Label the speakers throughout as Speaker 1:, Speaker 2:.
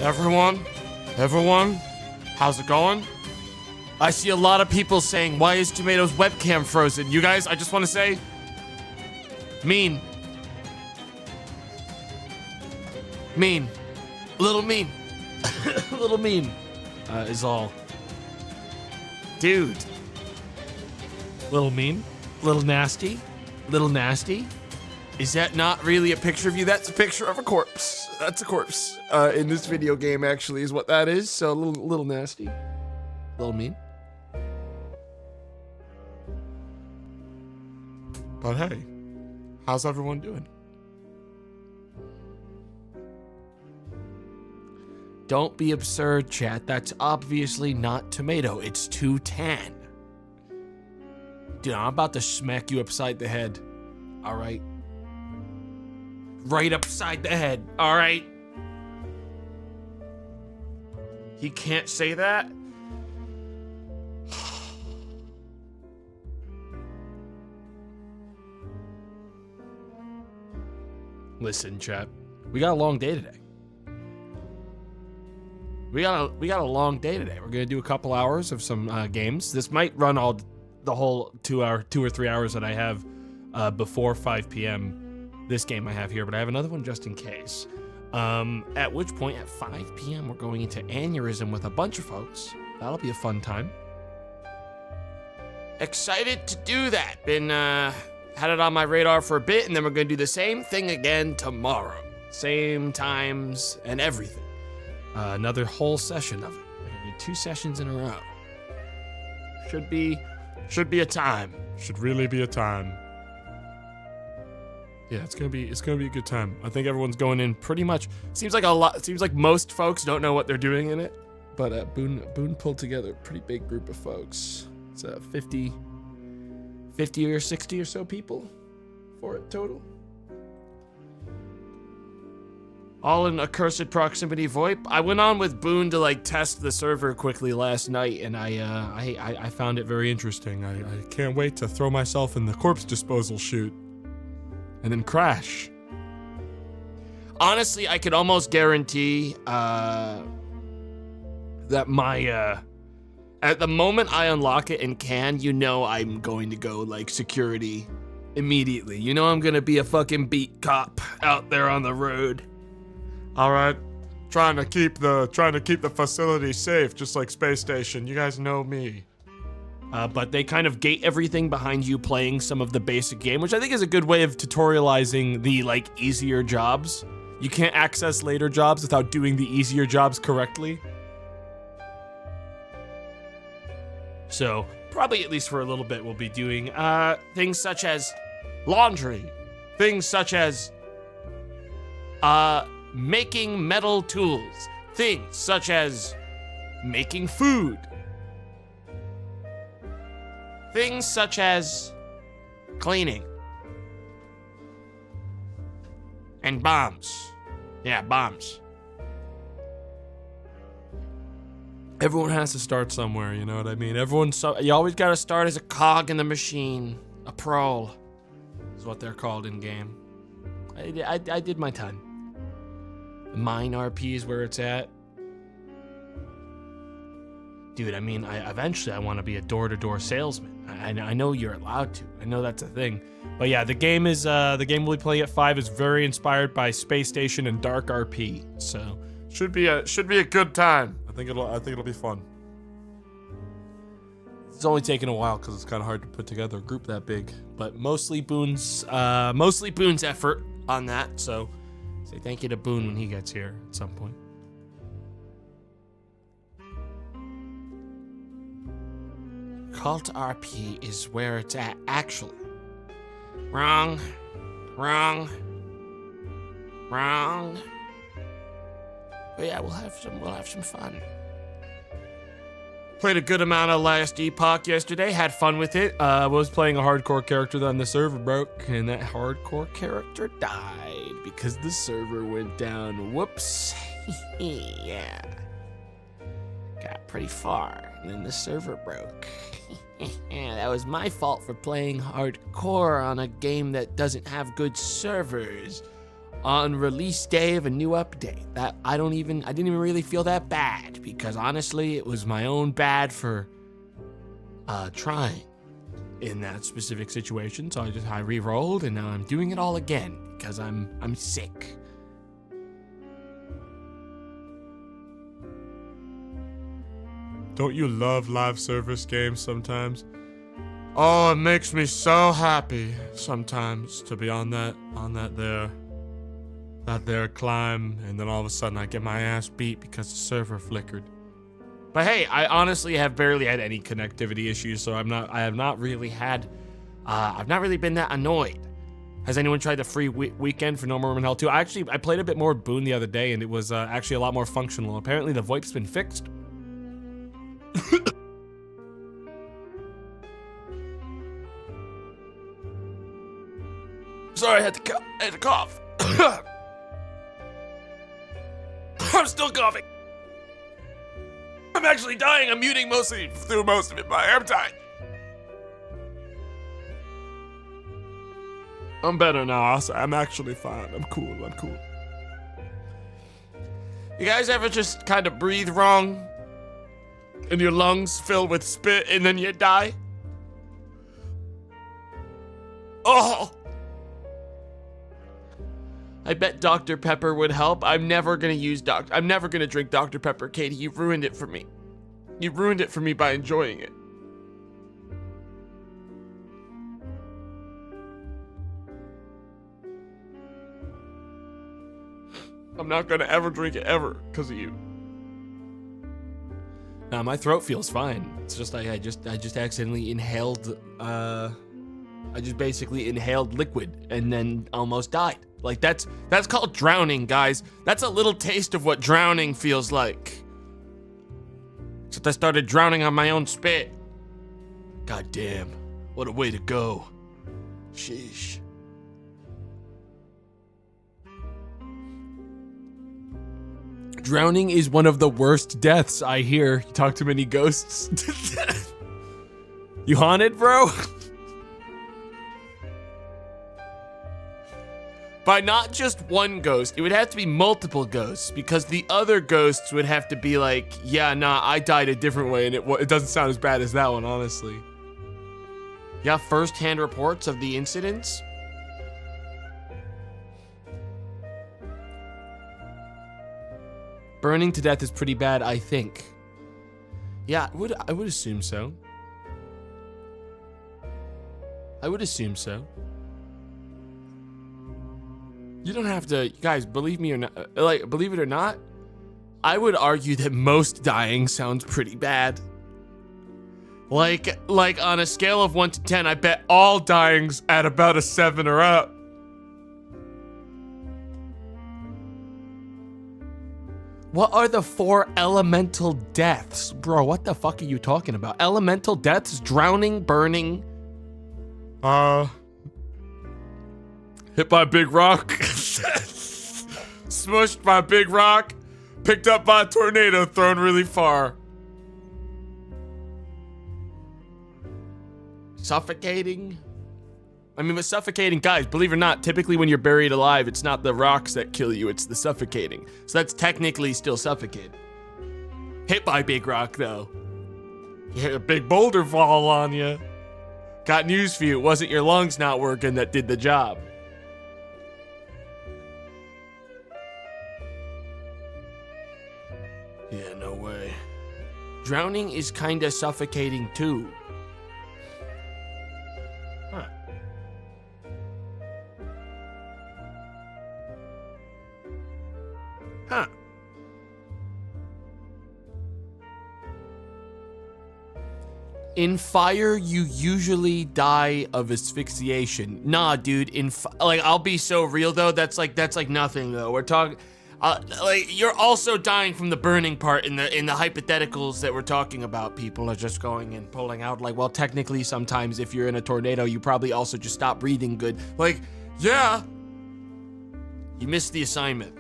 Speaker 1: Everyone, how's it going? I see a lot of people saying, why is Tomato's webcam frozen? You guys, I just want to say, mean. Mean. A little mean. A little mean, is all. Dude. Little mean, little nasty, little nasty. Is that not really a picture of you? That's a picture of a corpse. That's a corpse. In this video game, actually, is what that is. So a little nasty, a little mean. But hey, how's everyone doing? Don't be absurd, chat. That's obviously not tomato. It's too tan. Dude, I'm about to smack you upside the head. All right. Right upside the head. All right. He can't say that? Listen, chat. We got a long day today. We got a long day today. We're gonna do a couple hours of some games. This might run the whole 2 or 3 hours that I have before 5 p.m. This game I have here, but I have another one just in case. At which point at 5 p.m. we're going into Aneurysm with a bunch of folks. That'll be a fun time. Excited to do that. Been had it on my radar for a bit, and then we're gonna do the same thing again tomorrow. Same times and everything. Another whole session of it. We're gonna do 2 sessions in a row. Should be a time. Should really be a time. Yeah, it's gonna be a good time. I think everyone's going in pretty much. Seems like most folks don't know what they're doing in it, but Boone pulled together a pretty big group of folks. It's 50 or 60 or so people for it total. All in accursed proximity VoIP. I went on with Boone to like test the server quickly last night, and I found it very interesting. I can't wait to throw myself in the corpse disposal chute and then crash. Honestly, I could almost guarantee that my at the moment I unlock it and can, you know I'm going to go like security immediately. You know I'm gonna be a fucking beat cop out there on the road. All right, trying to keep the facility safe, just like Space Station. You guys know me. But they kind of gate everything behind you playing some of the basic game, which I think is a good way of tutorializing the like easier jobs. You can't access later jobs without doing the easier jobs correctly. So probably at least for a little bit we'll be doing things such as laundry, things such as making metal tools, things such as making food, things such as cleaning, and bombs. Yeah, bombs. Everyone has to start somewhere, you know what I mean? You always gotta start as a cog in the machine. A prole is what they're called in game. I did my time. Mine RP is where it's at. Dude, I mean, eventually I want to be a door-to-door salesman. I know you're allowed to. I know that's a thing. But yeah, the game we'll be playing at 5 is very inspired by Space Station and Dark RP. So should be a good time. I think it'll be fun. It's only taken a while because it's kind of hard to put together a group that big. But mostly Boone's effort on that. So say thank you to Boone when he gets here at some point. Cult RP is where it's at, actually. Wrong. But yeah, we'll have some fun. Played a good amount of Last Epoch yesterday, had fun with it. Was playing a hardcore character, then the server broke, and that hardcore character died because the server went down. Whoops. Yeah. Got pretty far, and then the server broke. That was my fault for playing hardcore on a game that doesn't have good servers. on release day of a new update. That I didn't even really feel that bad, because honestly, it was my own bad for trying in that specific situation. So I re-rolled, and now I'm doing it all again because I'm sick. Don't you love live service games sometimes? Oh, it makes me so happy sometimes to be on that there climb, and then all of a sudden I get my ass beat because the server flickered. But hey, I honestly have barely had any connectivity issues, so I've not really been that annoyed. Has anyone tried the free weekend for No More Room in Hell 2? I played a bit more Boon the other day, and it was actually a lot more functional. Apparently the VoIP's been fixed. Sorry, I had to cough. I'm still coughing. I'm actually dying. I'm muting through most of it, but I'm dying. I'm better now. I'm actually fine. I'm cool. You guys ever just kind of breathe wrong and your lungs fill with spit and then you die? Oh! I bet Dr. Pepper would help. I'm never gonna drink Dr. Pepper, Katie. You ruined it for me. You ruined it for me by enjoying it. I'm not gonna ever drink it ever because of you. Nah, my throat feels fine. It's just I just accidentally inhaled. I just basically inhaled liquid and then almost died. Like that's called drowning, guys. That's a little taste of what drowning feels like. Except I started drowning on my own spit. God damn, what a way to go. Sheesh. Drowning is one of the worst deaths, I hear. You talk to many ghosts. You haunted, bro? By not just one ghost, it would have to be multiple ghosts, because the other ghosts would have to be like, yeah, nah, I died a different way, and it doesn't sound as bad as that one, honestly. Yeah, first-hand reports of the incidents? Burning to death is pretty bad, I think. Yeah, I would assume so. I would assume so. You don't have to, guys, believe me or not, believe it or not, I would argue that most dying sounds pretty bad. Like on a scale of 1 to 10, I bet all dying's at about a 7 or up. What are the 4 elemental deaths? Bro, what the fuck are you talking about? Elemental deaths? Drowning, burning? Hit by a big rock. Smushed by a big rock. Picked up by a tornado, thrown really far. Suffocating? I mean, with suffocating, guys, believe it or not, typically when you're buried alive, it's not the rocks that kill you, it's the suffocating. So that's technically still suffocating. Hit by a big rock, though. You hit a big boulder fall on you. Got news for you, it wasn't your lungs not working that did the job. Yeah, no way. Drowning is kinda suffocating too. Huh. Huh. In fire, you usually die of asphyxiation. Nah, dude, I'll be so real though, that's like nothing though. We're talking, you're also dying from the burning part in the hypotheticals that we're talking about. People are just going and pulling out, like, well, technically sometimes if you're in a tornado, you probably also just stop breathing good. Like, yeah, you missed the assignment.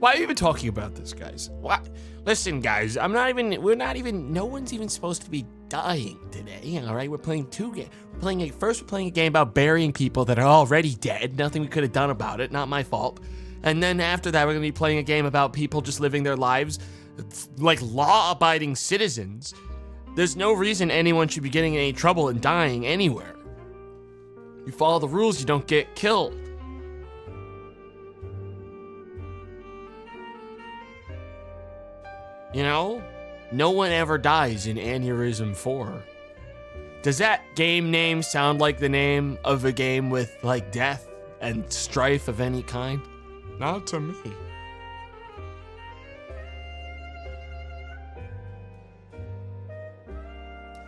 Speaker 1: Why are you even talking about this, guys? What? Listen, guys, no one's even supposed to be dying today, all right? We're playing two games. We're playing a game about burying people that are already dead. Nothing we could have done about it, not my fault. And then after that, we're gonna be playing a game about people just living their lives like law-abiding citizens. There's no reason anyone should be getting in any trouble and dying anywhere. You follow the rules, you don't get killed. You know, no one ever dies in Aneurysm IV. Does that game name sound like the name of a game with, like, death and strife of any kind? Not to me.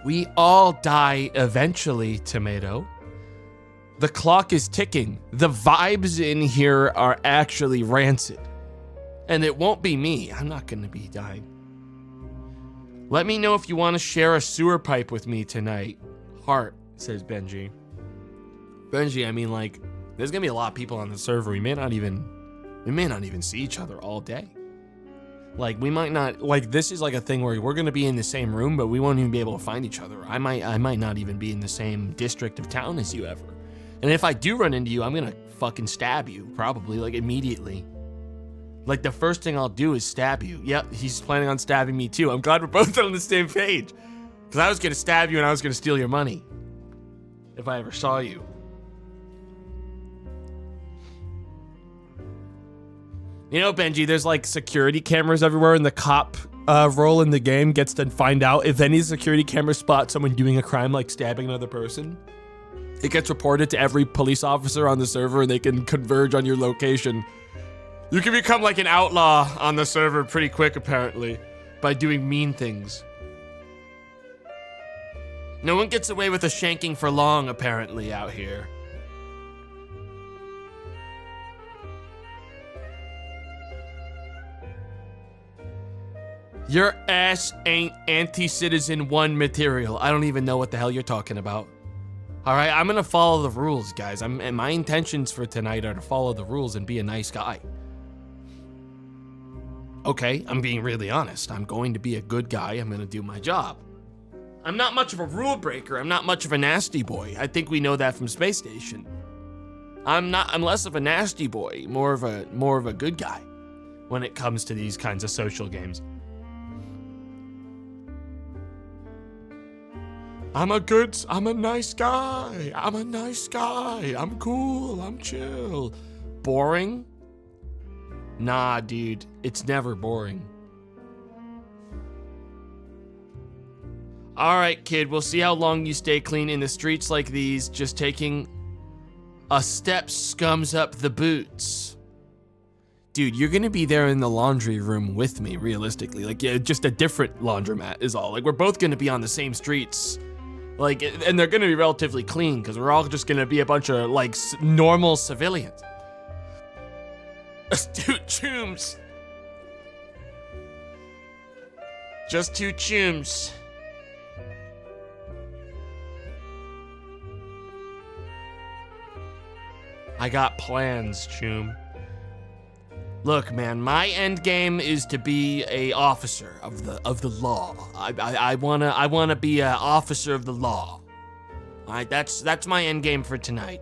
Speaker 1: We all die eventually, Tomato. The clock is ticking. The vibes in here are actually rancid. And it won't be me. I'm not gonna be dying. Let me know if you want to share a sewer pipe with me tonight. Heart, says Benji. Benji, I mean, like, there's gonna be a lot of people on the server. We may not even see each other all day. Like, we might not, like, this is like a thing where we're gonna be in the same room, but we won't even be able to find each other. I might not even be in the same district of town as you ever. And if I do run into you, I'm gonna fucking stab you, probably, like, immediately. Like, the first thing I'll do is stab you. Yep, he's planning on stabbing me too. I'm glad we're both on the same page. Because I was gonna stab you and I was gonna steal your money. If I ever saw you. You know, Benji, there's like security cameras everywhere, and the cop role in the game gets to find out if any security camera spots someone doing a crime like stabbing another person. It gets reported to every police officer on the server and they can converge on your location. You can become like an outlaw on the server pretty quick, apparently, by doing mean things. No one gets away with a shanking for long, apparently, out here. Your ass ain't anti-citizen 1 material. I don't even know what the hell you're talking about. All right, I'm gonna follow the rules, guys. And my intentions for tonight are to follow the rules and be a nice guy. Okay, I'm being really honest. I'm going to be a good guy. I'm gonna do my job. I'm not much of a rule breaker. I'm not much of a nasty boy. I think we know that from Space Station. I'm less of a nasty boy, more of a good guy when it comes to these kinds of social games. I'm a nice guy. I'm cool, I'm chill. Boring? Nah, dude, it's never boring. All right, kid, we'll see how long you stay clean in the streets like these. Just taking a step scums up the boots. Dude, you're gonna be there in the laundry room with me, realistically. Like, yeah, just a different laundromat is all. Like, we're both gonna be on the same streets. Like, and they're gonna be relatively clean because we're all just gonna be a bunch of, like, normal civilians. Astute chooms. Just 2 chooms. I got plans, choom. Look, man, my end game is to be a officer of the law. I wanna be a officer of the law. All right, that's my end game for tonight.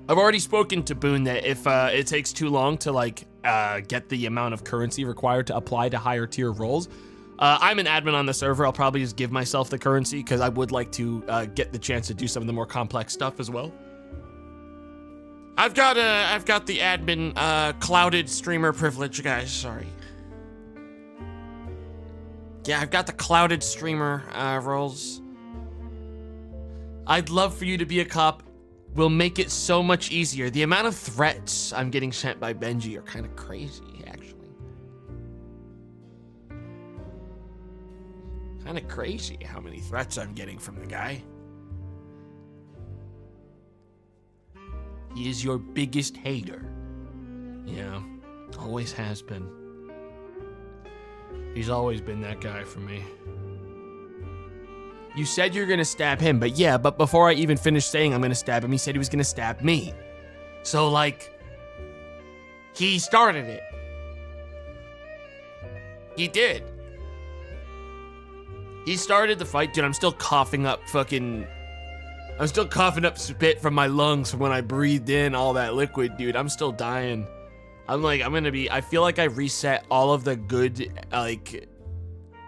Speaker 1: I've already spoken to Boone that if it takes too long to like get the amount of currency required to apply to higher tier roles, I'm an admin on the server. I'll probably just give myself the currency because I would like to get the chance to do some of the more complex stuff as well. I've got the admin clouded streamer privilege, guys. Sorry. Yeah, I've got the clouded streamer roles. I'd love for you to be a cop. We'll make it so much easier. The amount of threats I'm getting sent by Benji are kind of crazy, actually. Kind of crazy how many threats I'm getting from the guy. He is your biggest hater. Yeah, always has been. He's always been that guy for me. You said you're gonna stab him, but yeah, but before I even finished saying I'm gonna stab him, he said he was gonna stab me. So, like, He started it. He did. He started the fight. Dude, I'm still coughing up spit from my lungs from when I breathed in all that liquid, dude. I'm still dying. I feel like I reset all of the good, like,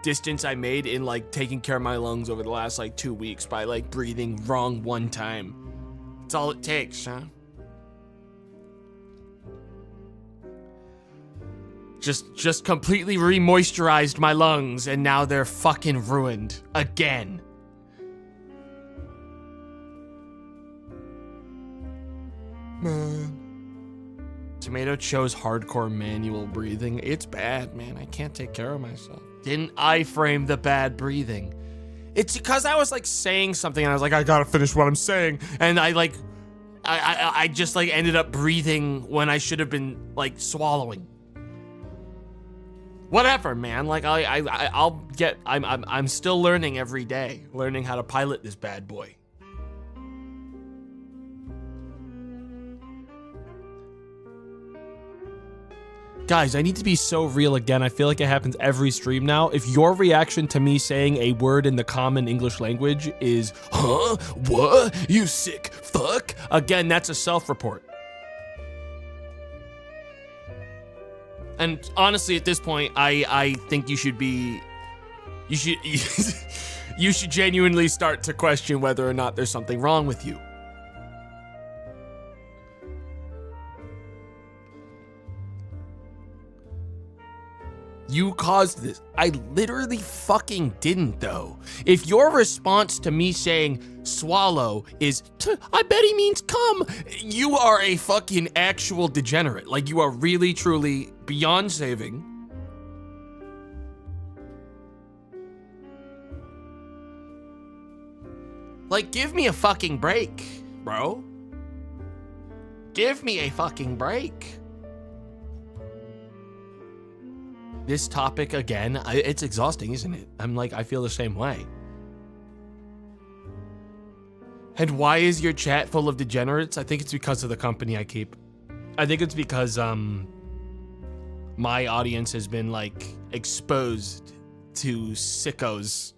Speaker 1: distance I made in, like, taking care of my lungs over the last, like, 2 weeks by, like, breathing wrong one time. That's all it takes, huh? Just completely re-moisturized my lungs, and now they're fucking ruined. Again. Man. Tomato chose hardcore manual breathing. It's bad, man. I can't take care of myself. Didn't I frame the bad breathing? It's because I was like saying something and I was like, I gotta finish what I'm saying. And I just like ended up breathing when I should have been like swallowing. Whatever, man. Like I'm still learning every day, learning how to pilot this bad boy. Guys, I need to be so real again. I feel like it happens every stream now. If your reaction to me saying a word in the common English language is, huh? What? You sick fuck? Again, that's a self-report. And honestly, at this point, I think you should you should genuinely start to question whether or not there's something wrong with you. You caused this. I literally fucking didn't, though. If your response to me saying swallow is, I bet he means come, you are a fucking actual degenerate. Like, you are really, truly beyond saving. Like, give me a fucking break, bro. Give me a fucking break. This topic again, it's exhausting, isn't it? I feel the same way. And why is your chat full of degenerates? I think it's because of the company I keep. I think it's because my audience has been like exposed to sickos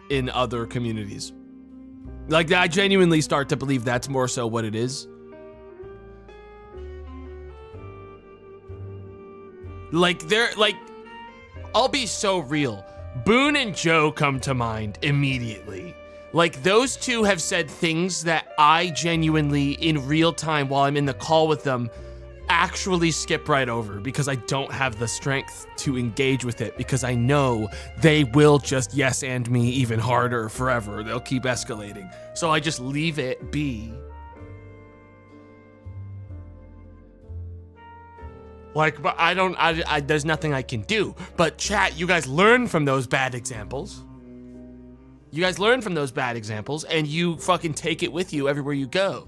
Speaker 1: in other communities. Like, I genuinely start to believe that's more so what it is. I'll be so real. Boone and Joe come to mind immediately. Like, those two have said things that I genuinely, in real time, while I'm in the call with them, actually skip right over because I don't have the strength to engage with it because I know they will just yes and me even harder forever. They'll keep escalating. So I just leave it be. Like, but there's nothing I can do. But chat, you guys learn from those bad examples. You guys learn from those bad examples and you fucking take it with you everywhere you go.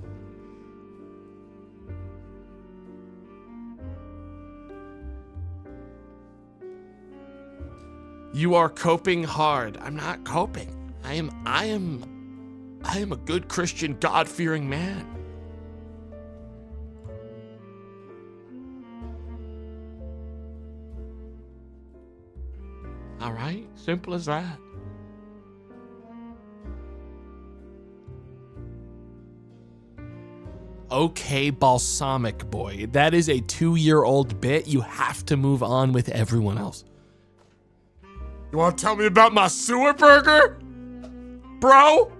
Speaker 1: You are coping hard. I'm not coping. I am a good Christian, God-fearing man. All right, simple as that. Okay, balsamic boy. That is a 2-year-old bit. You have to move on with everyone else. You want to tell me about my sewer burger? Bro?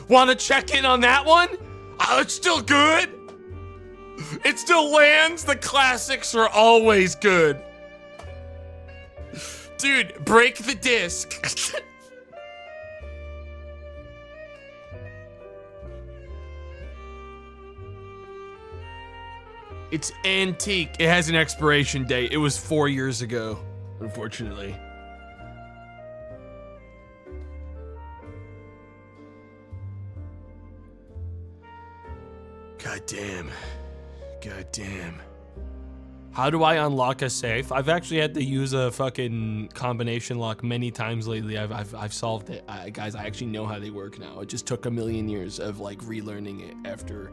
Speaker 1: Want to check in on that one? Oh, it's still good. It still lands. The classics are always good. Dude, break the disc. It's antique. It has an expiration date. It was 4 years ago, unfortunately. God damn. God damn. How do I unlock a safe? I've actually had to use a fucking combination lock many times lately. I've solved it. Guys, I actually know how they work now. It just took a million years of like relearning it after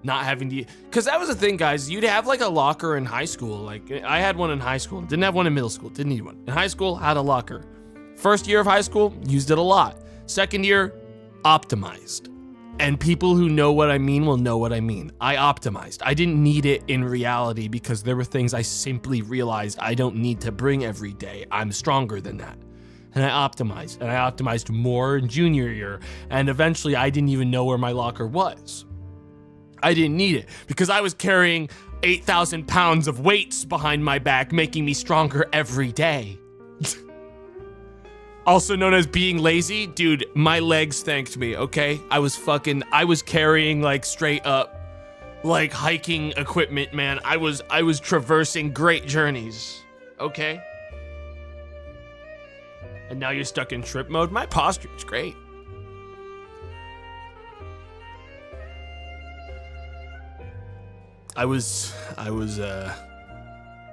Speaker 1: Not having to, because that was the thing, guys. You'd have like a locker in high school. Like I had one in high school. Didn't have one in middle school. Didn't need one. In high school, had a locker. First year of high school, used it a lot. Second year, optimized. And people who know what I mean will know what I mean. I optimized. I didn't need it in reality because there were things I simply realized I don't need to bring every day. I'm stronger than that. And I optimized. And I optimized more in junior year. And eventually I didn't even know where my locker was. I didn't need it because I was carrying 8,000 pounds of weights behind my back, making me stronger every day. Also known as being lazy, dude, my legs thanked me, okay? I was carrying like straight up, like hiking equipment, man. I was traversing great journeys, okay? And now you're stuck in trip mode. My posture is great. I was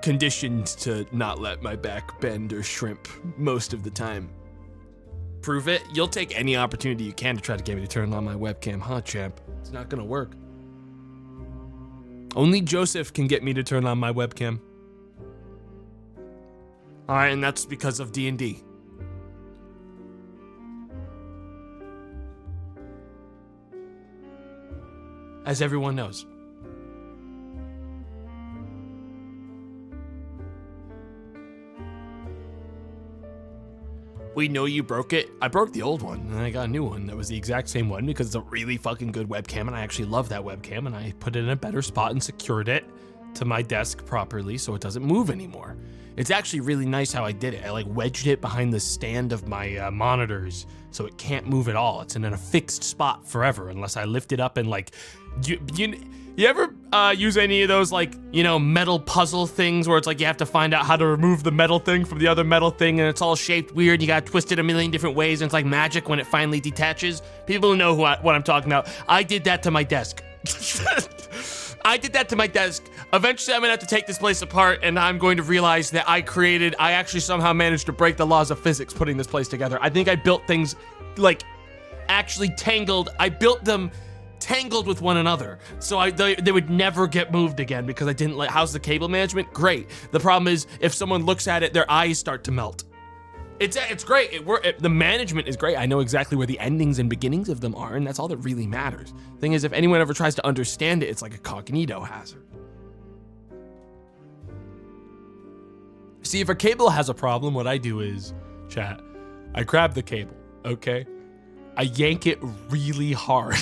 Speaker 1: conditioned to not let my back bend or shrimp most of the time. Prove it. You'll take any opportunity you can to try to get me to turn on my webcam, huh, champ? It's not gonna work. Only Joseph can get me to turn on my webcam. All right, and that's because of D&D. As everyone knows. We know you broke it. I broke the old one and I got a new one that was the exact same one because it's a really fucking good webcam and I actually love that webcam and I put it in a better spot and secured it to my desk properly so it doesn't move anymore. It's actually really nice how I did it. I like wedged it behind the stand of my monitors so it can't move at all. It's in a fixed spot forever unless I lift it up and like, you ever use any of those like, you know, metal puzzle things where it's like you have to find out how to remove the metal thing from the other metal thing and it's all shaped weird, you gotta twist it a million different ways and it's like magic when it finally detaches? People know what I'm talking about. I did that to my desk. I did that to my desk. Eventually I'm gonna have to take this place apart and I'm going to realize that I actually somehow managed to break the laws of physics putting this place together. I think I built things like actually tangled. I built them tangled with one another, so they would never get moved again because I didn't let. How's the cable management? Great. The problem is if someone looks at it, their eyes start to melt. It's great. The management is great. I know exactly where the endings and beginnings of them are, and that's all that really matters. Thing is, if anyone ever tries to understand it, it's like a cognito hazard. See, if a cable has a problem, what I do is, chat, I grab the cable, okay? I yank it really hard.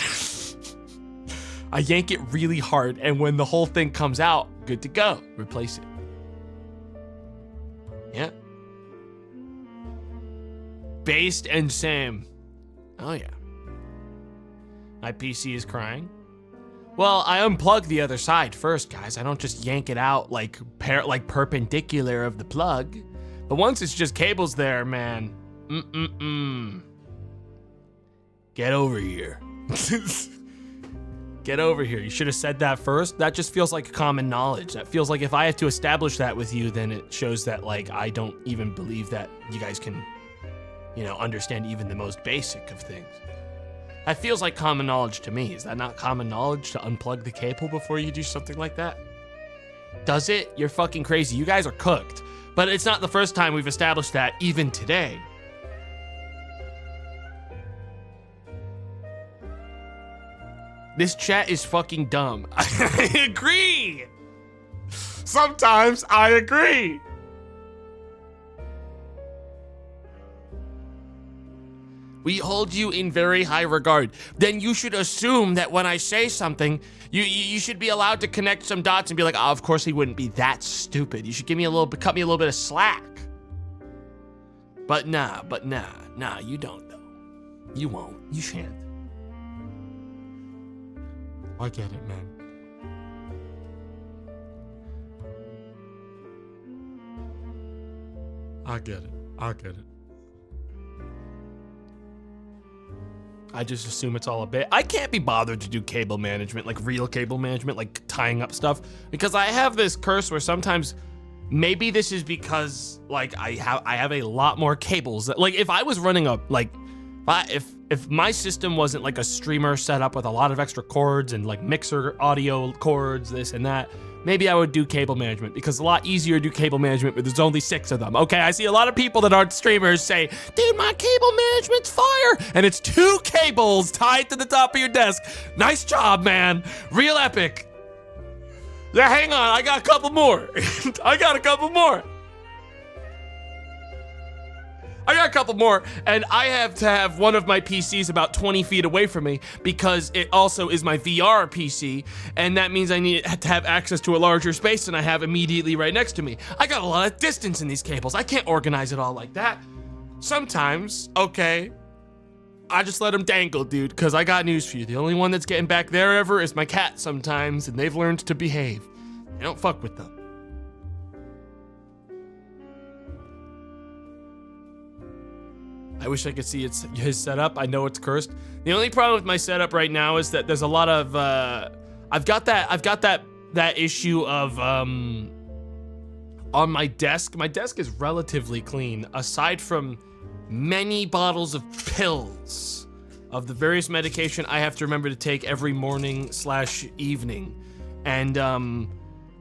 Speaker 1: I yank it really hard, and when the whole thing comes out, good to go. Replace it. Yeah. Based and same. Oh yeah. My PC is crying. Well, I unplug the other side first, guys. I don't just yank it out like perpendicular of the plug. But once it's just cables there, man. Get over here. Get over here. You should have said that first. That just feels like common knowledge. That feels like if I have to establish that with you, then it shows that like I don't even believe that you guys can, you know, understand even the most basic of things. That feels like common knowledge to me. Is that not common knowledge to unplug the cable before you do something like that? Does it? You're fucking crazy. You guys are cooked. But it's not the first time we've established that, even today. This chat is fucking dumb. I agree. Sometimes I agree. We hold you in very high regard. Then you should assume that when I say something, you should be allowed to connect some dots and be like, oh, of course he wouldn't be that stupid. You should cut me a little bit of slack. But nah, you don't though. You won't, you shan't. I get it, man. I get it. I just assume it's all a bit. I can't be bothered to do cable management, like real cable management, like tying up stuff, because I have this curse where sometimes, maybe this is because like I have a lot more cables. Like if I was running a like If my system wasn't like a streamer set up with a lot of extra cords and like mixer audio cords, this and that, maybe I would do cable management, because it's a lot easier to do cable management, but there's only 6 of them. Okay, I see a lot of people that aren't streamers say, dude, my cable management's fire, and it's 2 cables tied to the top of your desk. Nice job, man. Real epic. Yeah, hang on, I got a couple more. I got a couple more, and I have to have one of my PCs about 20 feet away from me because it also is my VR PC, and that means I need to have access to a larger space than I have immediately right next to me. I got a lot of distance in these cables. I can't organize it all like that. Sometimes, okay, I just let them dangle, dude, because I got news for you. The only one that's getting back there ever is my cat sometimes, and they've learned to behave. I don't fuck with them. I wish I could see his setup. I know it's cursed. The only problem with my setup right now is that there's a lot of I've got that issue of on my desk. My desk is relatively clean, aside from many bottles of pills of the various medication I have to remember to take every morning/evening. And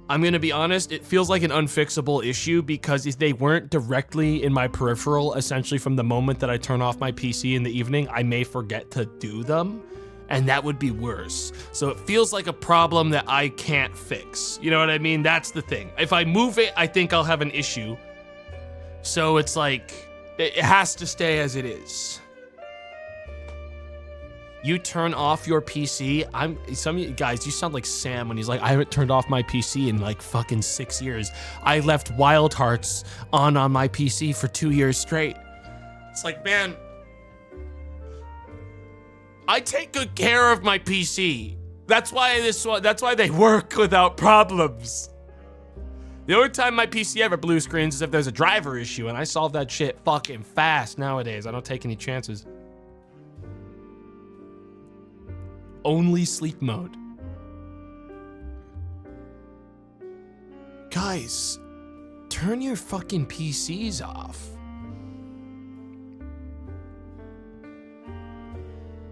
Speaker 1: I'm gonna be honest, it feels like an unfixable issue, because if they weren't directly in my peripheral, essentially from the moment that I turn off my PC in the evening, I may forget to do them, and that would be worse. So it feels like a problem that I can't fix. You know what I mean? That's the thing. If I move it, I think I'll have an issue. So it's like, it has to stay as it is. You turn off your PC. Some of you guys, you sound like Sam when he's like, I haven't turned off my PC in like fucking 6 years. I left Wild Hearts on my PC for 2 years straight. It's like, man, I take good care of my PC. That's why they work without problems. The only time my PC ever blue screens is if there's a driver issue, and I solve that shit fucking fast nowadays. I don't take any chances. Only sleep mode. Guys, turn your fucking PCs off.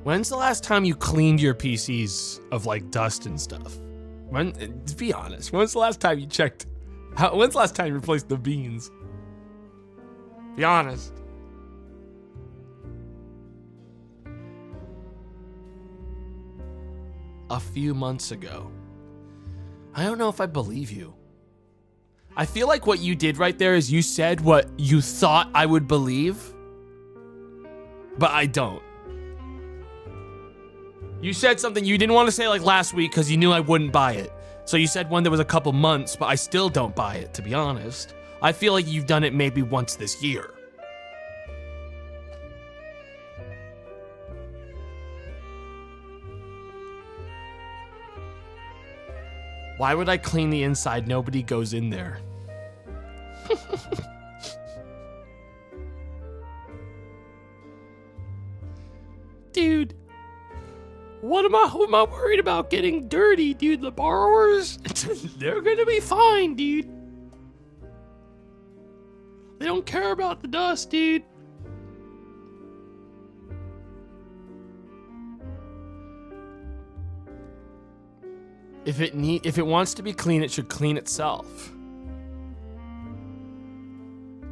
Speaker 1: When's the last time you cleaned your PCs of like dust and stuff? Be honest, when's the last time you checked? When's the last time you replaced the beans? Be honest. A few months ago. I don't know if I believe you. I feel like what you did right there is you said what you thought I would believe, but I don't. You said something you didn't want to say like last week because you knew I wouldn't buy it. So you said one that was a couple months, but I still don't buy it, to be honest. I feel like you've done it maybe once this year. Why would I clean the inside? Nobody goes in there. Dude, who am I worried about getting dirty, dude? The borrowers, they're gonna be fine, dude. They don't care about the dust, dude. If it wants to be clean, it should clean itself.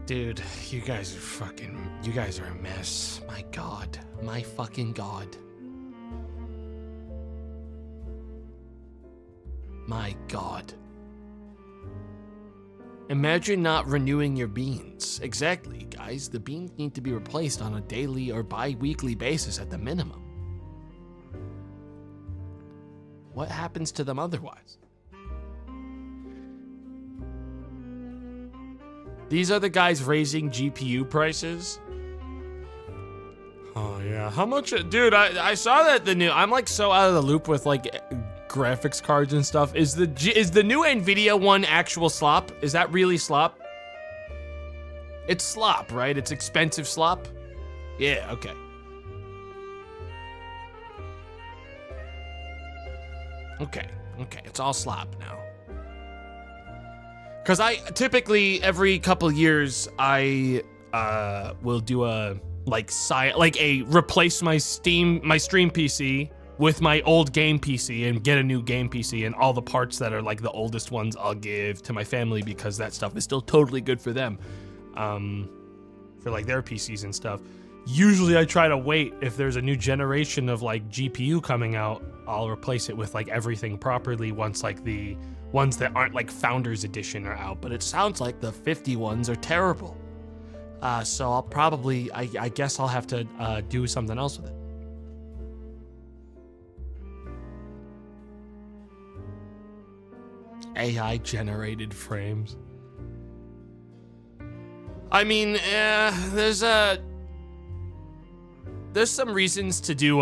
Speaker 1: Dude, you guys are a mess. My God. My fucking God. My God. Imagine not renewing your beans. Exactly, guys. The beans need to be replaced on a daily or bi-weekly basis at the minimum. What happens to them otherwise? These are the guys raising GPU prices. Oh yeah, how much? Dude, I saw that I'm like so out of the loop with like graphics cards and stuff. Is the new Nvidia one actual slop? Is that really slop? It's slop, right? It's expensive slop? Yeah, okay. Okay, it's all slop now. Cause I typically every couple years I will do a like replace my stream PC with my old game PC and get a new game PC, and all the parts that are like the oldest ones I'll give to my family because that stuff is still totally good for them, for like their PCs and stuff. Usually I try to wait. If there's a new generation of like GPU coming out, I'll replace it with like everything properly once like the ones that aren't like Founders Edition are out. But it sounds like the 50 ones are terrible. So I'll probably, I guess I'll have to do something else with it. AI generated frames. I mean, there's some reasons to do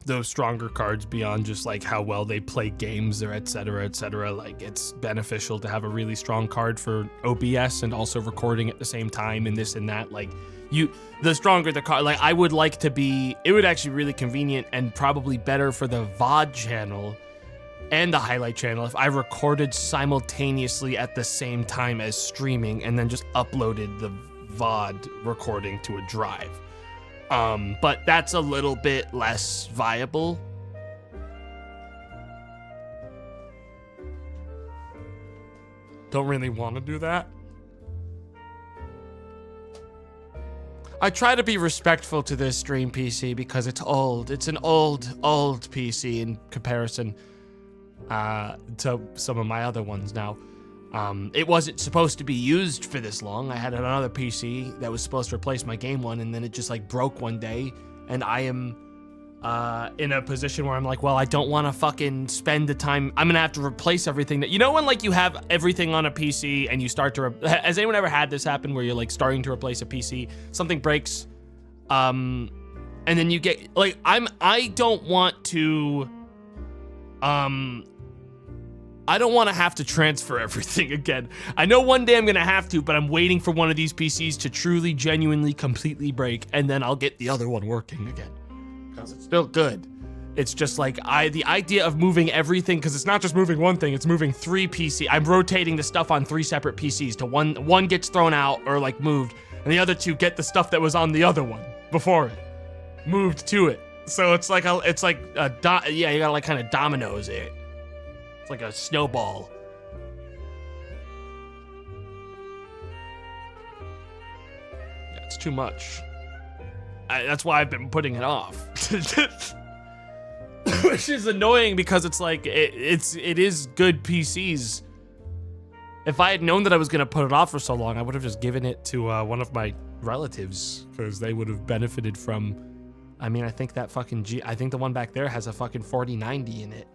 Speaker 1: those stronger cards beyond just like how well they play games or et cetera, et cetera. Like, it's beneficial to have a really strong card for OBS and also recording at the same time and this and that. Like, the stronger the card, like, I would like to be, it would actually really convenient and probably better for the VOD channel and the highlight channel if I recorded simultaneously at the same time as streaming and then just uploaded the VOD recording to a drive. But that's a little bit less viable. Don't really want to do that. I try to be respectful to this stream PC because it's old. It's an old PC in comparison to some of my other ones now. It wasn't supposed to be used for this long. I had another PC that was supposed to replace my game one, and then it just like broke one day, and I am in a position where I'm like, well, I don't want to fucking spend the time. I'm gonna have to replace everything that, you know, when like you have everything on a PC and you start to has anyone ever had this happen where you're like starting to replace a PC, something breaks, and then you get like, I don't want to I don't want to have to transfer everything again. I know one day I'm going to have to, but I'm waiting for one of these PCs to truly, genuinely, completely break, and then I'll get the other one working again. Because it's still good. It's just like, the idea of moving everything, because it's not just moving one thing, it's moving 3 PCs. I'm rotating the stuff on 3 separate PCs to one gets thrown out or like moved, and the other 2 get the stuff that was on the other one before it moved to it. So it's like, you gotta like kind of dominoes it. It's like a snowball. Yeah, it's too much. That's why I've been putting it off. Which is annoying because it's like, it is good PCs. If I had known that I was gonna put it off for so long, I would have just given it to one of my relatives, because they would have benefited from, I mean, I think that fucking I think the one back there has a fucking 4090 in it.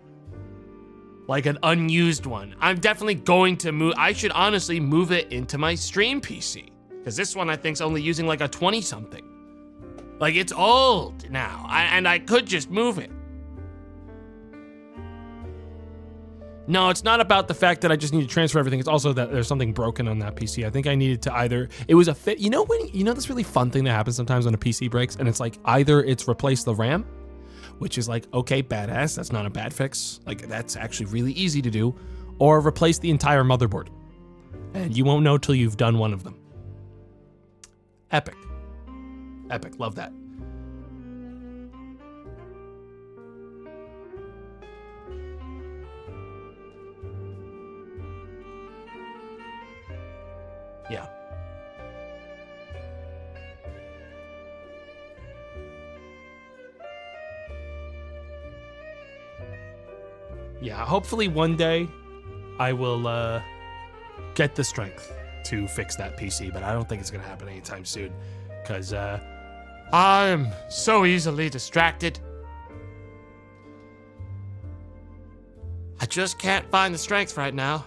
Speaker 1: Like an unused one. I'm definitely going to move. I should honestly move it into my stream PC, because this one I think's only using like a 20 something. Like, it's old now, and I could just move it. No, it's not about the fact that I just need to transfer everything. It's also that there's something broken on that PC. I think I needed to either, it was a fit. You know this really fun thing that happens sometimes when a PC breaks, and it's like either it's replace the RAM, which is like, okay, badass, that's not a bad fix. Like, that's actually really easy to do. Or replace the entire motherboard. And you won't know till you've done one of them. Epic. Epic, love that. Yeah. Yeah, hopefully one day I will get the strength to fix that PC, but I don't think it's gonna happen anytime soon, because I'm so easily distracted. I just can't find the strength right now.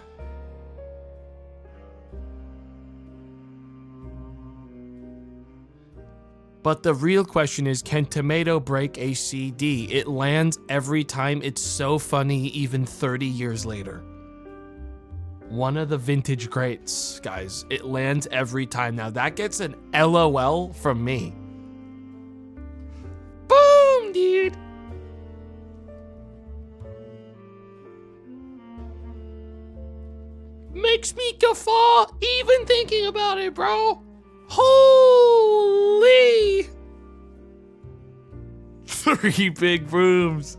Speaker 1: But the real question is, can Tomato break a CD? It lands every time. It's so funny, even 30 years later. One of the vintage greats, guys. It lands every time. Now, that gets an LOL from me. Boom, dude. Makes me guffaw even thinking about it, bro. Holy. 3 big brooms.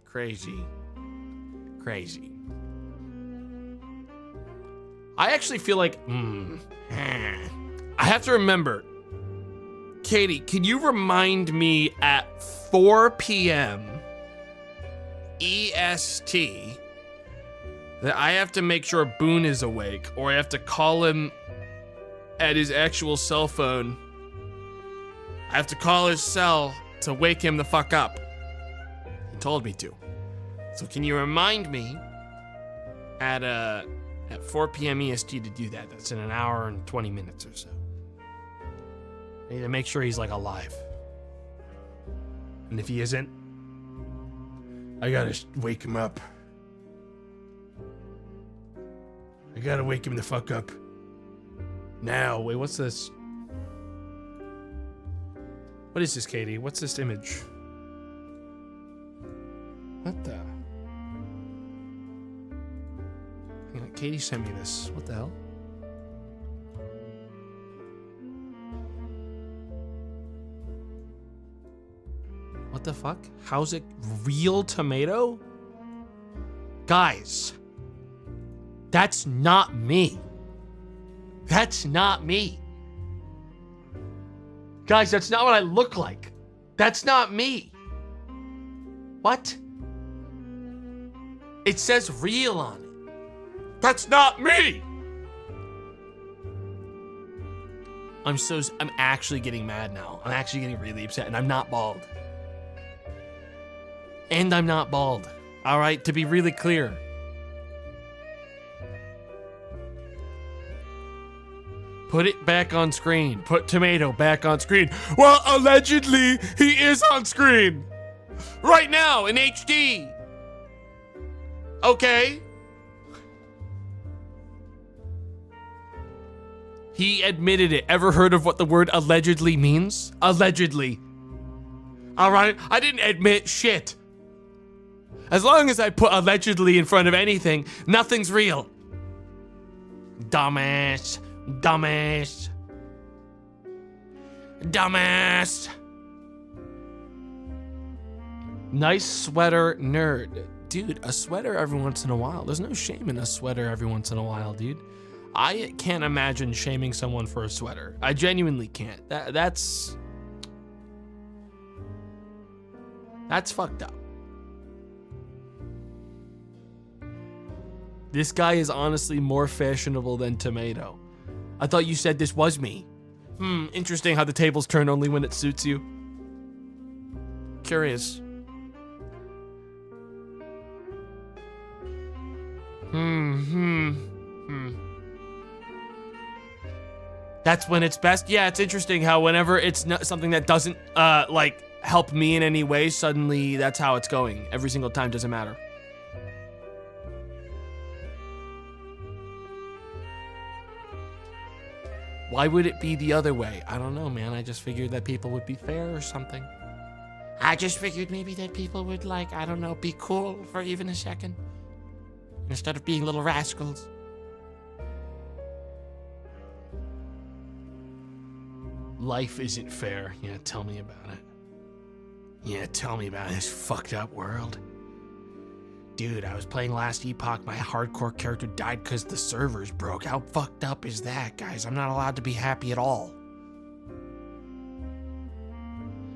Speaker 1: Crazy. Crazy. I actually feel like, I have to remember. Katie, can you remind me at 4 p.m. EST that I have to make sure Boone is awake, or I have to call him at his actual cell phone. I have to call his cell to wake him the fuck up. He told me to. So can you remind me at 4 p.m. EST to do that? That's in an hour and 20 minutes or so. I need to make sure he's like alive. And if he isn't, I gotta wake him up. I gotta wake him the fuck up. Now, wait, what's this? What is this, Katie? What's this image? What the? Hang on, Katie sent me this. What the hell? What the fuck? How's it real tomato? Guys, that's not me. That's not me. Guys, that's not what I look like. That's not me. What? It says real on it. That's not me. I'm actually getting mad now. I'm actually getting really upset, and I'm not bald. And I'm not bald. All right, to be really clear. Put it back on screen. Put tomato back on screen. Well, allegedly, he is on screen. Right now, in HD. Okay. He admitted it. Ever heard of what the word allegedly means? Allegedly. All right, I didn't admit shit. As long as I put allegedly in front of anything, nothing's real. Dumbass. Dumbass. Dumbass. Nice sweater, nerd. Dude, a sweater every once in a while. There's no shame in a sweater every once in a while, dude. I can't imagine shaming someone for a sweater. I genuinely can't. That's fucked up. This guy is honestly more fashionable than Tomato. I thought you said this was me. Interesting how the tables turn only when it suits you. Curious. That's when it's best. Yeah, it's interesting how whenever it's not something that doesn't like help me in any way, suddenly that's how it's going. Every single time, doesn't matter. Why would it be the other way? I don't know, man. I just figured that people would be fair or something. I just figured maybe that people would, like, I don't know, be cool for even a second. Instead of being little rascals. Life isn't fair. Yeah, tell me about it. Yeah, tell me about this fucked up world. Dude, I was playing last Epoch, my hardcore character died because the servers broke. How fucked up is that, guys? I'm not allowed to be happy at all.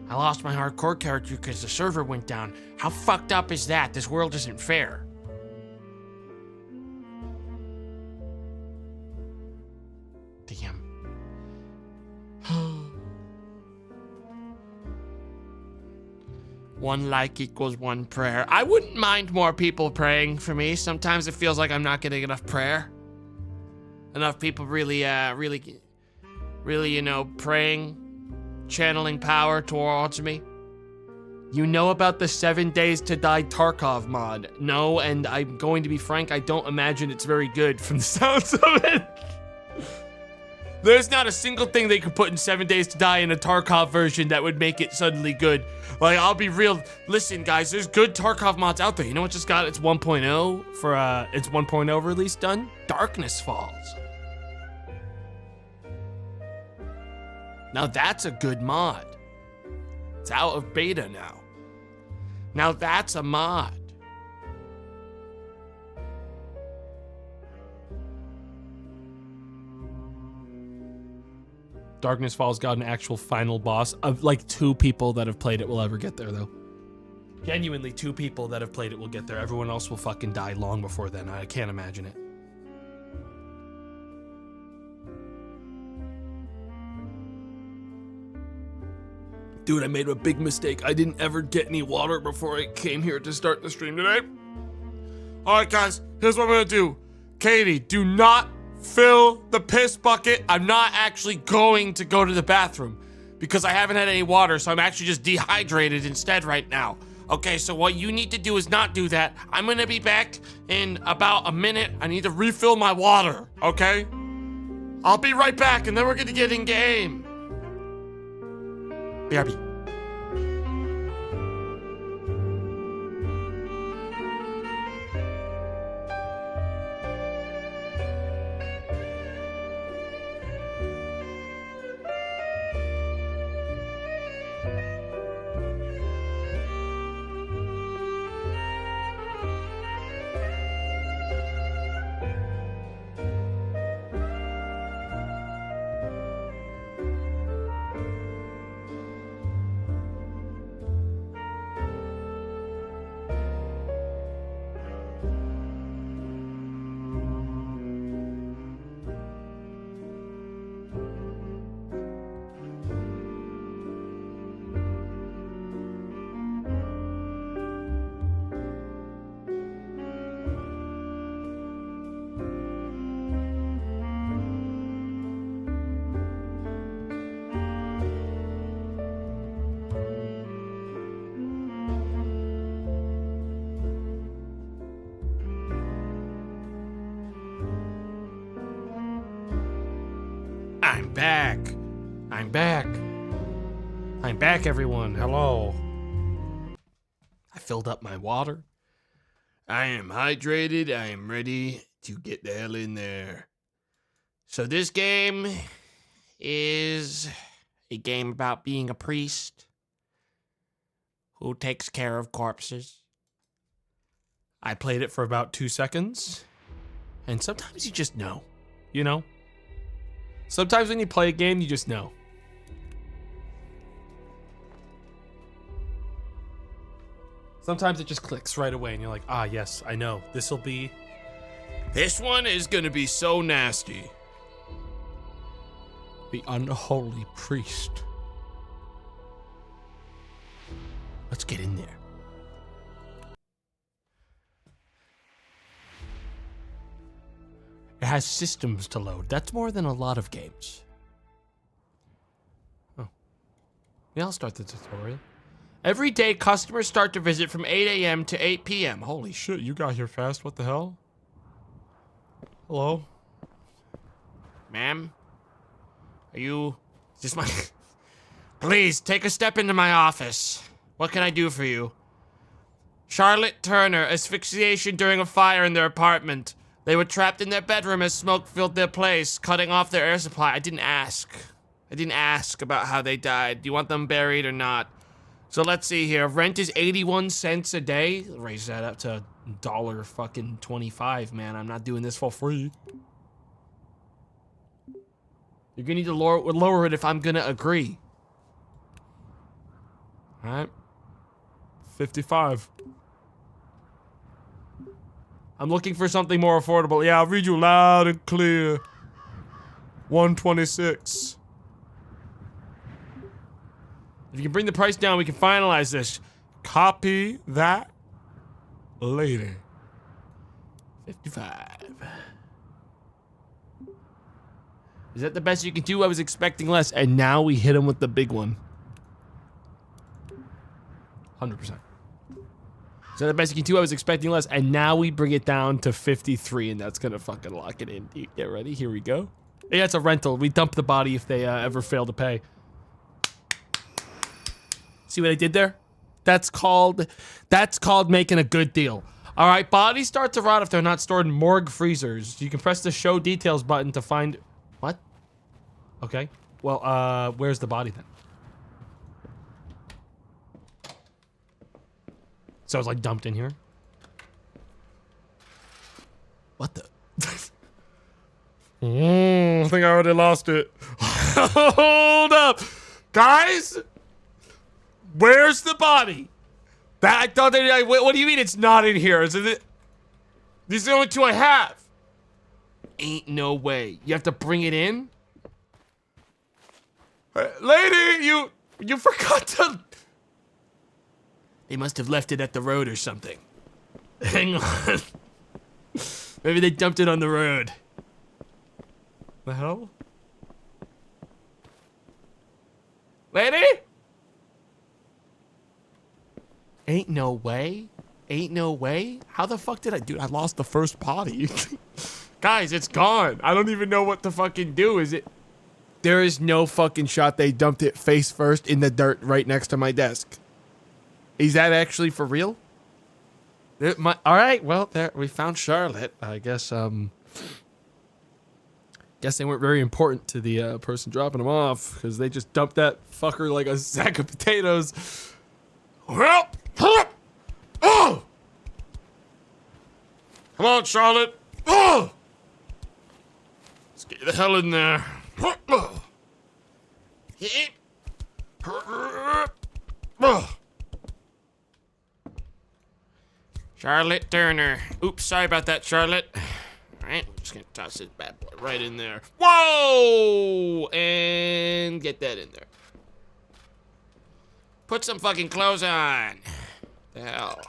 Speaker 1: I lost my hardcore character because the server went down. How fucked up is that? This world isn't fair. Damn. One like equals one prayer. I wouldn't mind more people praying for me. Sometimes it feels like I'm not getting enough prayer. Enough people really, you know, praying, channeling power towards me. You know about the 7 Days to Die Tarkov mod? No, and I'm going to be frank, I don't imagine it's very good from the sounds of it. There's not a single thing they could put in 7 Days to Die in a Tarkov version that would make it suddenly good. Like, I'll be real. Listen, guys, there's good Tarkov mods out there. You know what just got its 1.0 for its 1.0 release done? Darkness Falls. Now that's a good mod. It's out of beta now. Now that's a mod. Darkness Falls got an actual final boss of like 2 people that have played it will ever get there though. Genuinely 2 people that have played it will get there. Everyone else will fucking die long before then. I can't imagine it. Dude, I made a big mistake. I didn't ever get any water before I came here to start the stream today. All right, guys, here's what I'm gonna do. Katie, do not fill the piss bucket. I'm not actually going to go to the bathroom because I haven't had any water, so I'm actually just dehydrated instead right now. Okay, so what you need to do is not do that. I'm gonna be back in about a minute. I need to refill my water, okay? I'll be right back, and then we're gonna get in game. BRB. I'm back. I'm back. I'm back, everyone. Hello. I filled up my water. I am hydrated. I am ready to get the hell in there. So this game is a game about being a priest who takes care of corpses. I played it for about 2 seconds, and sometimes you just know, you know? Sometimes when you play a game, you just know. Sometimes it just clicks right away and you're like, ah, yes, I know. This one is gonna be so nasty. The Unholy Priest. Let's get in there. It has systems to load. That's more than a lot of games. Oh. Yeah, I'll start the tutorial. Every day, customers start to visit from 8 a.m. to 8 p.m. Holy shit, you got here fast. What the hell? Hello? Ma'am? Are you... Is this my... Please, take a step into my office. What can I do for you? Charlotte Turner, asphyxiation during a fire in their apartment. They were trapped in their bedroom as smoke filled their place, cutting off their air supply. I didn't ask about how they died. Do you want them buried or not? So let's see here. Rent is 81 cents a day. Raise that up to $1.25, man. I'm not doing this for free. You're gonna need to lower it if I'm gonna agree. All right. 55. I'm looking for something more affordable. Yeah, I'll read you loud and clear. 126. If you can bring the price down, we can finalize this. Copy that later. 55. Is that the best you can do? I was expecting less, and now we hit him with the big one. 100%. Is that the best you can do? I was expecting less, and now we bring it down to 53, and that's gonna fucking lock it in. Get ready, here we go. Yeah, it's a rental. We dump the body if they ever fail to pay. See what I did there? That's called making a good deal. All right, bodies start to rot if they're not stored in morgue freezers. You can press the show details button to find, what? Okay. Well, where's the body then? So it's like dumped in here? What the? I think I already lost it. Hold up. Guys? Where's the body? I thought what do you mean it's not in here? Is it? These are the only two I have. Ain't no way. You have to bring it in? Lady, you forgot to... They must have left it at the road or something. Hang on. Maybe they dumped it on the road. The hell? Lady? Ain't no way. Ain't no way. How the fuck did I... Dude, I lost the first body. Guys, it's gone. I don't even know what to fucking do. Is it... There is no fucking shot they dumped it face first in the dirt right next to my desk. Is that actually for real? All right, well, there we found Charlotte. I guess guess they weren't very important to the person dropping them off because they just dumped that fucker like a sack of potatoes. Well, oh! Come on, Charlotte. Oh! Let's get the hell in there. Charlotte Turner. Oops, sorry about that, Charlotte. Alright, I'm just gonna toss this bad boy right in there. Whoa! And get that in there. Put some fucking clothes on. The hell.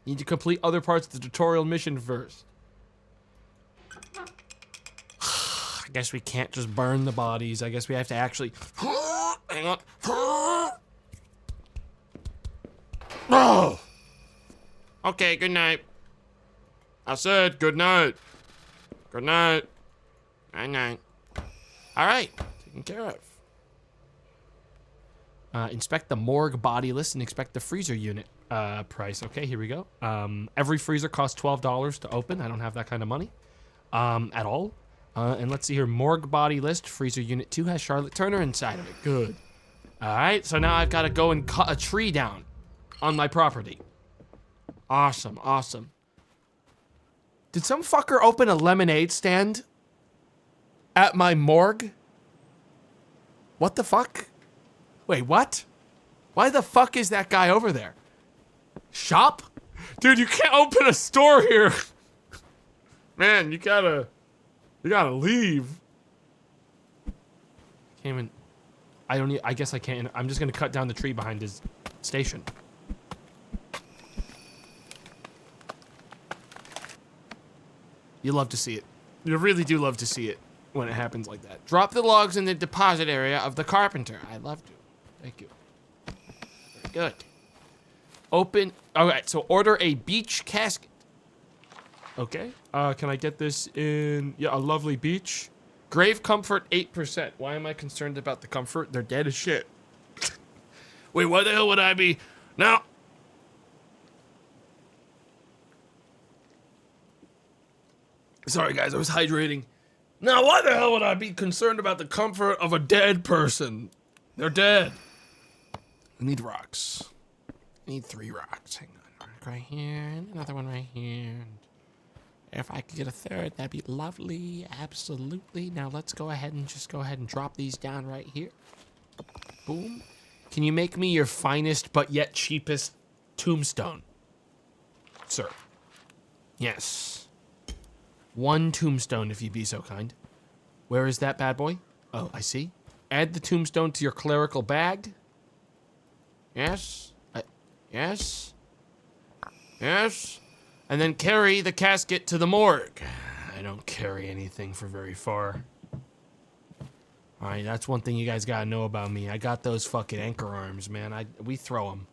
Speaker 1: Need to complete other parts of the tutorial mission first. I guess we can't just burn the bodies. I guess we have to actually... Hang on. Oh! Okay, good night. I said good night. Good night. Night night. Alright, taken care of. Inspect the morgue body list and inspect the freezer unit price. Okay, here we go. Every freezer costs $12 to open. I don't have that kind of money at all. And let's see here. Morgue body list. Freezer unit 2 has Charlotte Turner inside of it. Good. Alright, so now I've got to go and cut a tree down on my property. Awesome, awesome. Did some fucker open a lemonade stand at my morgue? What the fuck? Wait, what? Why the fuck is that guy over there? Shop? Dude, you can't open a store here. Man, you gotta leave. Can't even, I guess I can't, I'm just gonna cut down the tree behind his station. You love to see it. You really do love to see it when it happens like that. Drop the logs in the deposit area of the carpenter. I love to. Thank you. Very good. Open. Alright, so order a beach casket. Okay. Can I get this in... Yeah, a lovely beach. Grave comfort 8%. Why am I concerned about the comfort? They're dead as shit. Wait, why the hell would I be... Now... Sorry, guys, I was hydrating. Now, why the hell would I be concerned about the comfort of a dead person? They're dead. I need rocks. I need 3 rocks. Hang on. A rock right here, and another one right here. If I could get a third, that'd be lovely. Absolutely. Now, let's go ahead and drop these down right here. Boom. Can you make me your finest but yet cheapest tombstone, sir? Yes. 1 tombstone, if you'd be so kind. Where is that bad boy? Oh, I see. Add the tombstone to your clerical bag. Yes. Yes. Yes. And then carry the casket to the morgue. I don't carry anything for very far. Alright, that's one thing you guys gotta know about me. I got those fucking anchor arms, man. We throw them.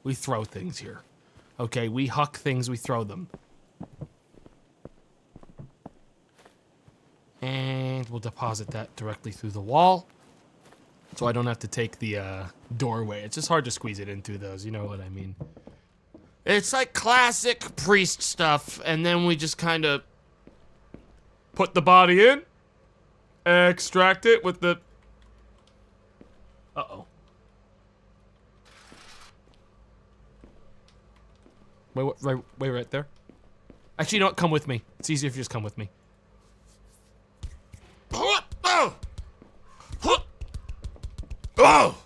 Speaker 1: We throw things here. Okay, we huck things, we throw them. And we'll deposit that directly through the wall. So I don't have to take the doorway. It's just hard to squeeze it in through those, you know what I mean. It's like classic priest stuff, and then we just kind of put the body in, Extract it with the... Uh-oh. Wait right there. Actually, you know what? Come with me. It's easier if you just come with me. Oh! Oh!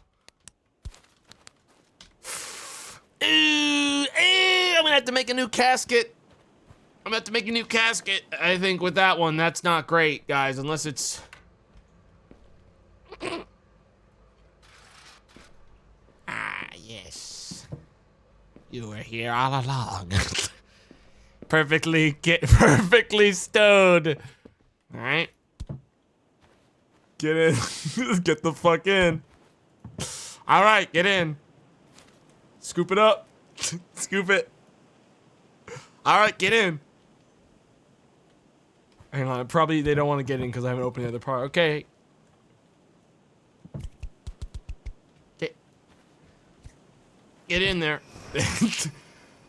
Speaker 1: I'm gonna have to make a new casket. I'm gonna have to make a new casket. I think with that one, that's not great, guys, unless it's... Ah, yes. You were here all along. Perfectly stoned. All right. Get in. Get the fuck in. All right, get in. Scoop it up. Scoop it. All right, get in. Hang on, probably they don't want to get in because I haven't opened the other part. Okay. Get in there.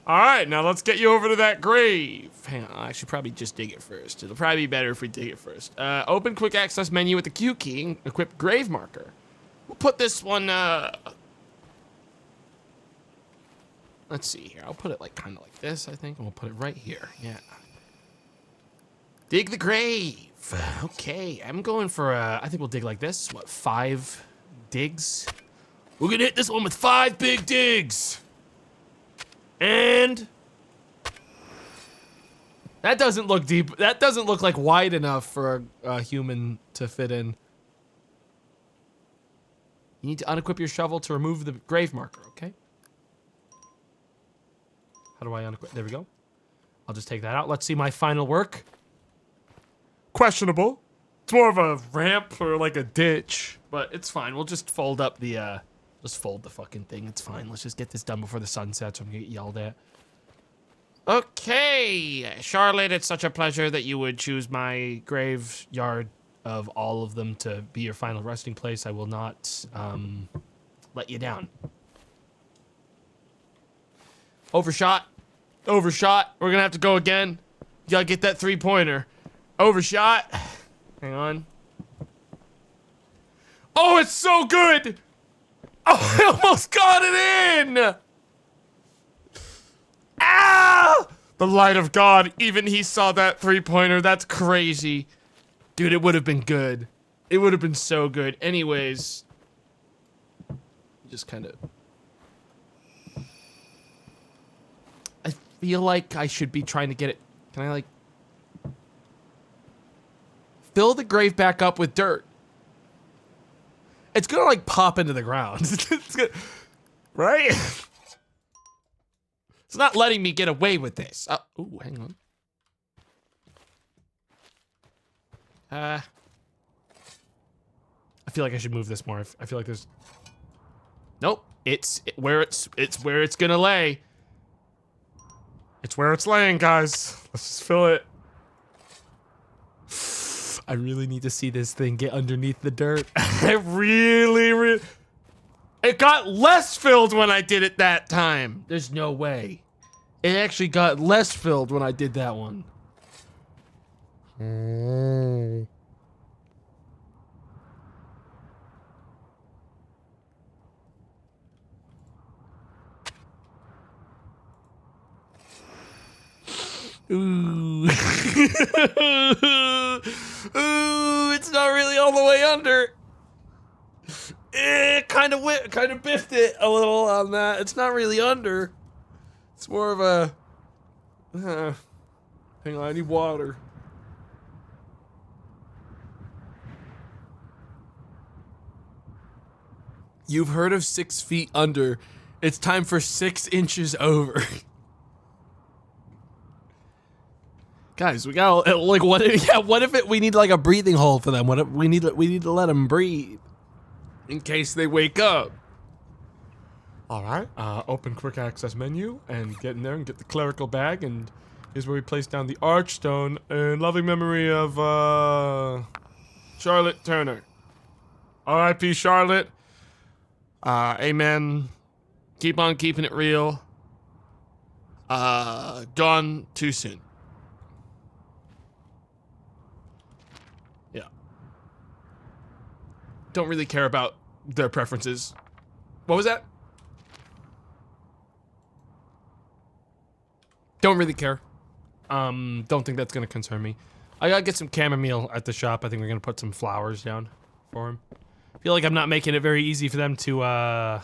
Speaker 1: All right, now let's get you over to that grave. Hang on, I should probably just dig it first. It'll probably be better if we dig it first. Open quick access menu with the Q key and equip grave marker. We'll put this one, let's see here. I'll put it like kind of like this, I think, and we'll put it right here. Yeah. Dig the grave. Okay, I'm going for, I think we'll dig like this. What, 5 digs? We're gonna hit this one with 5 big digs. And that doesn't look deep. That doesn't look like wide enough for a human to fit in. You need to unequip your shovel to remove the grave marker, okay? How do I unequip? There we go. I'll just take that out. Let's see my final work. Questionable. It's more of a ramp or like a ditch, but it's fine. We'll just fold up the, just fold the fucking thing. It's fine. Let's just get this done before the sun sets. I'm gonna get yelled at. Okay, Charlotte, it's such a pleasure that you would choose my graveyard of all of them to be your final resting place. I will not let you down. Overshot. Overshot. We're gonna have to go again. You gotta get that 3-pointer. Overshot. Hang on. Oh, it's so good! Oh, I almost got it in! Ah! The light of God, even he saw that 3-pointer. That's crazy. Dude, it would have been good. It would have been so good. Anyways. Just kind of... I feel like I should be trying to get it... Can I, like... Fill the grave back up with dirt. It's gonna, like, pop into the ground. It's gonna... Right? It's not letting me get away with this. Ooh, hang on. I feel like I should move this more. I feel like there's... Nope. It's where it's gonna lay. It's where it's laying, guys. Let's just fill it. I really need to see this thing get underneath the dirt. I really... It got less filled when I did it that time. There's no way. It actually got less filled when I did that one. Ooh. Ooh, it's not really all the way under. Kind of biffed it a little on that. It's not really under. It's more of a... hang on, I need water. You've heard of 6 feet under. It's time for 6 inches over. Guys, we got like what if we need like a breathing hole for them? What if we need to let them breathe in case they wake up. All right, open quick access menu and get in there and get the clerical bag, and here's where we place down the archstone in loving memory of Charlotte Turner. R.I.P. Charlotte. Amen. Keep on keeping it real. Gone too soon. Yeah. don't really care about their preferences. What was that? Don't really care. Don't think that's gonna concern me. I gotta get some chamomile at the shop. I think we're gonna put some flowers down for him. I feel like I'm not making it very easy for them to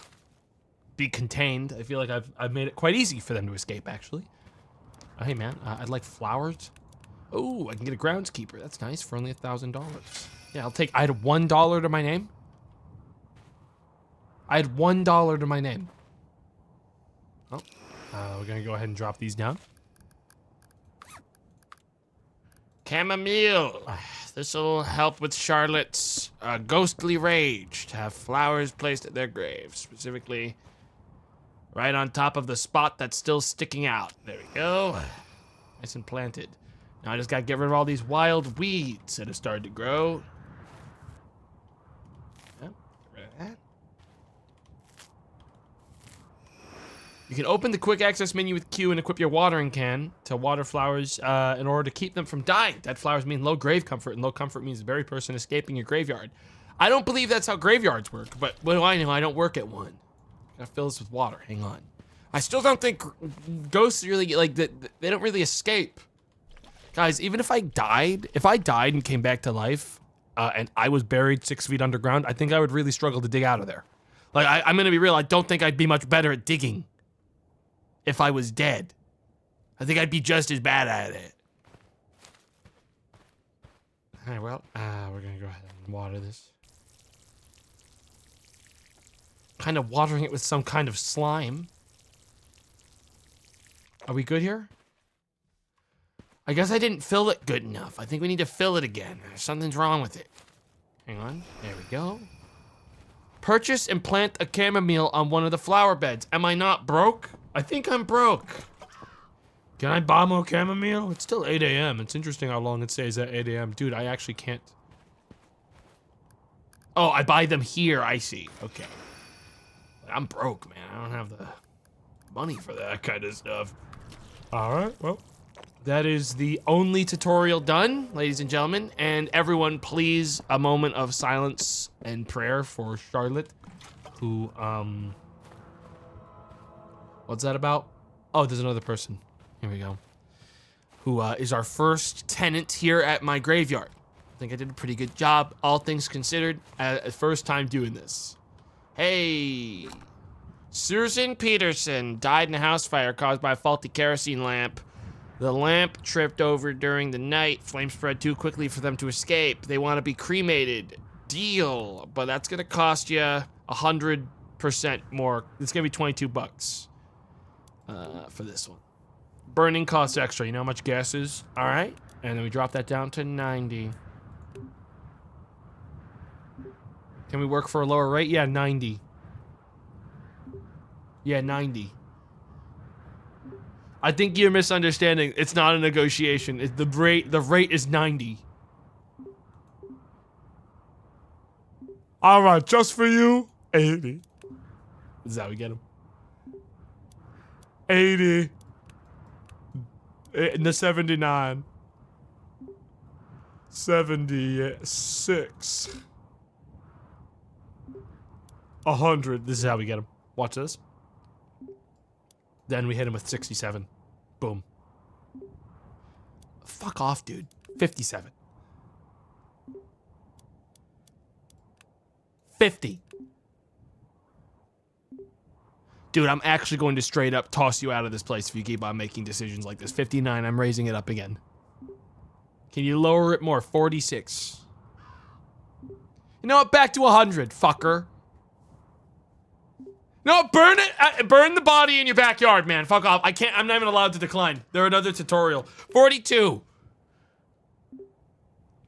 Speaker 1: be contained. I feel like I've made it quite easy for them to escape, actually. Oh, hey man, I'd like flowers. Oh, I can get a groundskeeper. That's nice for only $1,000. Yeah, I'll take. I had $1 to my name. I had $1 to my name. Oh, we're gonna go ahead and drop these down. Chamomile. This'll help with Charlotte's ghostly rage to have flowers placed at their graves, specifically right on top of the spot that's still sticking out. There we go. Nice and planted. Now I just gotta get rid of all these wild weeds that have started to grow. Yep, get rid of that. You can open the quick access menu with Q and equip your watering can to water flowers in order to keep them from dying. Dead flowers mean low grave comfort, and low comfort means the very person escaping your graveyard. I don't believe that's how graveyards work, but what do I know? I don't work at one. Gotta fill this with water. Hang on. I still don't think ghosts really, like, they don't really escape. Guys, even if I died and came back to life, and I was buried 6 feet underground, I think I would really struggle to dig out of there. Like, I'm gonna be real, I don't think I'd be much better at digging if I was dead. I think I'd be just as bad at it. Alright, well, we're gonna go ahead and water this. Kind of watering it with some kind of slime. Are we good here? I guess I didn't fill it good enough. I think we need to fill it again. Something's wrong with it. Hang on, there we go. Purchase and plant a chamomile on one of the flower beds. Am I not broke? I think I'm broke. Can I buy more chamomile? It's still 8 a.m. It's interesting how long it stays at 8 a.m. Dude, I actually can't. Oh, I buy them here, I see. Okay. I'm broke, man. I don't have the money for that kind of stuff. All right, well. That is the only tutorial done, ladies and gentlemen. And everyone, please, a moment of silence and prayer for Charlotte, who, what's that about? Oh, there's another person. Here we go. Who is our first tenant here at my graveyard. I think I did a pretty good job, all things considered, first time doing this. Hey. Susan Peterson died in a house fire caused by a faulty kerosene lamp. The lamp tripped over during the night. Flames spread too quickly for them to escape. They want to be cremated. Deal. But that's going to cost you 100% more. It's going to be 22 bucks for this one. Burning costs extra. You know how much gas is? All right. And then we drop that down to 90. Can we work for a lower rate? Yeah, 90. Yeah, 90. I think you're misunderstanding. It's not a negotiation. The rate is 90. All right, just for you, 80. This is how we get them. 80. In the 79. 76. 100. This is how we get them. Watch this. Then we hit him with 67. Boom. Fuck off, dude. 57. 50. Dude, I'm actually going to straight up toss you out of this place if you keep on making decisions like this. 59, I'm raising it up again. Can you lower it more? 46. You know what? Back to 100, fucker. No, burn it! Burn the body in your backyard, man. Fuck off. I'm not even allowed to decline. They're another tutorial. 42.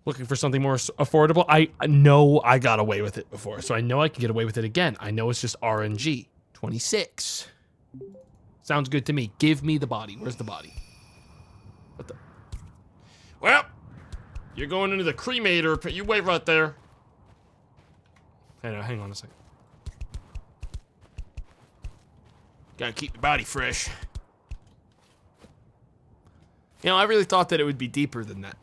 Speaker 1: Looking for something more affordable? I know I got away with it before, so I know I can get away with it again. I know it's just RNG. 26. Sounds good to me. Give me the body. Where's the body? What the? Well, you're going into the cremator. You wait right there. Hang on a second. Gotta keep the body fresh. You know, I really thought that it would be deeper than that.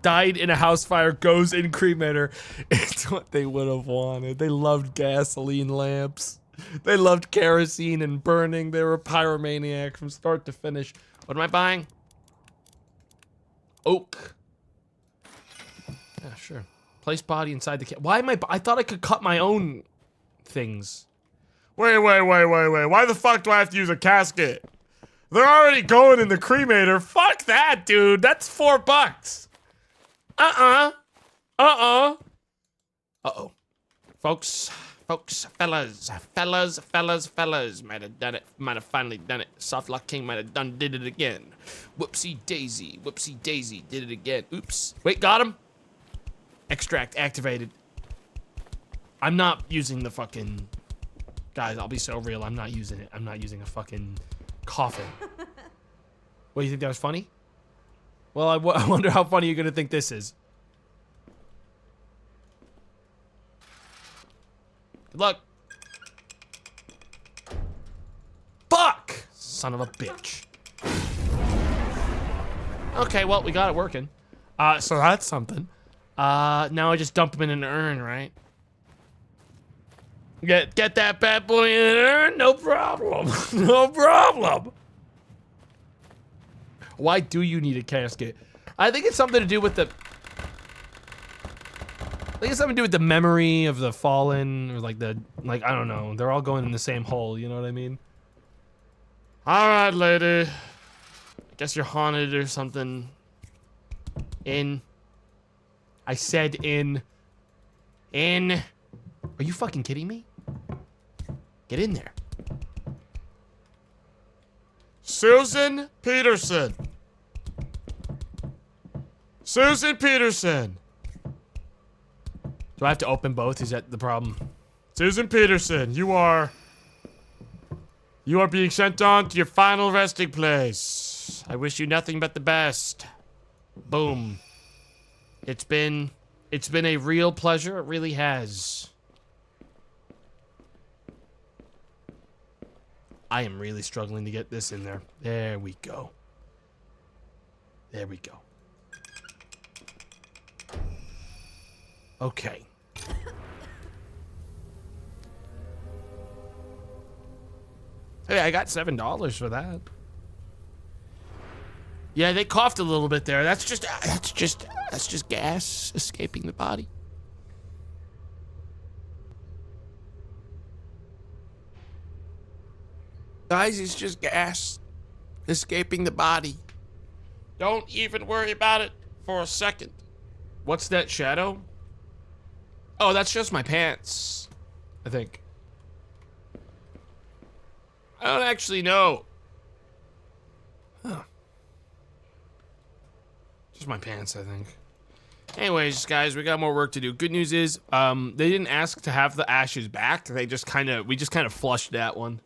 Speaker 1: died in a house fire, goes in cremator. It's what they would have wanted. They loved gasoline lamps. They loved kerosene and burning. They were a pyromaniac from start to finish. What am I buying? Oak. Yeah, sure. Place body inside the why am I thought I could cut my own things. Wait. Why the fuck do I have to use a casket? They're already going in the cremator. Fuck that, dude. That's $4. Uh-oh. Folks, fellas. Might have done it. Might have finally done it. Softlock King might have did it again. Whoopsie daisy. Did it again. Oops. Wait, got him? Extract activated. I'm not using the fucking... Guys, I'll be so real. I'm not using it. I'm not using a fucking coffin. What, you think that was funny? Well, I wonder how funny you're gonna think this is. Good luck. Fuck! Son of a bitch. Okay, well, we got it working. So that's something. Now I just dump them in an urn, right? Get that bad boy in an urn? No problem. No problem. Why do you need a casket? I think it's something to do with the... I think it's something to do with the memory of the fallen, or like I don't know. They're all going in the same hole, you know what I mean? Alright, lady. I guess you're haunted or something. In. I said in. In. Are you fucking kidding me? Get in there. Susan Peterson. Susan Peterson. Do I have to open both? Is that the problem? Susan Peterson, you are being sent on to your final resting place. I wish you nothing but the best. Boom. It's been a real pleasure. It really has. I am really struggling to get this in there. There we go. There we go. Okay. Hey, I got $7 for that. Yeah, they coughed a little bit there. That's just gas escaping the body. Guys, it's just gas escaping the body. Don't even worry about it for a second. What's that shadow? Oh, that's just my pants, I think. I don't actually know. Huh. Just my pants, I think. Anyways, guys, we got more work to do. Good news is, they didn't ask to have the ashes back. We just kind of flushed that one.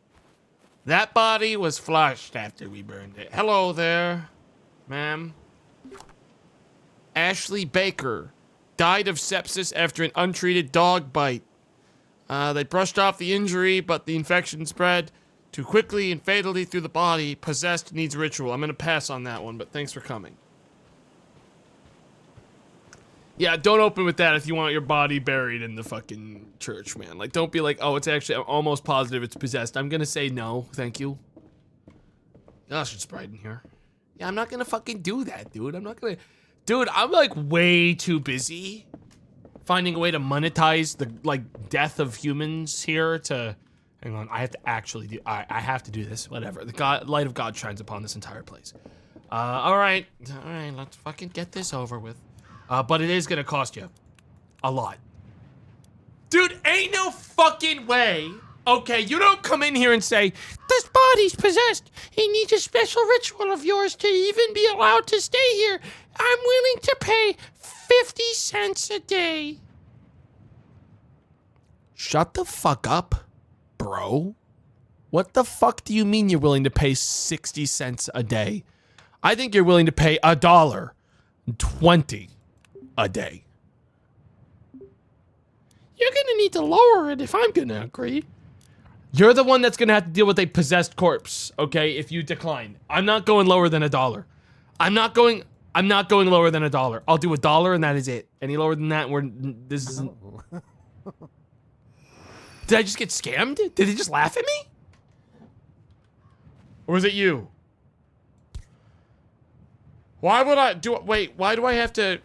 Speaker 1: That body was flushed after we burned it. Hello there, ma'am. Ashley Baker died of sepsis after an untreated dog bite. They brushed off the injury, but the infection spread too quickly and fatally through the body. Possessed, needs ritual. I'm gonna pass on that one, but thanks for coming. Yeah, don't open with that if you want your body buried in the fucking church, man. Like, don't be like, oh, it's actually, I'm almost positive it's possessed. I'm gonna say no, thank you. Gosh, it's bright in here. Yeah, I'm not gonna fucking do that, dude. I'm not gonna... Dude, I'm like way too busy finding a way to monetize the, like, death of humans here to... Hang on, I have to actually do... I have to do this, whatever. The light of God shines upon this entire place. Alright, let's fucking get this over with. But it is gonna cost you a lot. Dude, ain't no fucking way. Okay, you don't come in here and say, this body's possessed. He needs a special ritual of yours to even be allowed to stay here. I'm willing to pay 50 cents a day. Shut the fuck up, bro. What the fuck do you mean you're willing to pay 60 cents a day? I think you're willing to pay $1.20 a day. You're gonna need to lower it if I'm gonna agree. You're the one that's gonna have to deal with a possessed corpse, okay, if you decline. I'm not going lower than $1. I'm not going... I'm not going lower than $1. I'll do $1 and that is it. Any lower than that, this isn't. Did I just get scammed? Did he just laugh at me? Or was it you? Why would I do? Wait, why do I have to?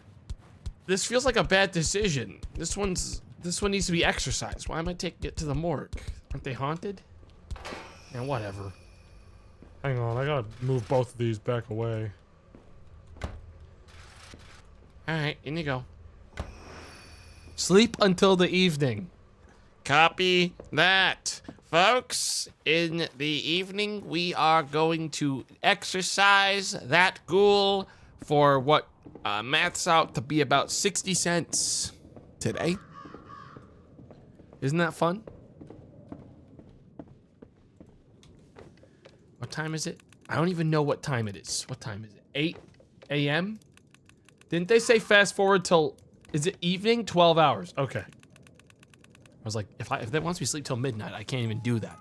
Speaker 1: This feels like a bad decision. This one needs to be exorcised. Why am I taking it to the morgue? Aren't they haunted? And whatever.
Speaker 2: Hang on, I gotta move both of these back away.
Speaker 1: Alright, in you go. Sleep until the evening. Copy that. Folks, in the evening, we are going to exorcise that ghoul for what maths out to be about 60 cents today. Isn't that fun? What time is it? I don't even know what time it is. What time is it? 8 a.m.? Didn't they say fast forward till, is it evening? 12 hours. Okay. I was like, if that wants me to sleep till midnight, I can't even do that.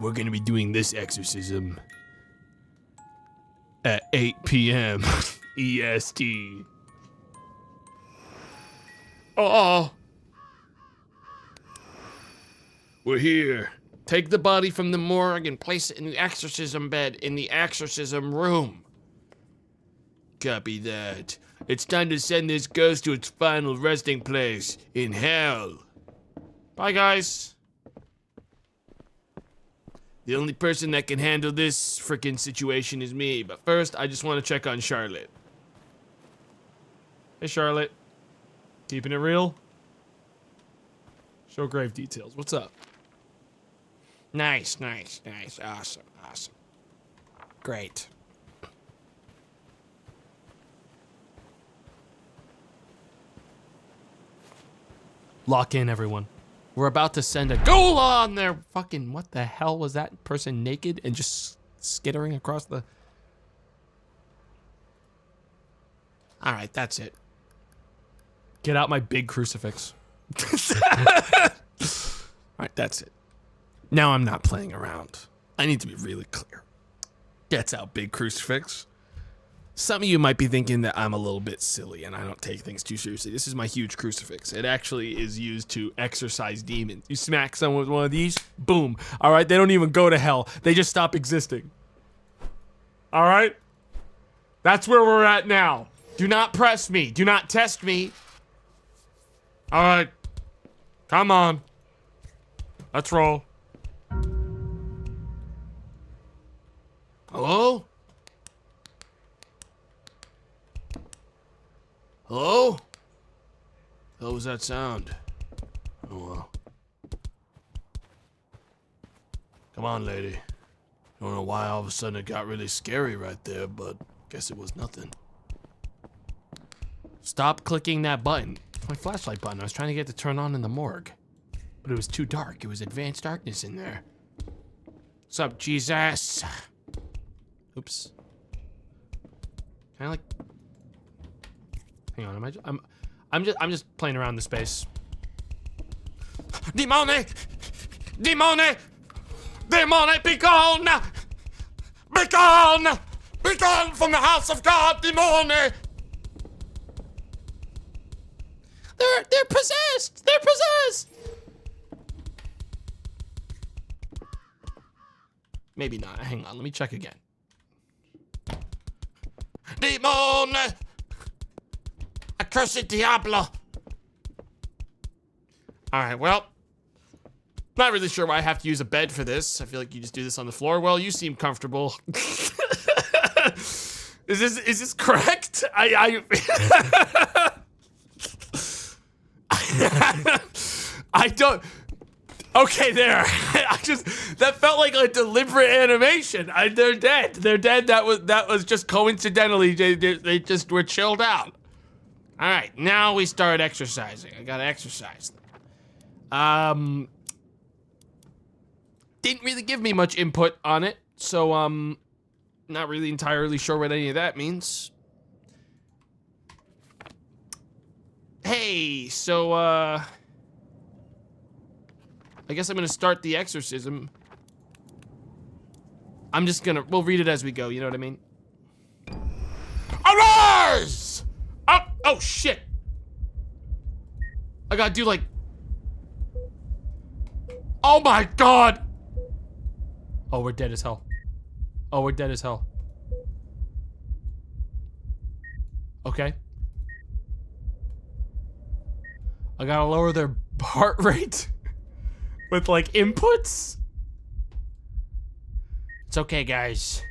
Speaker 1: We're gonna be doing this exorcism at 8 p.m. EST. Oh. We're here. Take the body from the morgue and place it in the exorcism bed in the exorcism room. Copy that. It's time to send this ghost to its final resting place in hell. Bye, guys. The only person that can handle this frickin' situation is me. But first, I just want to check on Charlotte. Hey, Charlotte. Keeping it real? Show grave details. What's up? Nice. Awesome. Great. Lock in, everyone. We're about to send a ghoul on there. Fucking, what the hell was that person naked and just skittering across the... All right, that's it. Get out my big crucifix. All right, that's it. Now I'm not playing around. I need to be really clear. Gets out big crucifix. Some of you might be thinking that I'm a little bit silly and I don't take things too seriously. This is my huge crucifix. It actually is used to exorcise demons. You smack someone with one of these, boom. All right, they don't even go to hell. They just stop existing. All right? That's where we're at now. Do not press me. Do not test me. All right. Come on. Let's roll. Hello? Hello? What was that sound? Oh, well. Come on, lady. Don't know why all of a sudden it got really scary right there, but guess it was nothing. Stop clicking that button. It's my flashlight button. I was trying to get it to turn on in the morgue. But it was too dark. It was advanced darkness in there. What's up, Jesus? Oops. Can I like... Hang on, I'm just playing around the space. Demone! Demone! Demone, be gone! Be gone! Be gone from the house of God, demone! They're possessed! They're possessed! Maybe not. Hang on, let me check again. Demone! Accursed Diablo! Alright, well. Not really sure why I have to use a bed for this. I feel like you just do this on the floor. Well, you seem comfortable. Is this correct? I don't... Okay, there. That felt like a deliberate animation. They're dead. They're dead. That was just coincidentally, they just were chilled out. All right, now we start exercising. I gotta exercise them. Didn't really give me much input on it, so not really entirely sure what any of that means. Hey, so I guess I'm gonna start the exorcism. I'm just gonna, we'll read it as we go, you know what I mean? Arise! Oh shit! I gotta do like, oh my god! Oh, we're dead as hell. Oh, we're dead as hell. Okay. I gotta lower their heart rate with like inputs. It's okay, guys.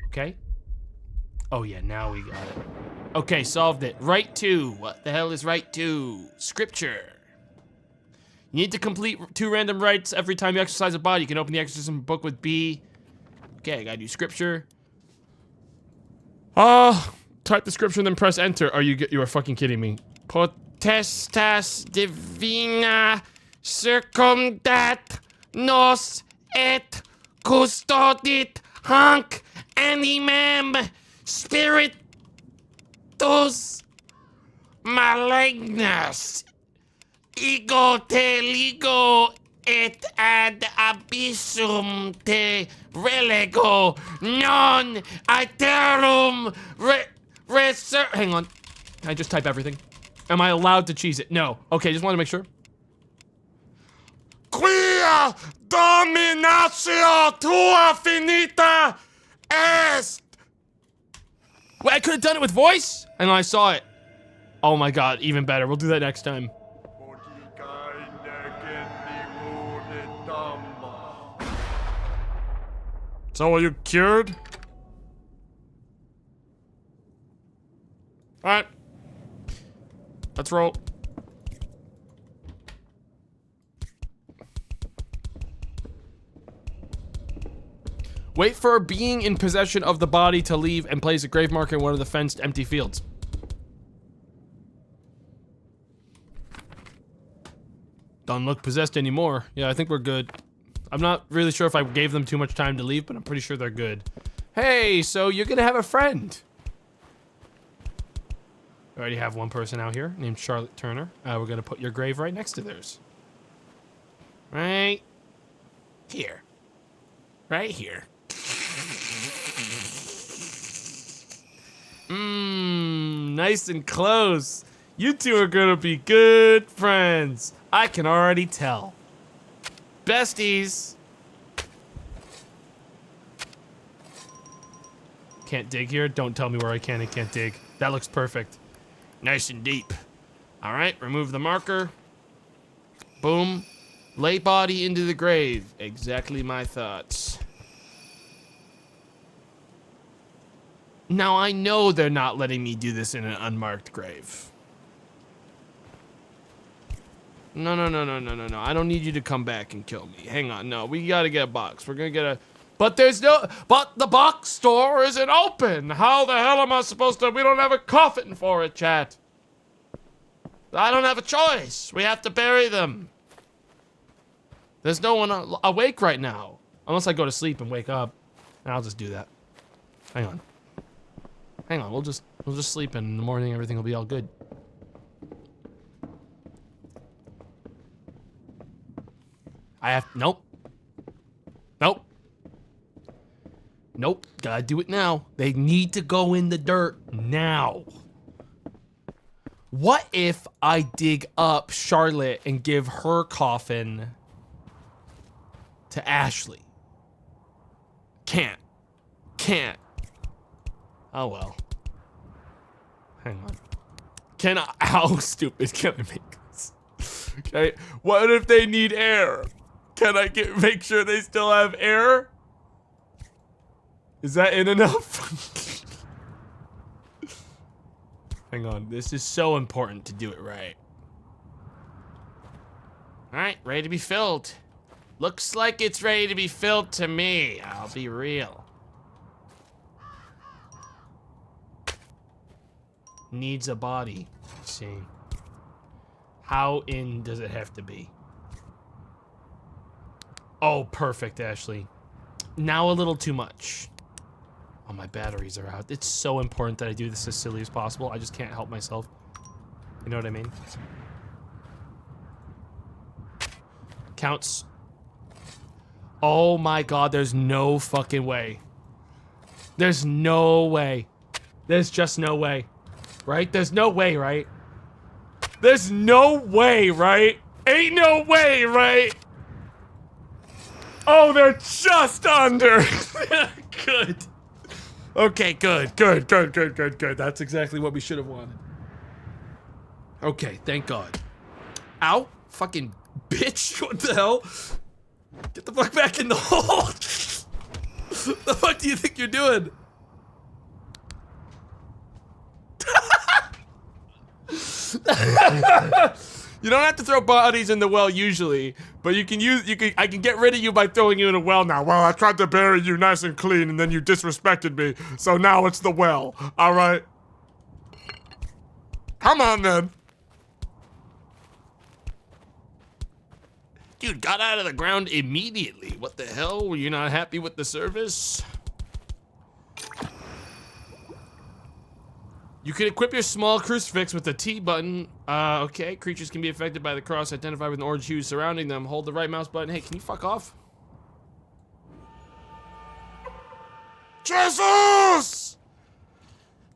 Speaker 1: Okay. Oh yeah, now we got it. Okay, solved it. Right 2. What the hell is right 2? Scripture. You need to complete 2 random rites every time you exercise a body. You can open the exorcism book with B. Okay, I gotta do scripture. Type the scripture and then press enter. You are fucking kidding me. Potestas divina circumdat nos et custodit hanc animam spiritus malignus ego te ligo et ad abyssum te relego non iterum hang on. Can I just type everything? Am I allowed to cheese it? No. Okay, just want to make sure. Quia dominatio tua finita est. Wait, I could have done it with voice? And I saw it. Oh my god, even better. We'll do that next time. So are you cured? Alright. Let's roll. Wait for a being in possession of the body to leave and place a grave marker in one of the fenced empty fields. Don't look possessed anymore. Yeah, I think we're good. I'm not really sure if I gave them too much time to leave, but I'm pretty sure they're good. Hey, so you're gonna have a friend. I already have one person out here named Charlotte Turner. We're gonna put your grave right next to theirs. Right here. Right here. Nice and close. You two are gonna be good friends. I can already tell. Besties. Can't dig here? Don't tell me where I can and can't dig. That looks perfect. Nice and deep. All right, remove the marker. Boom. Lay body into the grave. Exactly my thoughts. Now I know they're not letting me do this in an unmarked grave. No. I don't need you to come back and kill me. Hang on, no, we gotta get a box. We're gonna get a, but the box store isn't open. How the hell am I supposed to, we don't have a coffin for it, chat. I don't have a choice. We have to bury them. There's no one awake right now. Unless I go to sleep and wake up. And I'll just do that. Hang on. We'll just sleep and in the morning everything will be all good. Nope. Gotta do it now. They need to go in the dirt now. What if I dig up Charlotte and give her coffin to Ashley? Can't. Oh well. Hang on. How stupid can I make this? Okay, what if they need air? Can I make sure they still have air? Is that in enough? Hang on, this is so important to do it right. All right, ready to be filled. Looks like it's ready to be filled to me. I'll be real. Needs a body. Let's see. How in does it have to be? Oh, perfect, Ashley. Now a little too much. Oh, my batteries are out. It's so important that I do this as silly as possible. I just can't help myself. You know what I mean? Counts. Oh my god, there's no fucking way. There's no way. There's just no way. Right? There's no way, right? There's no way, right? Ain't no way, right? Oh, they're just under. Good. Okay, good. That's exactly what we should have wanted. Okay, thank God. Ow. Fucking bitch. What the hell? Get the fuck back in the hole. The fuck do you think you're doing? You don't have to throw bodies in the well usually, but I can get rid of you by throwing you in a well now. Well, I tried to bury you nice and clean and then you disrespected me, so now it's the well, all right? Come on then. Dude, got out of the ground immediately. What the hell? Were you not happy with the service? You can equip your small crucifix with the T button. Okay. Creatures can be affected by the cross identified with an orange hue surrounding them. Hold the right mouse button. Hey, can you fuck off? Jesus!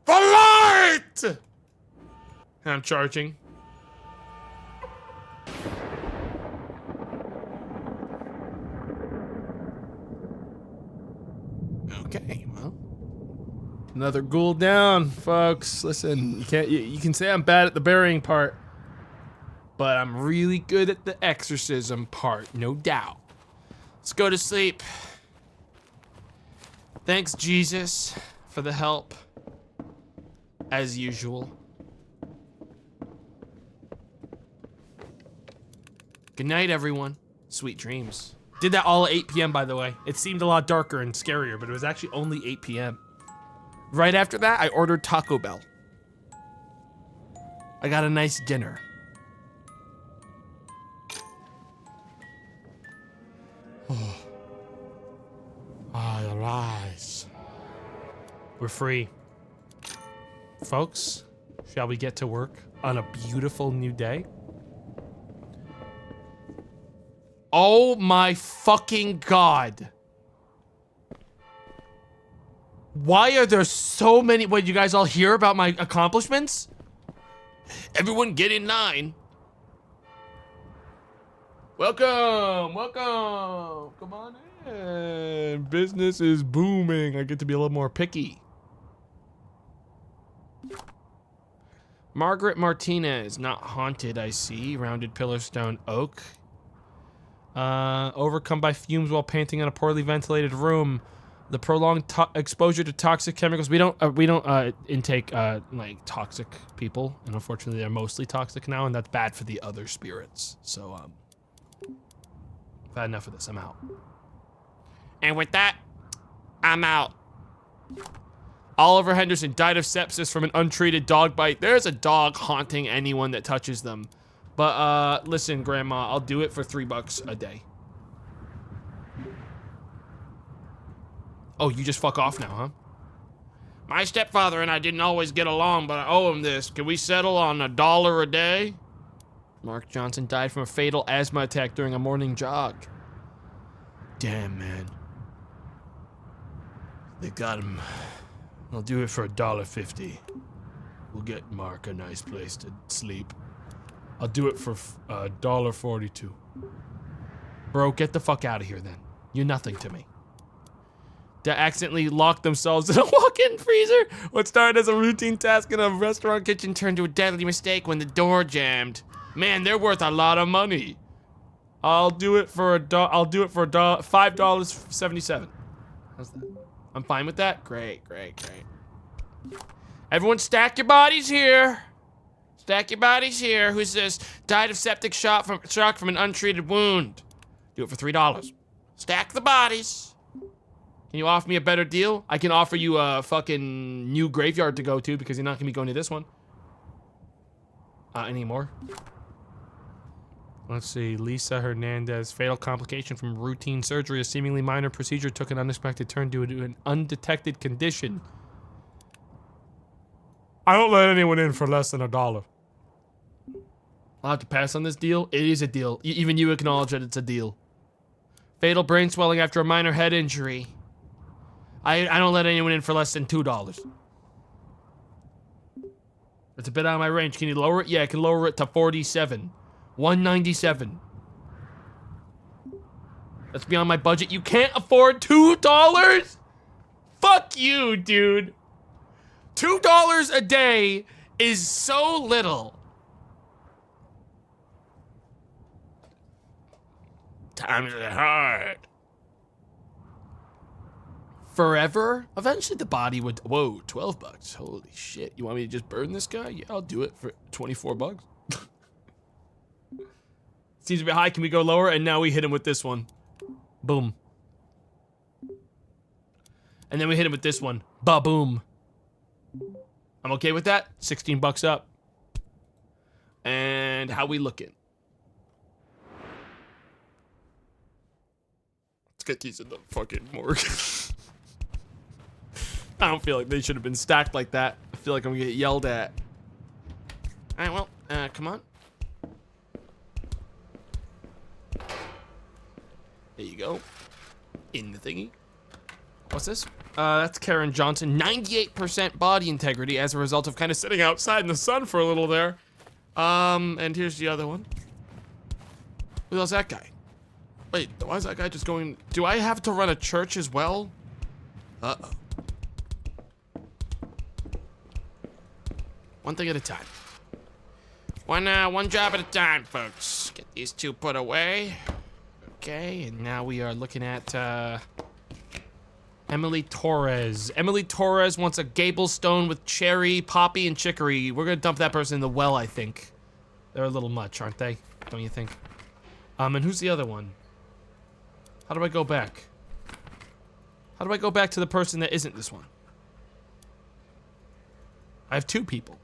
Speaker 1: The light! I'm charging. Okay, well. Another ghoul down, folks. Listen, you can say I'm bad at the burying part, but I'm really good at the exorcism part, no doubt. Let's go to sleep. Thanks, Jesus, for the help, as usual. Good night, everyone. Sweet dreams. Did that all at 8 p.m., by the way. It seemed a lot darker and scarier, but it was actually only 8 p.m. Right after that, I ordered Taco Bell. I got a nice dinner. I arise. We're free. Folks, shall we get to work on a beautiful new day? Oh my fucking God. Why are there so many? Wait, you guys all hear about my accomplishments? Everyone get in line. Welcome. Come on in. Business is booming. I get to be a little more picky. Margaret Martinez, not haunted, I see. Rounded pillar stone oak. Overcome by fumes while painting in a poorly ventilated room. The prolonged exposure to toxic chemicals. We don't intake like toxic people, and unfortunately they're mostly toxic now, and that's bad for the other spirits. So I've had enough of this. I'm out. And with that, I'm out. Oliver Henderson died of sepsis from an untreated dog bite. There's a dog haunting anyone that touches them. But listen, Grandma, I'll do it for $3 a day. Oh, you just fuck off now, huh? My stepfather and I didn't always get along, but I owe him this. Can we settle on $1 a day? Mark Johnson died from a fatal asthma attack during a morning jog. Damn, man. They got him. I'll do it for $1.50. We'll get Mark a nice place to sleep. I'll do it for $1.42. Bro, get the fuck out of here then. You're nothing to me. To accidentally lock themselves in a walk-in freezer. What started as a routine task in a restaurant kitchen turned to a deadly mistake when the door jammed. Man, they're worth a lot of money. I'll do it for $5.77. How's that? I'm fine with that. Great. Everyone, stack your bodies here. Stack your bodies here. Who's this? Died of septic shock from an untreated wound. Do it for $3. Stack the bodies. Can you offer me a better deal? I can offer you a fucking new graveyard to go to because you're not gonna be going to this one. Any more? Let's see. Lisa Hernandez. Fatal complication from routine surgery. A seemingly minor procedure took an unexpected turn due to an undetected condition. I don't let anyone in for less than $1. I'll have to pass on this deal. It is a deal. Even you acknowledge that it's a deal. Fatal brain swelling after a minor head injury. I don't let anyone in for less than $2. It's a bit out of my range. Can you lower it? Yeah, I can lower it to 47. 197. That's beyond my budget. You can't afford $2? Fuck you, dude. $2 a day is so little. Times are hard. Forever? Eventually the body would, whoa, $12. Holy shit. You want me to just burn this guy? Yeah, I'll do it for $24. Seems a bit high. Can we go lower? And now we hit him with this one. Boom. And then we hit him with this one. Ba-boom. I'm okay with that. $16 up. And how we looking? Let's get these in the fucking morgue. I don't feel like they should have been stacked like that. I feel like I'm gonna get yelled at. Alright, well, come on. There you go. In the thingy. What's this? That's Karen Johnson. 98% body integrity as a result of kind of sitting outside in the sun for a little there. And here's the other one. Who the hell's that guy? Wait, why is that guy just going? Do I have to run a church as well? Uh-oh. One thing at a time. One job at a time, folks. Get these two put away. Okay, and now we are looking at, Emily Torres. Emily Torres wants a gable stone with cherry, poppy, and chicory. We're gonna dump that person in the well, I think. They're a little much, aren't they? Don't you think? And who's the other one? How do I go back? How do I go back to the person that isn't this one? I have two people.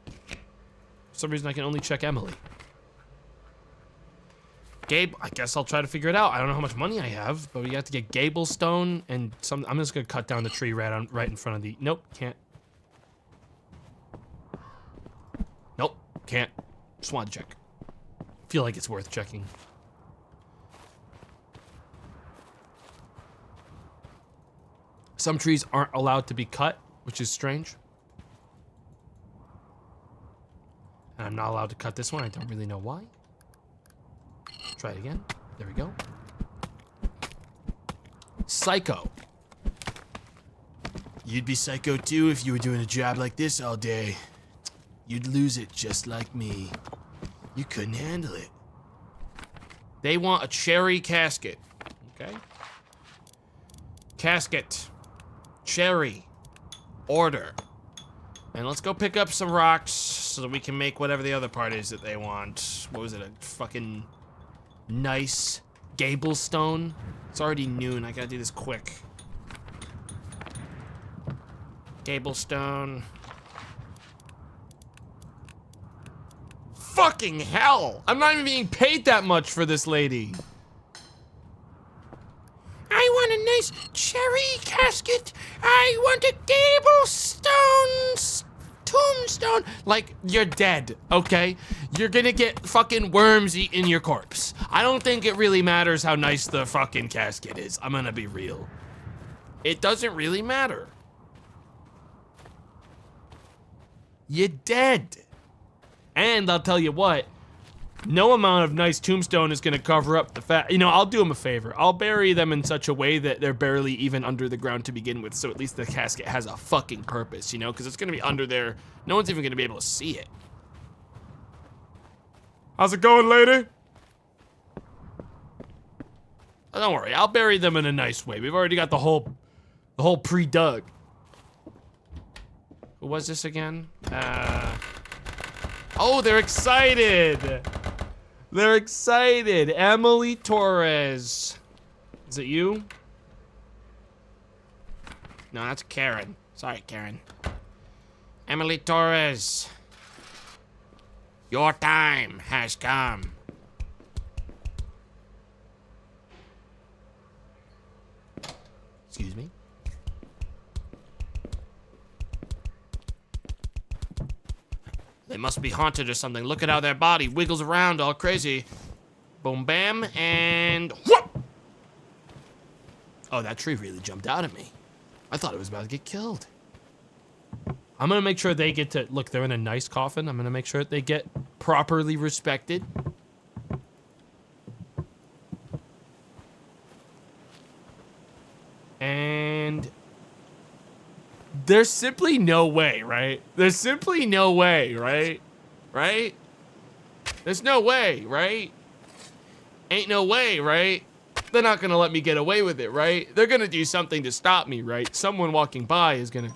Speaker 1: For some reason, I can only check Emily. Gabe, I guess I'll try to figure it out. I don't know how much money I have, but we have to get gable stone and some. I'm just gonna cut down the tree right in front of the. Nope, can't. Nope, can't. Just want to check. Feel like it's worth checking. Some trees aren't allowed to be cut, which is strange. And I'm not allowed to cut this one. I don't really know why. Try it again. There we go. Psycho. You'd be psycho too if you were doing a job like this all day. You'd lose it just like me. You couldn't handle it. They want a cherry casket. Okay. Casket. Cherry. Order. And let's go pick up some rocks so that we can make whatever the other part is that they want. What was it? A fucking nice gable stone? It's already noon. I gotta do this quick. Gable stone. Fucking hell! I'm not even being paid that much for this lady. I want a nice cherry casket. I want a gable stone tombstone. Like, you're dead, okay? You're gonna get fucking worms eating your corpse. I don't think it really matters how nice the fucking casket is. I'm gonna be real. It doesn't really matter. You're dead. And I'll tell you what, no amount of nice tombstone is gonna cover up the fact, you know, I'll do them a favor. I'll bury them in such a way that they're barely even under the ground to begin with, so at least the casket has a fucking purpose, you know, because it's gonna be under there. No one's even gonna be able to see it. How's it going, lady? Oh, don't worry, I'll bury them in a nice way. We've already got the whole pre-dug. Who was this again? Oh, they're excited. They're excited. Emily Torres. Is it you? No, that's Karen. Sorry, Karen. Emily Torres. Your time has come. Excuse me. They must be haunted or something. Look at how their body wiggles around all crazy. Boom, bam, and whoop! Oh, that tree really jumped out at me. I thought it was about to get killed. I'm gonna make sure they get to, look, they're in a nice coffin. I'm gonna make sure they get properly respected. And there's simply no way, right? There's simply no way, right? Right? There's no way, right? Ain't no way, right? They're not gonna let me get away with it, right? They're gonna do something to stop me, right? Someone walking by is gonna...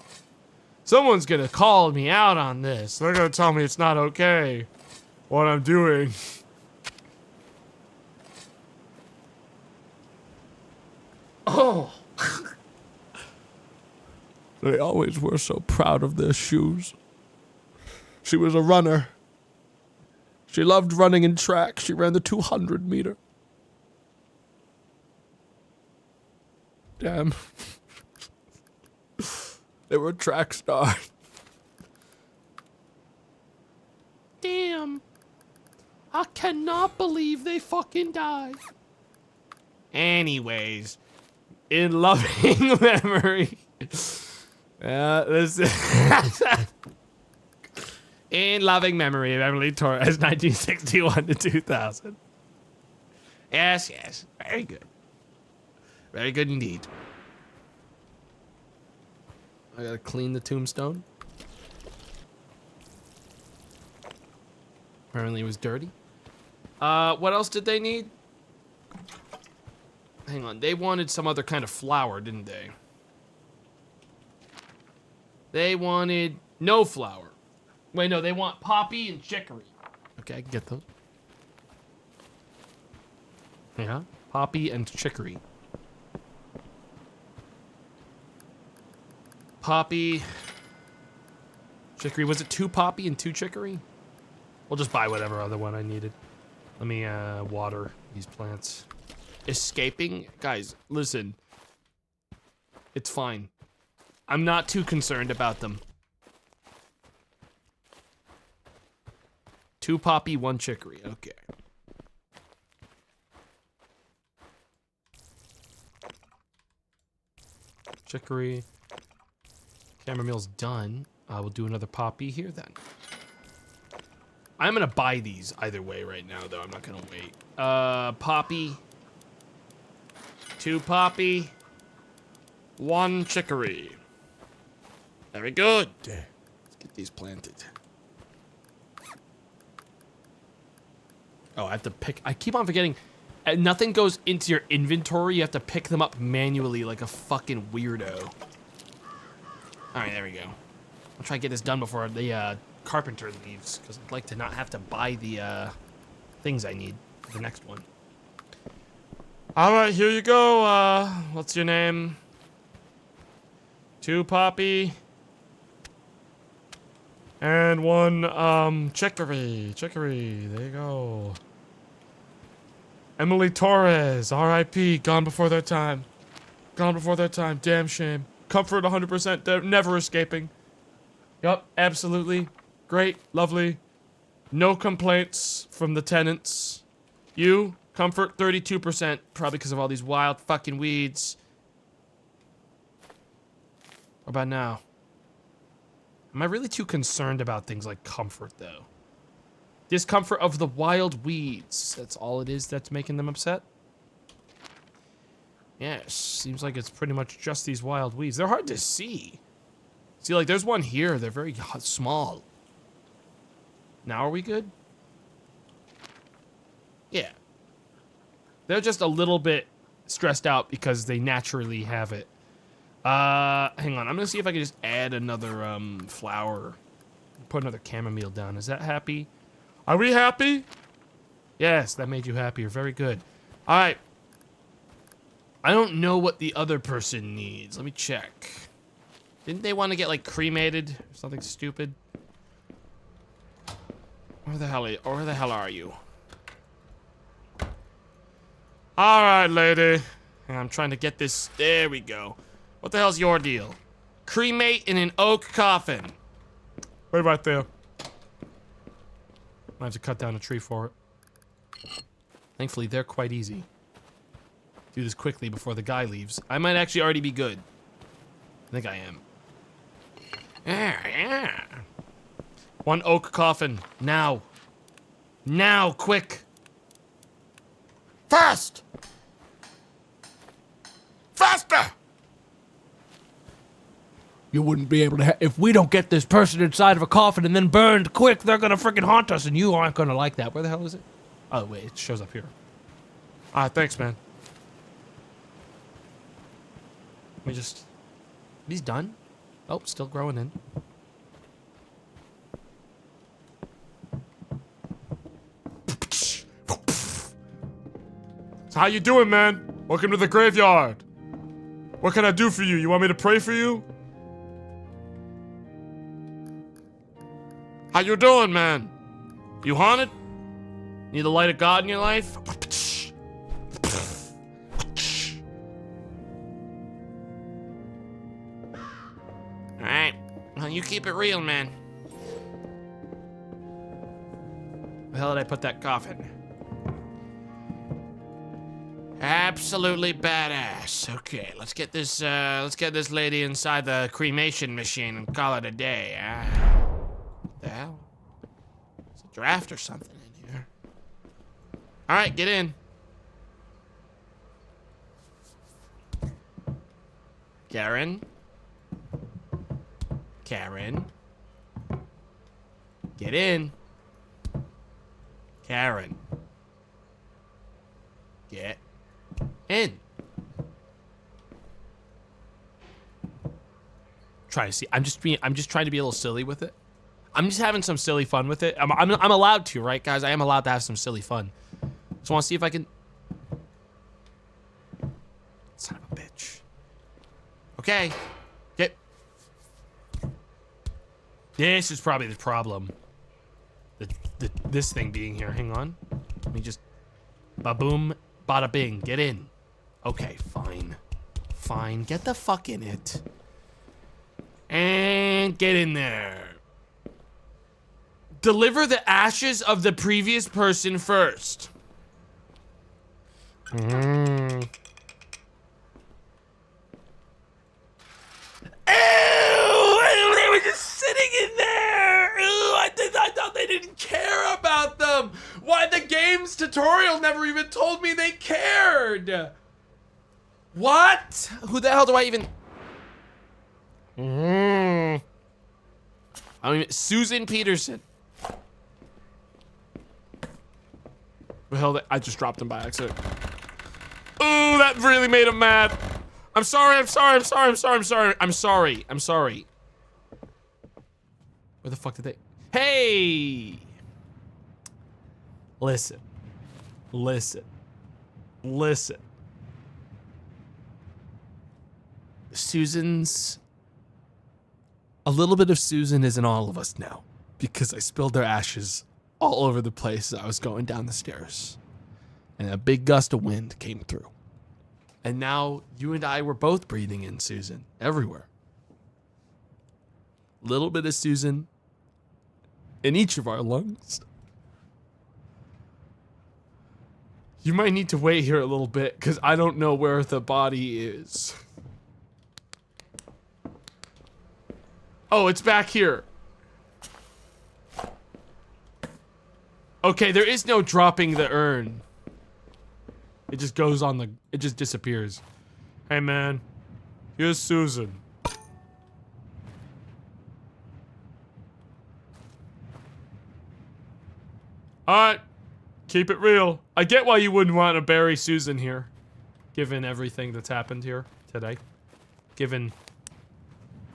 Speaker 1: Someone's gonna call me out on this. They're gonna tell me it's not okay what I'm doing. Oh. They always were so proud of their shoes. She was a runner. She loved running in track. She ran the 200 meter. Damn. They were a track star. Damn. I cannot believe they fucking died. Anyways, in loving memory. This is in loving memory of Emily Torres, 1961 to 2000. Yes, yes. Very good. Very good indeed. I gotta clean the tombstone. Apparently it was dirty. What else did they need? Hang on, they wanted some other kind of flower, didn't they? They wanted no flower. Wait, no, they want poppy and chicory. Okay, I can get those. Yeah, poppy and chicory. Poppy, chicory. Was it 2 poppy and 2 chicory? We'll just buy whatever other one I needed. Let me water these plants. Escaping? Guys, listen. It's fine. I'm not too concerned about them. 2 poppy, 1 chicory. Okay. Chicory. Chamomile's done. We'll do another poppy here then. I'm gonna buy these either way right now, though. I'm not gonna wait. Poppy. 2 poppy. 1 chicory. Very good. Let's get these planted. Oh, I have to pick. I keep on forgetting. Nothing goes into your inventory. You have to pick them up manually like a fucking weirdo. All right, there we go. I'll try to get this done before the carpenter leaves, because I'd like to not have to buy the things I need for the next one. All right, here you go. What's your name? 2 poppy. And 1 chicory. Chicory, there you go. Emily Torres, R.I.P. Gone before their time. Gone before their time. Damn shame. Comfort 100%. They're never escaping. Yup, absolutely. Great, lovely. No complaints from the tenants. You, comfort 32%. Probably because of all these wild fucking weeds. What about now? Am I really too concerned about things like comfort, though? Discomfort of the wild weeds. That's all it is that's making them upset? Yes, seems like it's pretty much just these wild weeds. They're hard to see. See, like, there's one here. They're very small. Now are we good? Yeah. They're just a little bit stressed out because they naturally have it. Hang on. I'm gonna see if I can just add another, flower. Put another chamomile down. Is that happy? Are we happy? Yes, that made you happier. Very good. All right. I don't know what the other person needs. Let me check. Didn't they want to get, like, cremated or something stupid? Where the hell are you? All right, lady. I'm trying to get this. There we go. What the hell's your deal? Cremate in an oak coffin. Wait right there. I have to cut down a tree for it. Thankfully, they're quite easy. do this quickly before the guy leaves. I might actually already be good. I think I am. Yeah. One oak coffin. Now. Now, quick. Fast! Faster!
Speaker 3: You wouldn't be able to if we don't get this person inside of a coffin and then burned quick, they're gonna freaking haunt us and you aren't gonna like that. Where the hell is it? Oh, wait, it shows up here.
Speaker 2: Thanks, man.
Speaker 1: Let me just... He's done? Oh, still growing in.
Speaker 2: So how you doing, man? Welcome to the graveyard. What can I do for you? You want me to pray for you?
Speaker 1: How you doing, man? You haunted? Need the light of God in your life? Alright. Well, you keep it real, man. Where the hell did I put that coffin? Absolutely badass. Okay, let's get this lady inside the cremation machine and call it a day. What the hell? It's a draft or something in here. All right, get in. Karen. Karen. Get in. Karen. Get in. Try to see. I'm just trying to be a little silly with it. I'm just having some silly fun with it. I'm allowed to, right, guys? I am allowed to have some silly fun. So I want to see if I can. Son of a bitch. Okay. Get. This is probably the problem. This thing being here. Hang on. Let me just. Ba-boom. Bada bing. Get in. Okay, fine. Fine. Get the fuck in it. And get in there. Deliver the ashes of the previous person first. Ew! They were just sitting in there! Ew, I thought they didn't care about them! Why, the game's tutorial never even told me they cared! What? Who the hell do I even... I don't even... Susan Peterson. The hell, I just dropped him by accident. Ooh, that really made him mad. I'm sorry. Where the fuck did they... Hey! Listen. Susan's... A little bit of Susan is in all of us now. Because I spilled their ashes all over the place as I was going down the stairs. And a big gust of wind came through. And now you and I were both breathing in Susan everywhere. Little bit of Susan in each of our lungs. You might need to wait here a little bit because I don't know where the body is. Oh, it's back here. Okay, there is no dropping the urn. It just goes on the... It just disappears.
Speaker 2: Hey, man. Here's Susan.
Speaker 1: Alright. Keep it real. I get why you wouldn't want to bury Susan here. Given everything that's happened here today. Given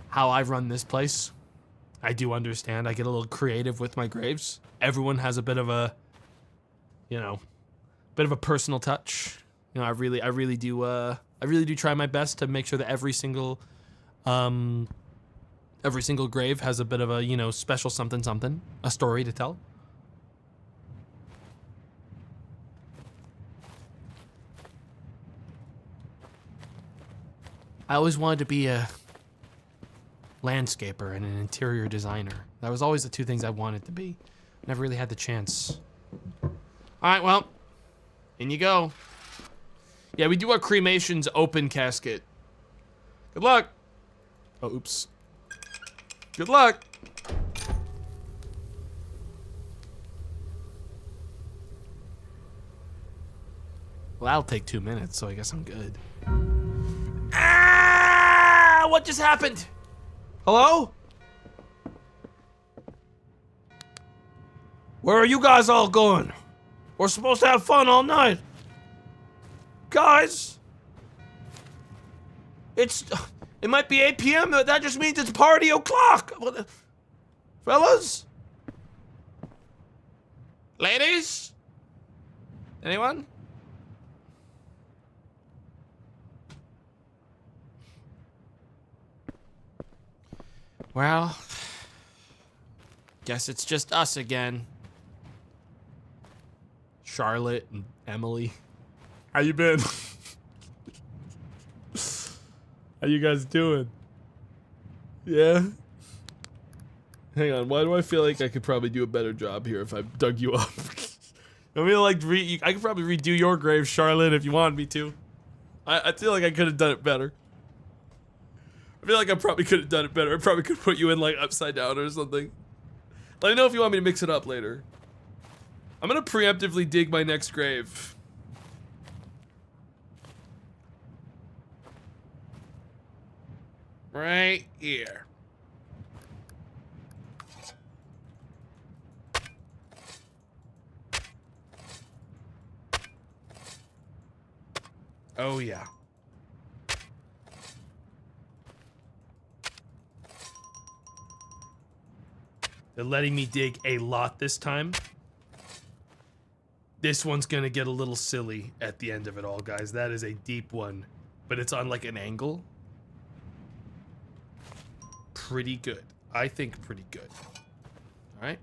Speaker 1: how I've run this place. I do understand. I get a little creative with my graves. Everyone has a bit of a... You know... Bit of a personal touch. You know, I really do try my best to make sure that every single grave has a bit of a, you know, special something, a story to tell. I always wanted to be a landscaper and an interior designer. That was always the two things I wanted to be. Never really had the chance. All right, well, in you go. Yeah, we do our cremations open casket. Good luck. Oh, oops. Good luck. Well, that'll take 2 minutes, so I guess I'm good. Ah! What just happened? Hello?
Speaker 3: Where are you guys all going? We're supposed to have fun all night. Guys! It might be 8 p.m. That just means it's party o'clock. Fellas?
Speaker 1: Ladies? Anyone? Well, guess it's just us again. Charlotte and Emily.
Speaker 2: How you been? How you guys doing? Yeah?
Speaker 1: Hang on, why do I feel like I could probably do a better job here if I dug you up?
Speaker 2: I mean, like, I could probably redo your grave, Charlotte, if you wanted me to. I feel like I could have done it better. I feel like I probably could have done it better. I probably could put you in, like, upside down or something. Let me know if you want me to mix it up later. I'm gonna preemptively dig my next grave.
Speaker 1: Right here. Oh yeah. They're letting me dig a lot this time. This one's gonna get a little silly at the end of it all, guys. That is a deep one, but it's on like an angle. Pretty good. I think pretty good. All right.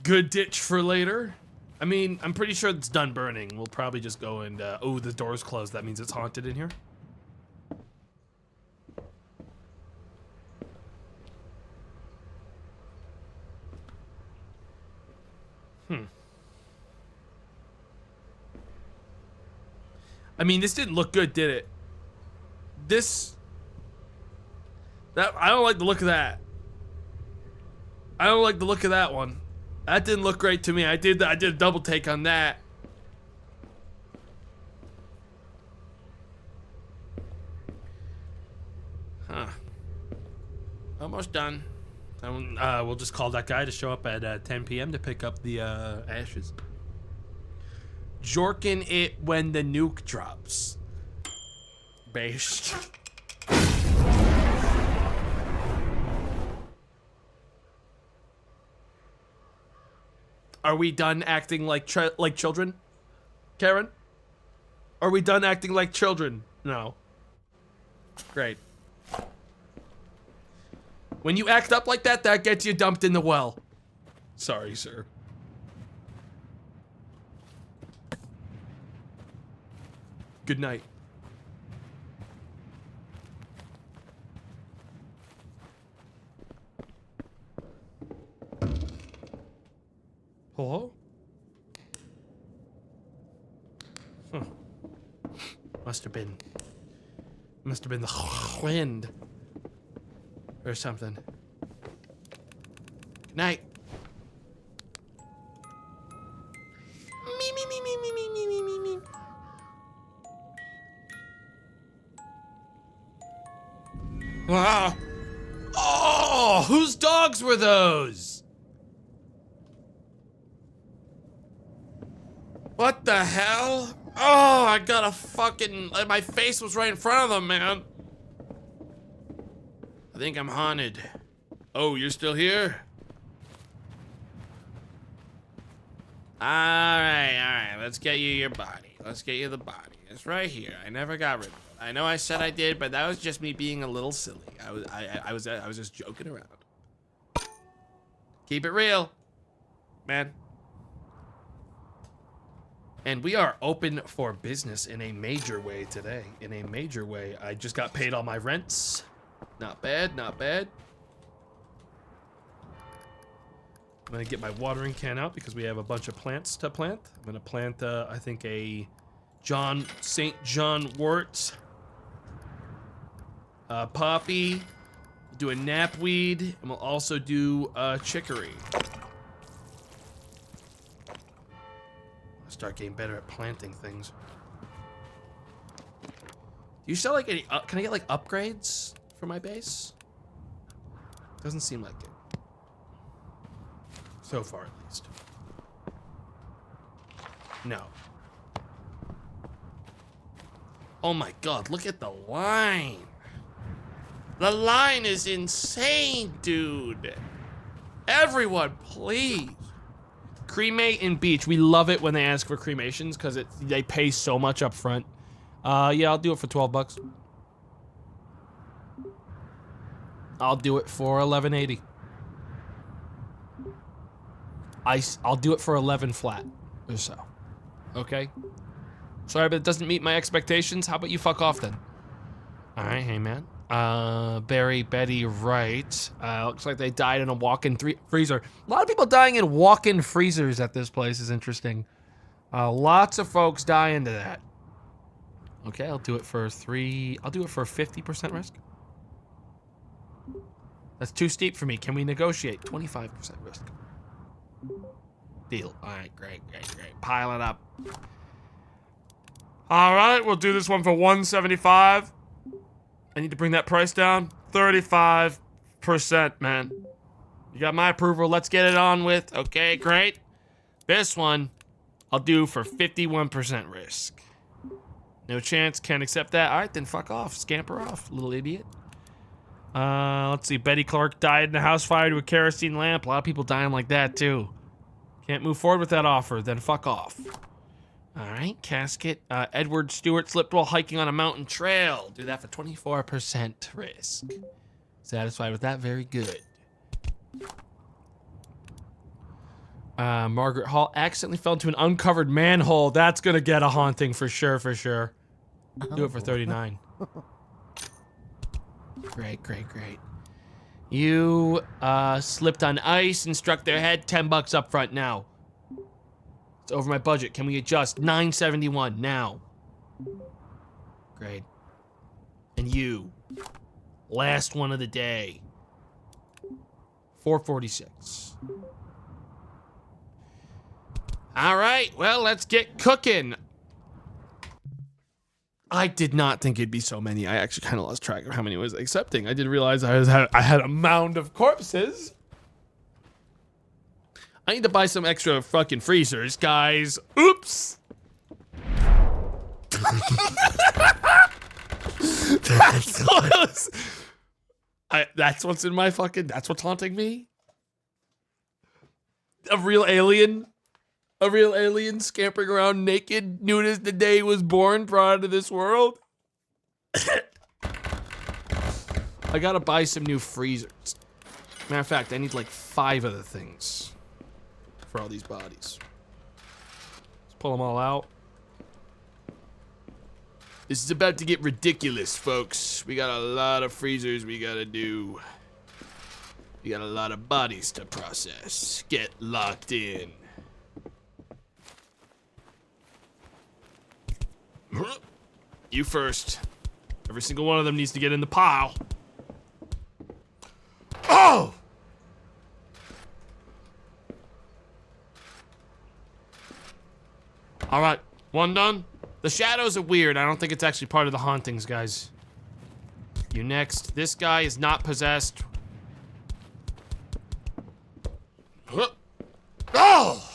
Speaker 1: Good ditch for later. I mean, I'm pretty sure it's done burning. We'll probably just go and, oh, the door's closed. That means it's haunted in here. I mean, this didn't look good, did it? I don't like the look of that. I don't like the look of that one. That didn't look great to me. I did a double take on that. Huh. Almost done. We'll just call that guy to show up at 10 p.m. to pick up the ashes. Jorkin it when the nuke drops. Based. Are we done acting like children? Karen? Are we done acting like children? No. Great. When you act up like that, that gets you dumped in the well. Sorry, sir. Good night. Hello? Huh. Must have been the wind or something. Good night. Me, me, me, me, me, me, me, me, me, me. Ah! Oh, whose dogs were those? What the hell? Oh, I got a fucking... My face was right in front of them, man. I think I'm haunted. Oh, you're still here? Alright. Let's get you your body. Let's get you the body. It's right here. I never got rid of it. I know I said I did, but that was just me being a little silly. I was just joking around. Keep it real, man. And we are open for business in a major way today. In a major way. I just got paid all my rents. Not bad, not bad.
Speaker 2: I'm gonna get my watering can out because we have a bunch of plants to plant. I'm gonna plant, I think, a St. John wort, poppy, do a knapweed, and we'll also do chicory. I'll start getting better at planting things. Do you sell like any? Can I get like upgrades for my base? Doesn't seem like it. So far, at least. No. Oh my god, look at the line. The line is insane, dude. Everyone, please. Cremate and beach. We love it when they ask for cremations because they pay so much up front. Yeah, I'll do it for 12 bucks. I'll do it for 11.80. I'll do it for 11 flat or so. Okay? Sorry, but it doesn't meet my expectations. How about you fuck off then? All right, hey man. Barry, Betty, right. Looks like they died in a walk-in freezer. A lot of people dying in walk-in freezers at this place is interesting. Lots of folks die into that. Okay, I'll do it for 50% risk. That's too steep for me. Can we negotiate? 25% risk. Deal. All right, great. Pile it up. All right, we'll do this one for 175. I need to bring that price down. 35%, man. You got my approval. Let's get it on with. Okay, great. This one, I'll do for 51% risk. No chance. Can't accept that. All right, then fuck off. Scamper off, little idiot. Let's see. Betty Clark died in a house fire to a kerosene lamp. A lot of people dying like that, too. Can't move forward with that offer. Then fuck off. All right, Casket. Edward Stewart slipped while hiking on a mountain trail. Do that for 24% risk. Satisfied with that? Very good. Margaret Hall accidentally fell into an uncovered manhole. That's gonna get a haunting for sure, Do it for 39. Great. You, slipped on ice and struck their head. 10 bucks up front now. It's over my budget. Can we adjust? 971 now. Great. And you. Last one of the day. 446. All right, well, let's get cooking. I did not think it'd be so many. I actually kind of lost track of how many I was accepting. I didn't realize I had a mound of corpses. I need to buy some extra fucking freezers, guys. Oops. That's what's in my fucking. That's what's haunting me. A real alien scampering around naked, nude as the day he was born, brought into this world. I gotta buy some new freezers. Matter of fact, I need like 5 of the things for all these bodies. Let's pull them all out. This is about to get ridiculous, folks. We got a lot of freezers we gotta do. We got a lot of bodies to process. Get locked in. You first. Every single one of them needs to get in the pile. Oh! All right, one done. The shadows are weird. I don't think it's actually part of the hauntings, guys. You next. This guy is not possessed. Oh!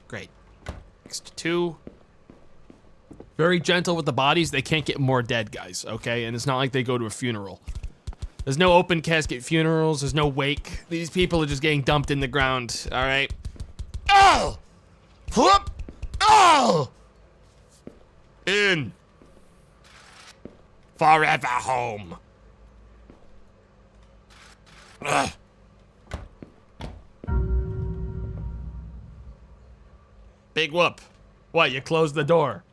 Speaker 2: Great. Next 2. Very gentle with the bodies. They can't get more dead, guys, okay? And it's not like they go to a funeral. There's no open casket funerals. There's no wake. These people are just getting dumped in the ground, all right? Oh! Whoop! Oh! In. Forever home. Ugh. Big whoop. What, you closed the door?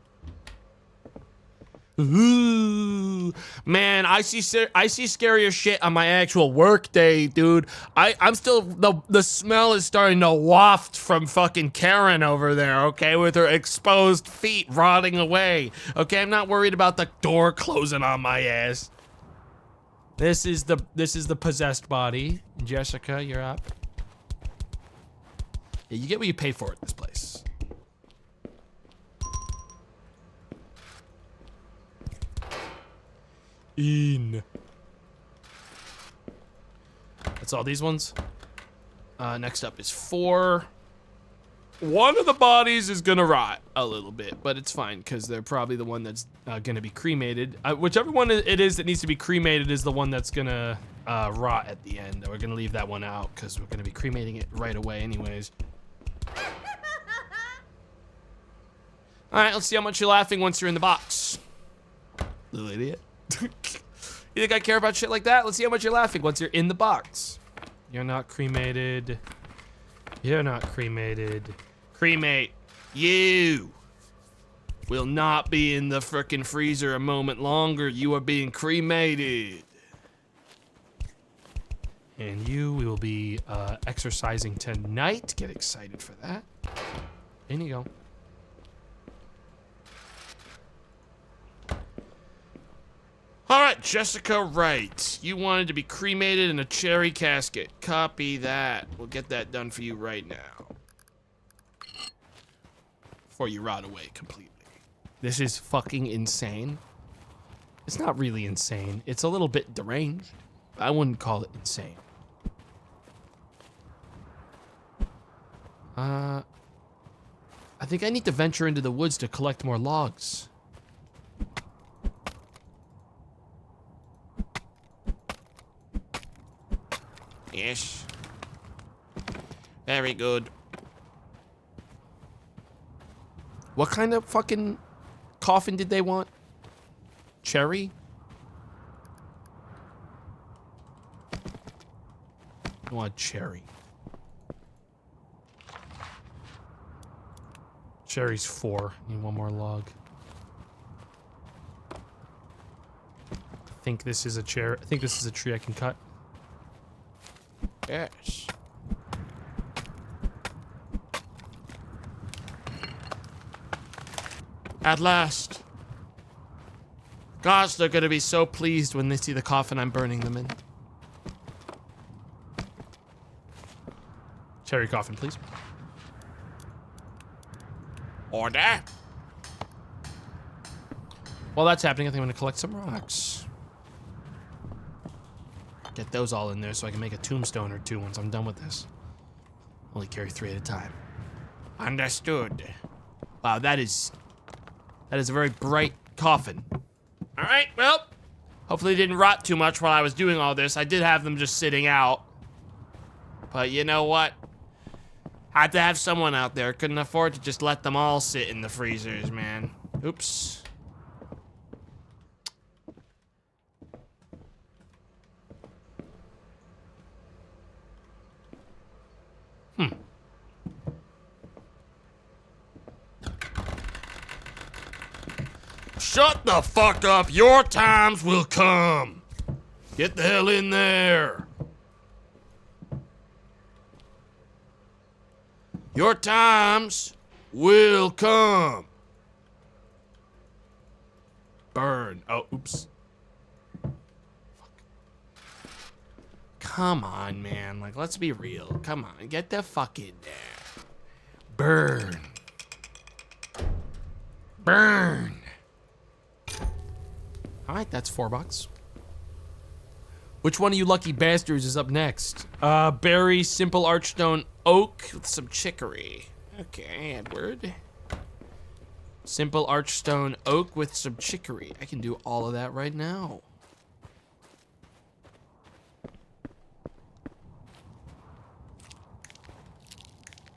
Speaker 2: Ooh.
Speaker 1: Man, I see scarier shit on my actual work day, dude. I'm still, the smell is starting to waft from fucking Karen over there, okay, with her exposed feet rotting away. Okay, I'm not worried about the door closing on my ass.
Speaker 3: This is the possessed body. Jessica, you're up.
Speaker 1: Yeah, you get what you pay for at this place. That's all these ones. Next up is 4. One of the bodies is gonna rot a little bit, but it's fine because they're probably the one that's gonna be cremated. Whichever one it is that needs to be cremated is the one that's gonna rot at the end. We're gonna leave that one out because we're gonna be cremating it right away anyways. All right, let's see how much you're laughing once you're in the box. Little idiot. You think I care about shit like that? Let's see how much you're laughing once you're in the box. You're not cremated. You're not cremated. Cremate. You will not be in the frickin' freezer a moment longer. You are being cremated. And you will be exercising tonight. Get excited for that. In you go. All right, Jessica Wright. You wanted to be cremated in a cherry casket. Copy that. We'll get that done for you right now. Before you rot away completely. This is fucking insane. It's not really insane. It's a little bit deranged. I wouldn't call it insane. I think I need to venture into the woods to collect more logs. Yes. Very good. What kind of fucking coffin did they want? Cherry? I want cherry. Cherry's 4. Need one more log. I think this is a chair. I think this is a tree I can cut. Yes. At last. Gosh, they're gonna be so pleased when they see the coffin I'm burning them in. Cherry coffin, please. Order. While that's happening, I think I'm gonna collect some rocks. Get those all in there so I can make a tombstone or 2 once I'm done with this. Only carry 3 at a time. Understood. Wow, that is a very bright coffin. All right, well, hopefully it didn't rot too much while I was doing all this. I did have them just sitting out. But you know what? Had to have someone out there. Couldn't afford to just let them all sit in the freezers, man. Oops. Shut the fuck up. Your times will come. Get the hell in there. Your times will come. Burn. Oh, oops. Fuck. Come on, man. Like, let's be real. Come on. Get the fuck in there. Burn. Burn. All right, that's $4. Which one of you lucky bastards is up next? Berry, simple archstone oak with some chicory. Okay, Edward. Simple archstone oak with some chicory. I can do all of that right now. Let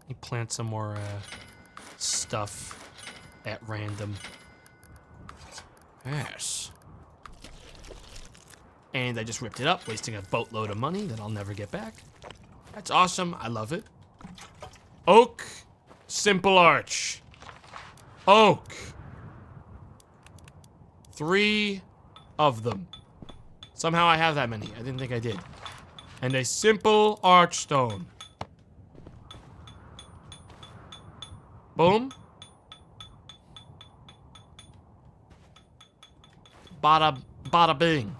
Speaker 1: me plant some more stuff at random. Yes. And I just ripped it up, wasting a boatload of money that I'll never get back. That's awesome. I love it. Oak. Simple arch. Oak. 3 of them. Somehow I have that many. I didn't think I did. And a simple archstone. Boom. Bada bing.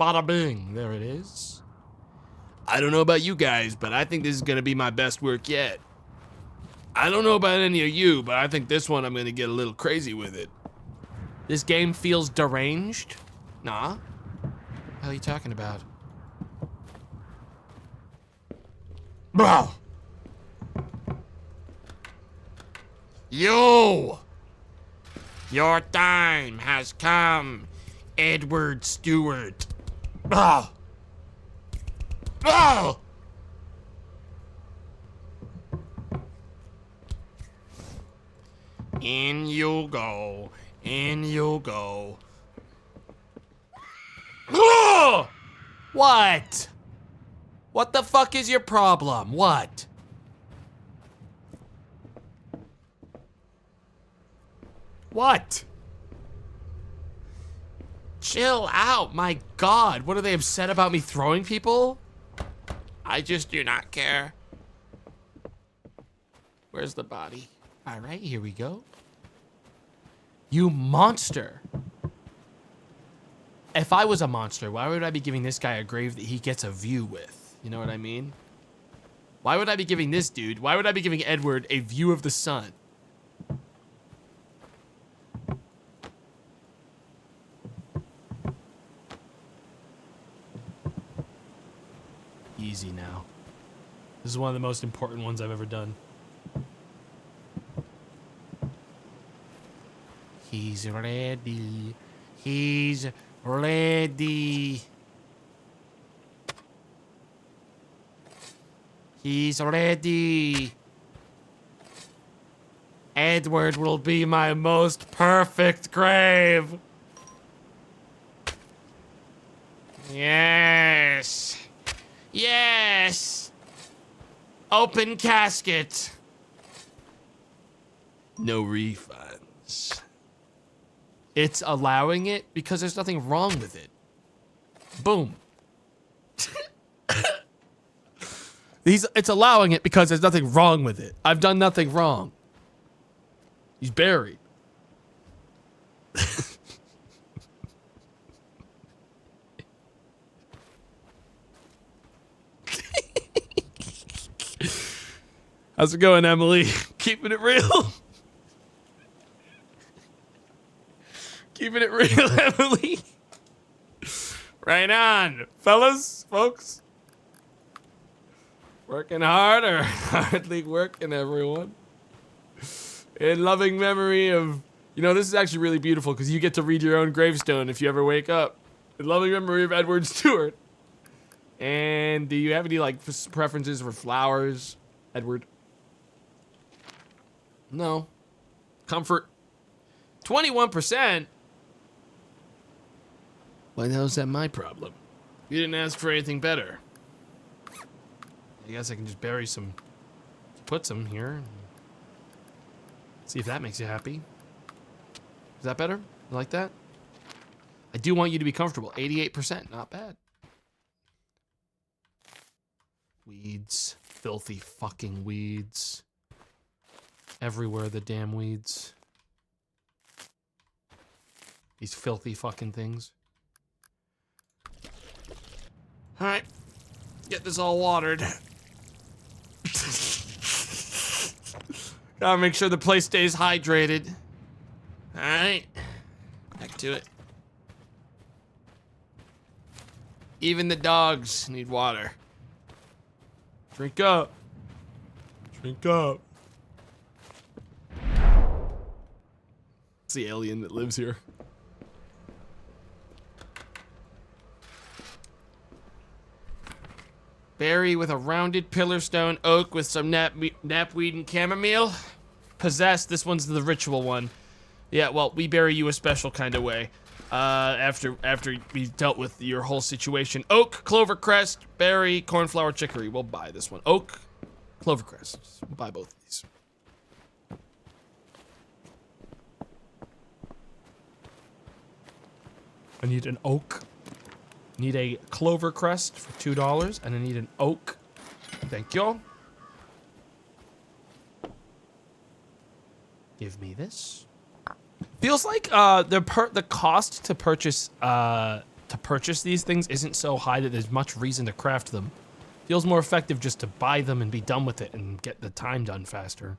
Speaker 1: Bada bing. There it is. I don't know about you guys, but I think this is gonna be my best work yet. I don't know about any of you, but I think this one I'm gonna get a little crazy with it. This game feels deranged? Nah. What the hell are you talking about? Bro! Yo! Your time has come, Edward Stewart. Oh! Oh! In you go. In you go. Oh! What? What the fuck is your problem? What? What? Chill out, my God. What are they upset about me throwing people? I just do not care. Where's the body? All right, here we go. You monster. If I was a monster, why would I be giving this guy a grave that he gets a view with? You know what I mean? Why would I be giving this dude, why would I be giving Edward a view of the sun? Easy now. This is one of the most important ones I've ever done. He's ready. He's ready. He's ready. Edward will be my most perfect grave. Yes. Yes. Open casket. No refunds. It's allowing it because there's nothing wrong with it. Boom. It's allowing it because there's nothing wrong with it. I've done nothing wrong. He's buried. How's it going, Emily? Keeping it real? Keeping it real, Emily. Right on, fellas, folks. Working hard or hardly working, everyone. In loving memory of, you know, this is actually really beautiful because you get to read your own gravestone if you ever wake up. In loving memory of Edward Stewart. And do you have any, like, preferences for flowers, Edward? No. Comfort. 21%? Why the hell is that my problem? You didn't ask for anything better. I guess I can just bury some, put some here. See if that makes you happy. Is that better? You like that? I do want you to be comfortable. 88%, not bad. Weeds. Filthy fucking weeds. Everywhere the damn weeds. These filthy fucking things. Alright. Get this all watered. Gotta make sure the place stays hydrated. Alright. Back to it. Even the dogs need water. Drink up. Drink up. It's the alien that lives here. Berry with a rounded pillar stone, oak with some knapweed and chamomile. Possessed, this one's the ritual one. Yeah, well, we bury you a special kind of way. After we dealt with your whole situation. Oak, clovercrest, berry, cornflower, chicory. We'll buy this one. Oak, clovercrest. We'll buy both of these.
Speaker 3: I need an oak. Need a clover crest for $2, and I need an oak. Thank you. Give me this. Feels like the cost to purchase these things isn't so high that there's much reason to craft them. Feels more effective just to buy them and be done with it and get the time done faster.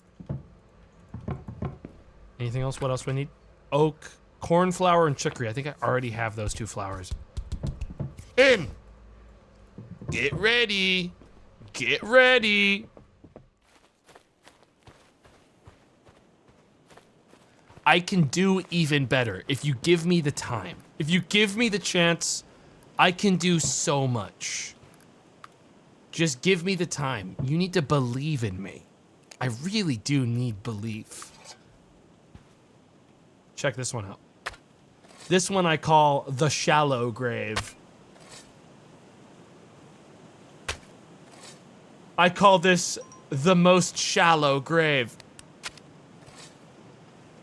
Speaker 3: Anything else? What else do I need? Oak, cornflower, and chicory. I think I already have those 2 flowers. In! Get ready! Get ready! I can do even better if you give me the time. If you give me the chance, I can do so much. Just give me the time. You need to believe in me. I really do need belief. Check this one out. This one I call the shallow grave. I call this the most shallow grave.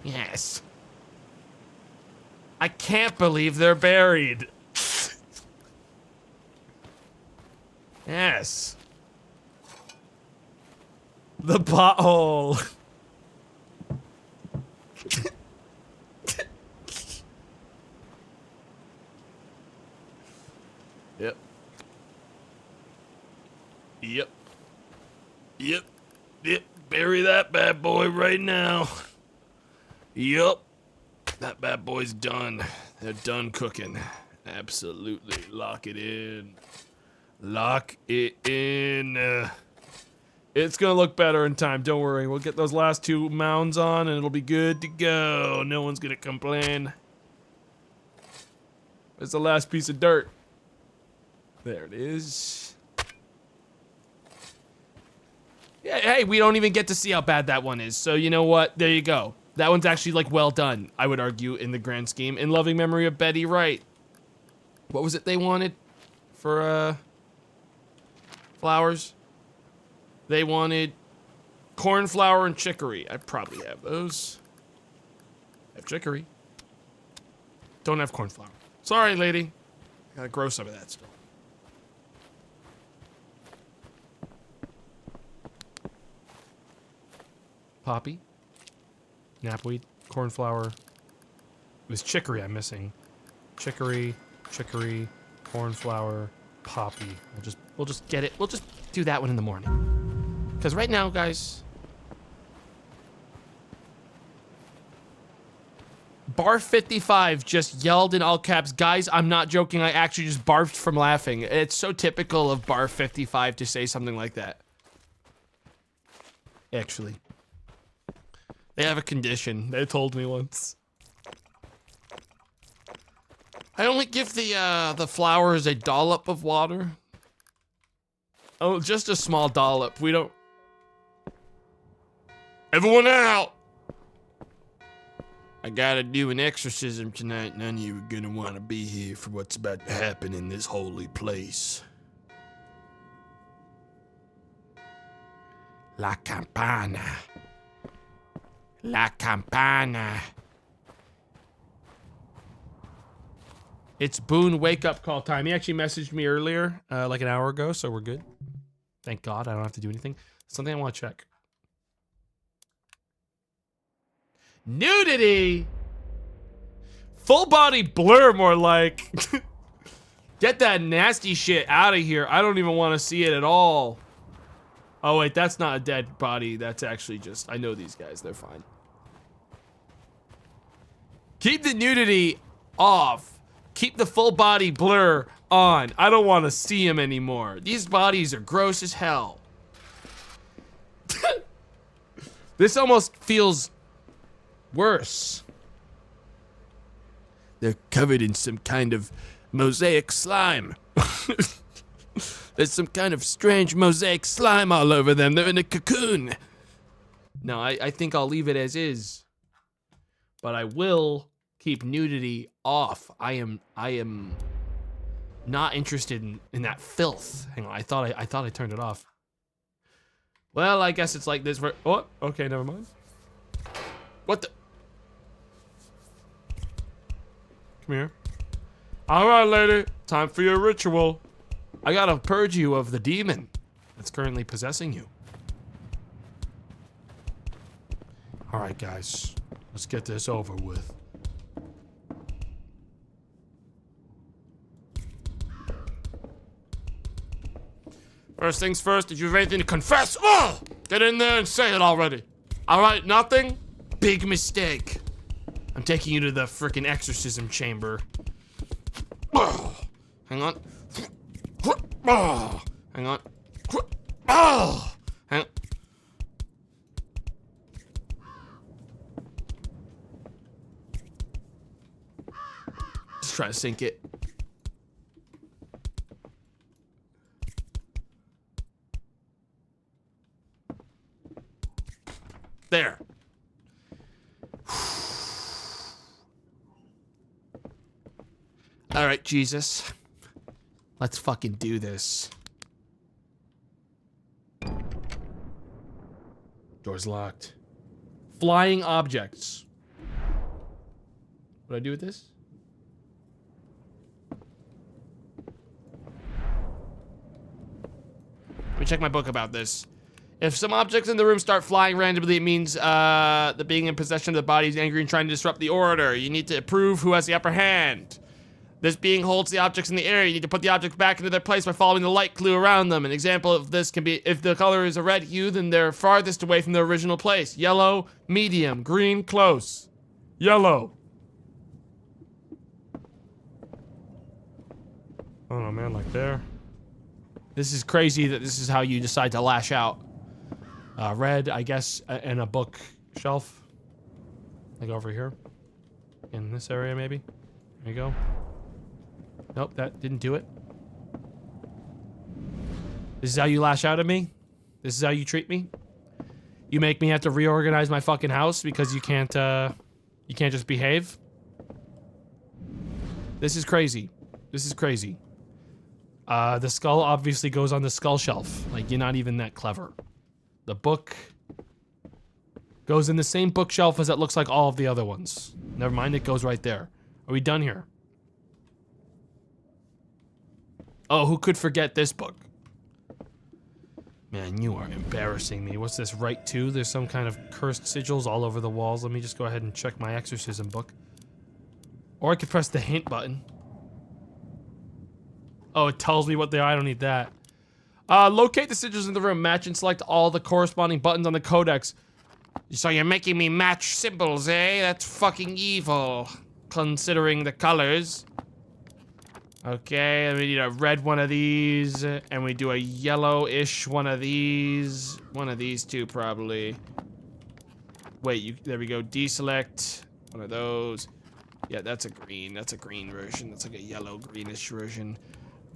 Speaker 3: Yes. I can't believe they're buried. Yes. The pothole. Yep. Yep. Yep. Yep. Bury that bad boy right now. Yup. That bad boy's done. They're done cooking. Absolutely. Lock it in. Lock it in. It's gonna look better in time. Don't worry. We'll get those last 2 mounds on and it'll be good to go. No one's gonna complain. It's the last piece of dirt. There it is. Yeah, hey, we don't even get to see how bad that one is. So you know what? There you go. That one's actually, like, well done, I would argue, in the grand scheme. In loving memory of Betty Wright. What was it they wanted for, flowers? They wanted cornflower and chicory. I probably have those. I have chicory. Don't have cornflower. Sorry, lady. I gotta grow some of that still. Poppy. Knapweed, cornflower. It was chicory I'm missing. Chicory, chicory, cornflower, poppy. We'll just get it. We'll just do that one in the morning. Because right now, guys, Bar 55 just yelled in all caps, guys, I'm not joking, I actually just barfed from laughing. It's so typical of Bar 55 to say something like that. Actually. They have a condition. They told me once. I only give the flowers a dollop of water. Oh, just a small dollop. We don't... Everyone out! I gotta do an exorcism tonight. None of you are gonna want to be here for what's about to happen in this holy place. La campana. La campana. It's Boone wake-up call time. He actually messaged me earlier, like an hour ago, so we're good. Thank God, I don't have to do anything. Something I want to check. Nudity! Full body blur, more like. Get that nasty shit out of here. I don't even want to see it at all. Oh wait, that's not a dead body. That's actually just, I know these guys, they're fine. Keep the nudity off. Keep the full body blur on. I don't want to see him anymore. These bodies are gross as hell. This almost feels worse. They're covered in some kind of mosaic slime. There's some kind of strange mosaic slime all over them. They're in a cocoon. No, I think I'll leave it as is. But I will keep nudity off. I am not interested in that filth. Hang on, I thought I turned it off. Well, I guess it's like this. Oh, okay, never mind. What the? Come here.
Speaker 2: All right, lady. Time for your ritual.
Speaker 3: I gotta purge you of the demon that's currently possessing you.
Speaker 2: All right, guys. Let's get this over with.
Speaker 3: First things first, did you have anything to confess? Oh! Get in there and say it already. All right, nothing? Big mistake. I'm taking you to the frickin' exorcism chamber. Oh, hang on. Oh, hang on. Oh, hang on. Just try to sink it. There. All right, Jesus. Let's fucking do this.
Speaker 2: Door's locked.
Speaker 3: Flying objects. What do I do with this? Let me check my book about this. If some objects in the room start flying randomly, it means the being in possession of the body is angry and trying to disrupt the order. You need to prove who has the upper hand. This being holds the objects in the air. You need to put the objects back into their place by following the light clue around them. An example of this can be if the color is a red hue, then they're farthest away from their original place. Yellow, medium. Green, close.
Speaker 2: Yellow. Oh man, like there.
Speaker 3: This is crazy that this is how you decide to lash out. Red, I guess, in a bookshelf. Like over here. In this area, maybe. There you go. Nope, that didn't do it. This is how you lash out at me? This is how you treat me? You make me have to reorganize my fucking house because you can't just behave? This is crazy. This is crazy. The skull obviously goes on the skull shelf. Like, you're not even that clever. The book goes in the same bookshelf as it looks like all of the other ones. Never mind, it goes right there. Are we done here? Oh, who could forget this book? Man, you are embarrassing me. What's this, right to? There's some kind of cursed sigils all over the walls. Let me just go ahead and check my exorcism book. Or I could press the hint button. Oh, it tells me what they are. I don't need that. Locate the sigils in the room. Match and select all the corresponding buttons on the codex. So you're making me match symbols, eh? That's fucking evil. Considering the colors. Okay, and we need a red one of these. And we do a yellow-ish one of these. One of these two, probably. Wait, there we go. Deselect. One of those. Yeah, that's a green. That's a green version. That's like a yellow-greenish version.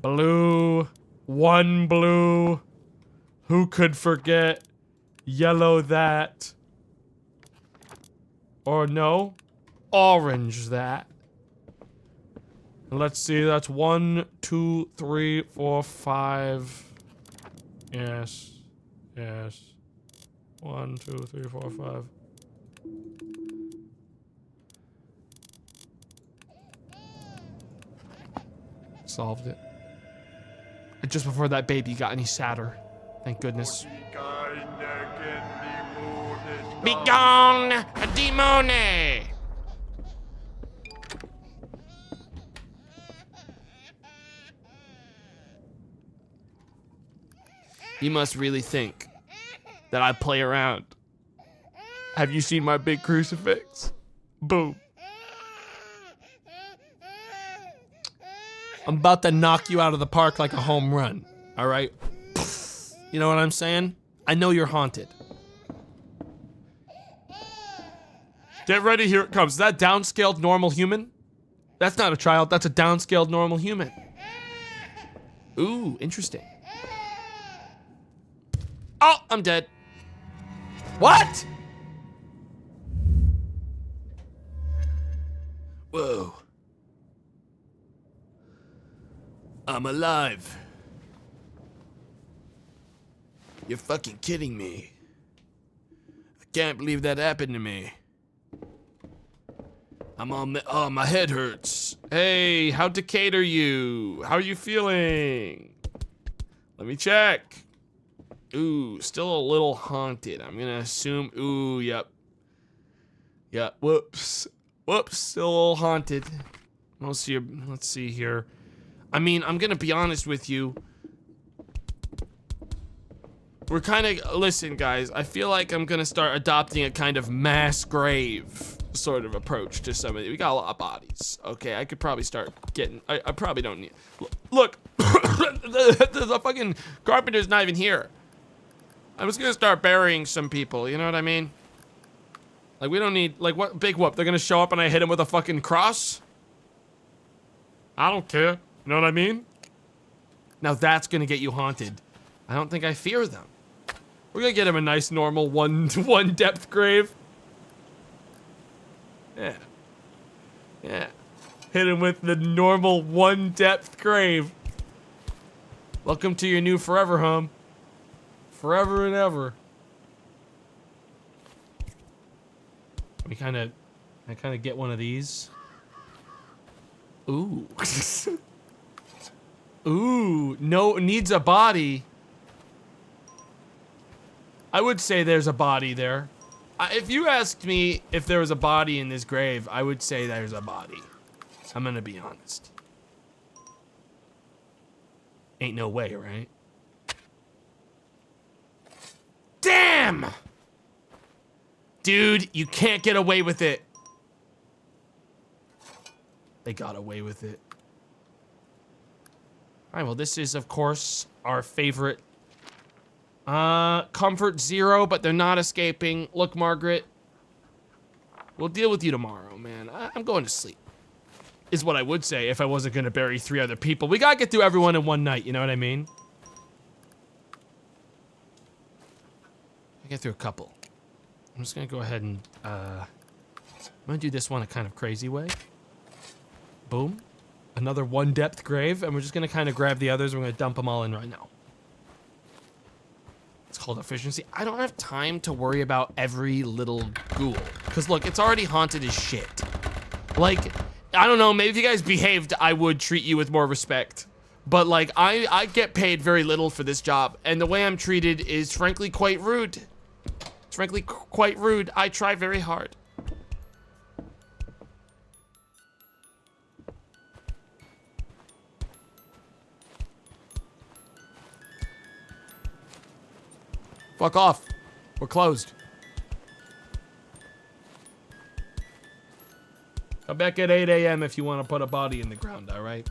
Speaker 3: Blue. One blue. Who could forget? Yellow that. Or no. Orange that. Let's see, that's 1, 2, 3, 4, 5. Yes. Yes. 1, 2, 3, 4, 5. Solved it. And just before that baby got any sadder. Thank goodness. Be gone, demone! You must really think that I play around. Have you seen my big crucifix? Boom. I'm about to knock you out of the park like a home run, all right? You know what I'm saying? I know you're haunted.
Speaker 2: Get ready, here it comes.
Speaker 3: Is that downscaled normal human? That's not a child, that's a downscaled normal human. Ooh, interesting. Oh, I'm dead. What? Whoa. I'm alive. You're fucking kidding me. I can't believe that happened to me. Oh, my head hurts.
Speaker 2: Hey, how decayed are you? How are you feeling? Let me check. Ooh, still a little haunted. I'm gonna assume, ooh, yep. Yep, whoops. Whoops, still a little haunted. Let's see here. I mean, I'm gonna be honest with you. We're kind of, listen guys, I feel like I'm gonna start adopting a kind of mass grave sort of approach to some of it. We got a lot of bodies, okay? I could probably start getting, I probably don't need, look, the fucking carpenter's not even here. I'm just gonna start burying some people, you know what I mean? Like, we don't need, like, what, big whoop, they're gonna show up and I hit him with a fucking cross? I don't care, you know what I mean? Now that's gonna get you haunted. I don't think I fear them. We're gonna get him a nice normal one depth grave. Yeah. Yeah. Hit him with the normal 1 depth grave. Welcome to your new forever home. Forever and ever. I kind of get one of these. Ooh. Ooh, no, needs a body. I would say there's a body there. If you asked me if there was a body in this grave, I would say there's a body. I'm gonna be honest. Ain't no way, right? Damn! Dude, you can't get away with it. They got away with it. Alright, well this is, of course, our favorite. Comfort 0, but they're not escaping. Look, Margaret. We'll deal with you tomorrow, man. I'm going to sleep. Is what I would say if I wasn't gonna bury 3 other people. We gotta get through everyone in one night, you know what I mean? I get through a couple. I'm just gonna go ahead and, I'm gonna do this one a kind of crazy way. Boom. Another 1 depth grave, and we're just gonna kind of grab the others. We're gonna dump them all in right now. It's called efficiency. I don't have time to worry about every little ghoul. Because look, it's already haunted as shit. Like, I don't know, maybe if you guys behaved, I would treat you with more respect. But like, I get paid very little for this job. And the way I'm treated is frankly quite rude. It's frankly quite rude. I try very hard. Fuck off. We're closed. Come back at 8 a.m. if you want to put a body in the ground, alright?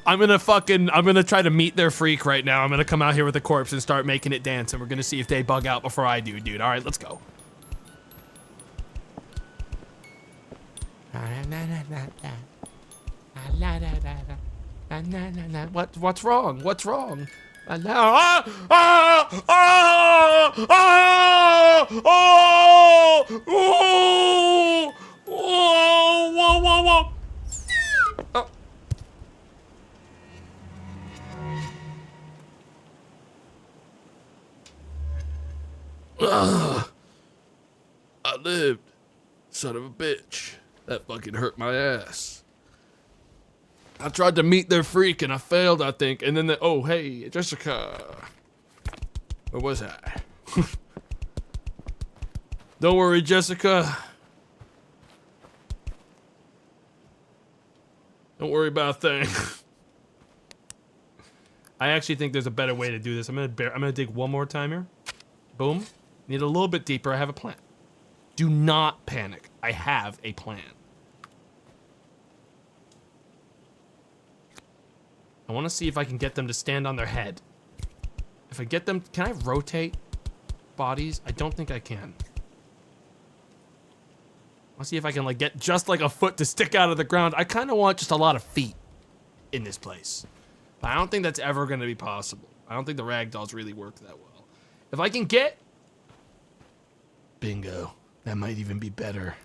Speaker 2: I'm gonna try to meet their freak right now. I'm gonna come out here with a corpse and start making it dance, and we're gonna see if they bug out before I do, dude. Alright, let's go. What's wrong? What's wrong? I lived. Son of a bitch. That fucking hurt my ass. I tried to meet their freak and I failed, I think. And then oh, hey, Jessica. Where was I? Don't worry, Jessica. Don't worry about a thing. I actually think there's a better way to do this. I'm gonna dig one more time here. Boom. Need a little bit deeper. I have a plan. Do not panic. I have a plan. I want to see if I can get them to stand on their head. If I get them, can I rotate bodies? I don't think I can. I want to see if I can like get just like a foot to stick out of the ground. I kind of want just a lot of feet in this place. But I don't think that's ever going to be possible. I don't think the ragdolls really work that well. If I can get... Bingo. That might even be better.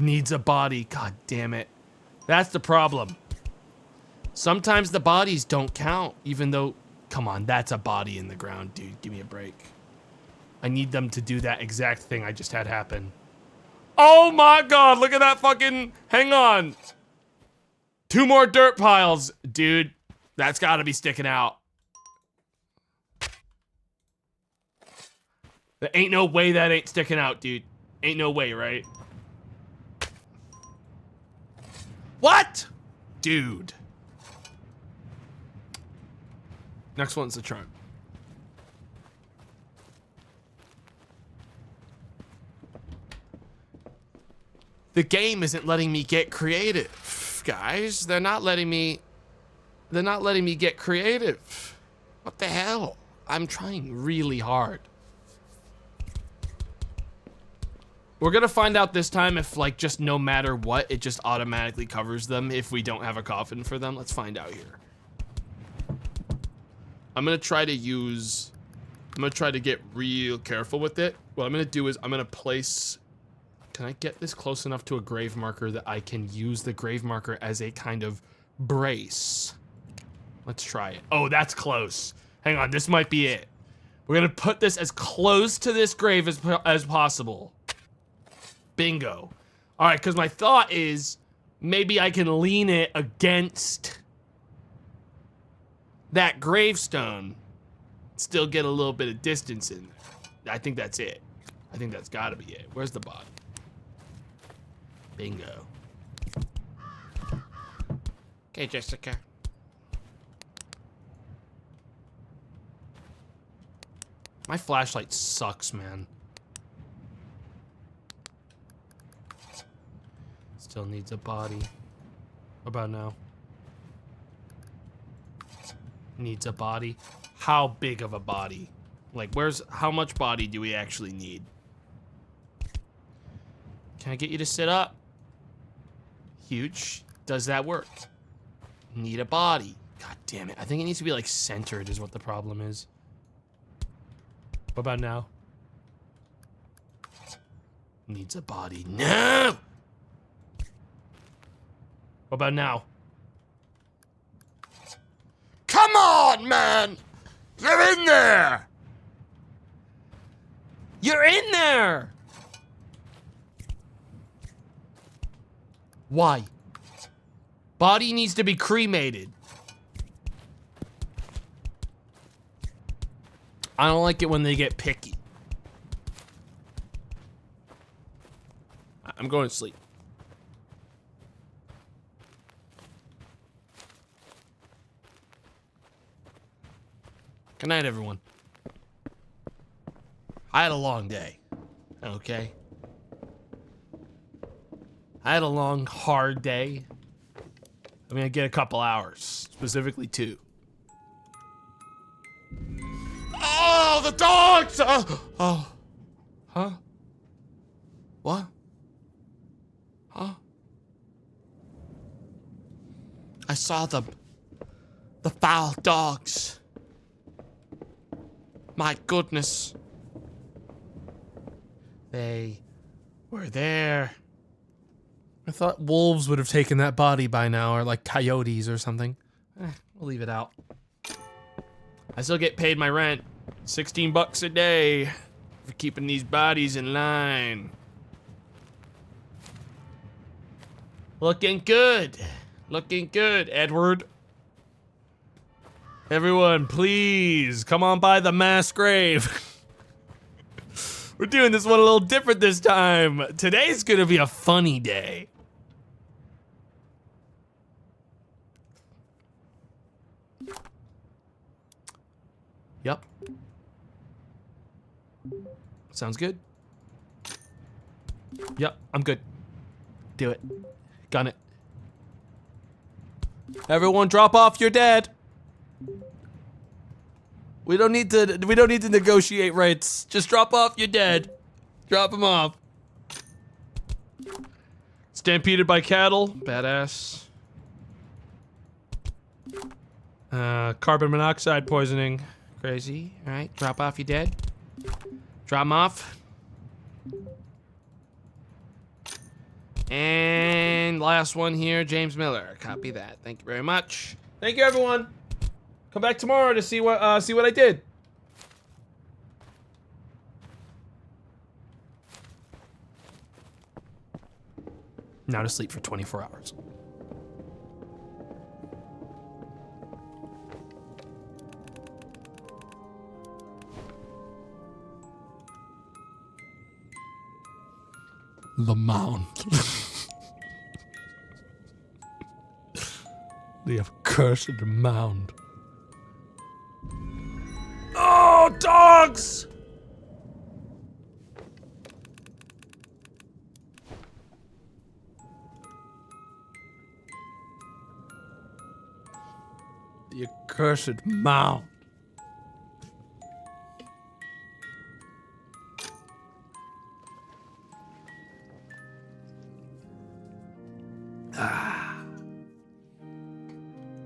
Speaker 2: Needs a body. God damn it. That's the problem. Sometimes the bodies don't count, even though
Speaker 1: Come on, that's a body in the ground, dude. Give me a break. I need them to do that exact thing I just had happen. Oh my god, look at that fucking... Hang on. 2 more dirt piles. Dude, that's gotta be sticking out. There ain't no way that ain't sticking out, dude. Ain't no way, right? What? Dude. Next one's the charm. The game isn't letting me get creative, guys. They're not letting me get creative. What the hell? I'm trying really hard. We're gonna find out this time if, like, just no matter what, it just automatically covers them if we don't have a coffin for them. Let's find out here. I'm gonna try to get real careful with it. What I'm gonna do is I'm gonna place... Can I get this close enough to a grave marker that I can use the grave marker as a kind of brace? Let's try it. Oh, that's close. Hang on, this might be it. We're gonna put this as close to this grave as possible. Bingo. All right, because my thought is maybe I can lean it against that gravestone, still get a little bit of distance in there. I think that's it. I think that's gotta be it. Where's the body? Bingo. Okay, Jessica. My flashlight sucks, man. Still needs a body. What about now? Needs a body. How big of a body? Like, how much body do we actually need? Can I get you to sit up? Huge. Does that work? Need a body. God damn it. I think it needs to be, like, centered is what the problem is. What about now? Needs a body. No! What about now? Come on, man! You're in there! You're in there! Why? Body needs to be cremated. I don't like it when they get picky. I'm going to sleep. Good night, everyone. I had a long day. Okay? I had a long, hard day. I'm gonna get a couple hours, specifically 2. Oh, the dogs! Oh. Huh? What? Huh? I saw them. The foul dogs. My goodness. They were there. I thought wolves would have taken that body by now, or like coyotes or something. We'll leave it out. I still get paid my rent. $16 a day for keeping these bodies in line. Looking good. Looking good, Edward. Everyone, please, come on by the mass grave. We're doing this one a little different this time. Today's gonna be a funny day. Yep. Sounds good. Yep, I'm good. Do it. Gun it. Everyone drop off your dead. We don't need to negotiate rights. Just drop off your dead. Drop them off. Stampeded by cattle. Badass. Carbon monoxide poisoning. Crazy. All right, drop off your dead. Drop them off. And last one here, James Miller. Copy that. Thank you very much. Thank you, everyone.
Speaker 2: Come back tomorrow to see what I did.
Speaker 1: Now to sleep for 24 hours. The mound. The accursed mound.
Speaker 2: Oh, dogs!
Speaker 1: The accursed mound.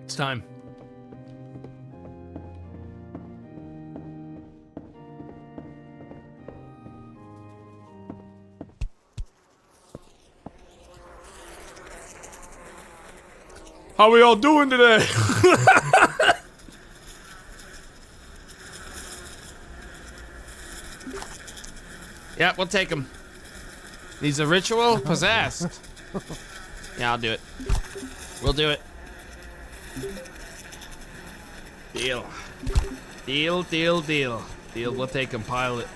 Speaker 1: It's time.
Speaker 2: How we all doing today?
Speaker 1: Yeah, we'll take him. He's a ritual possessed. Yeah, I'll do it. We'll do it. Deal. Deal, deal, deal. Deal, we'll take him, pile it.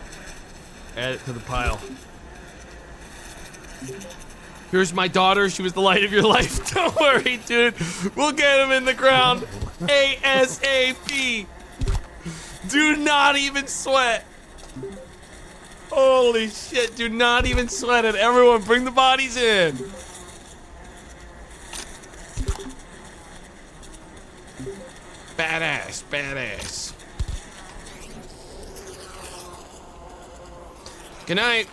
Speaker 1: Add it to the pile. Here's my daughter, she was the light of your life. Don't worry, dude. We'll get him in the ground. ASAP. Do not even sweat. Holy shit, do not even sweat it. Everyone, bring the bodies in. Badass, badass. Good night.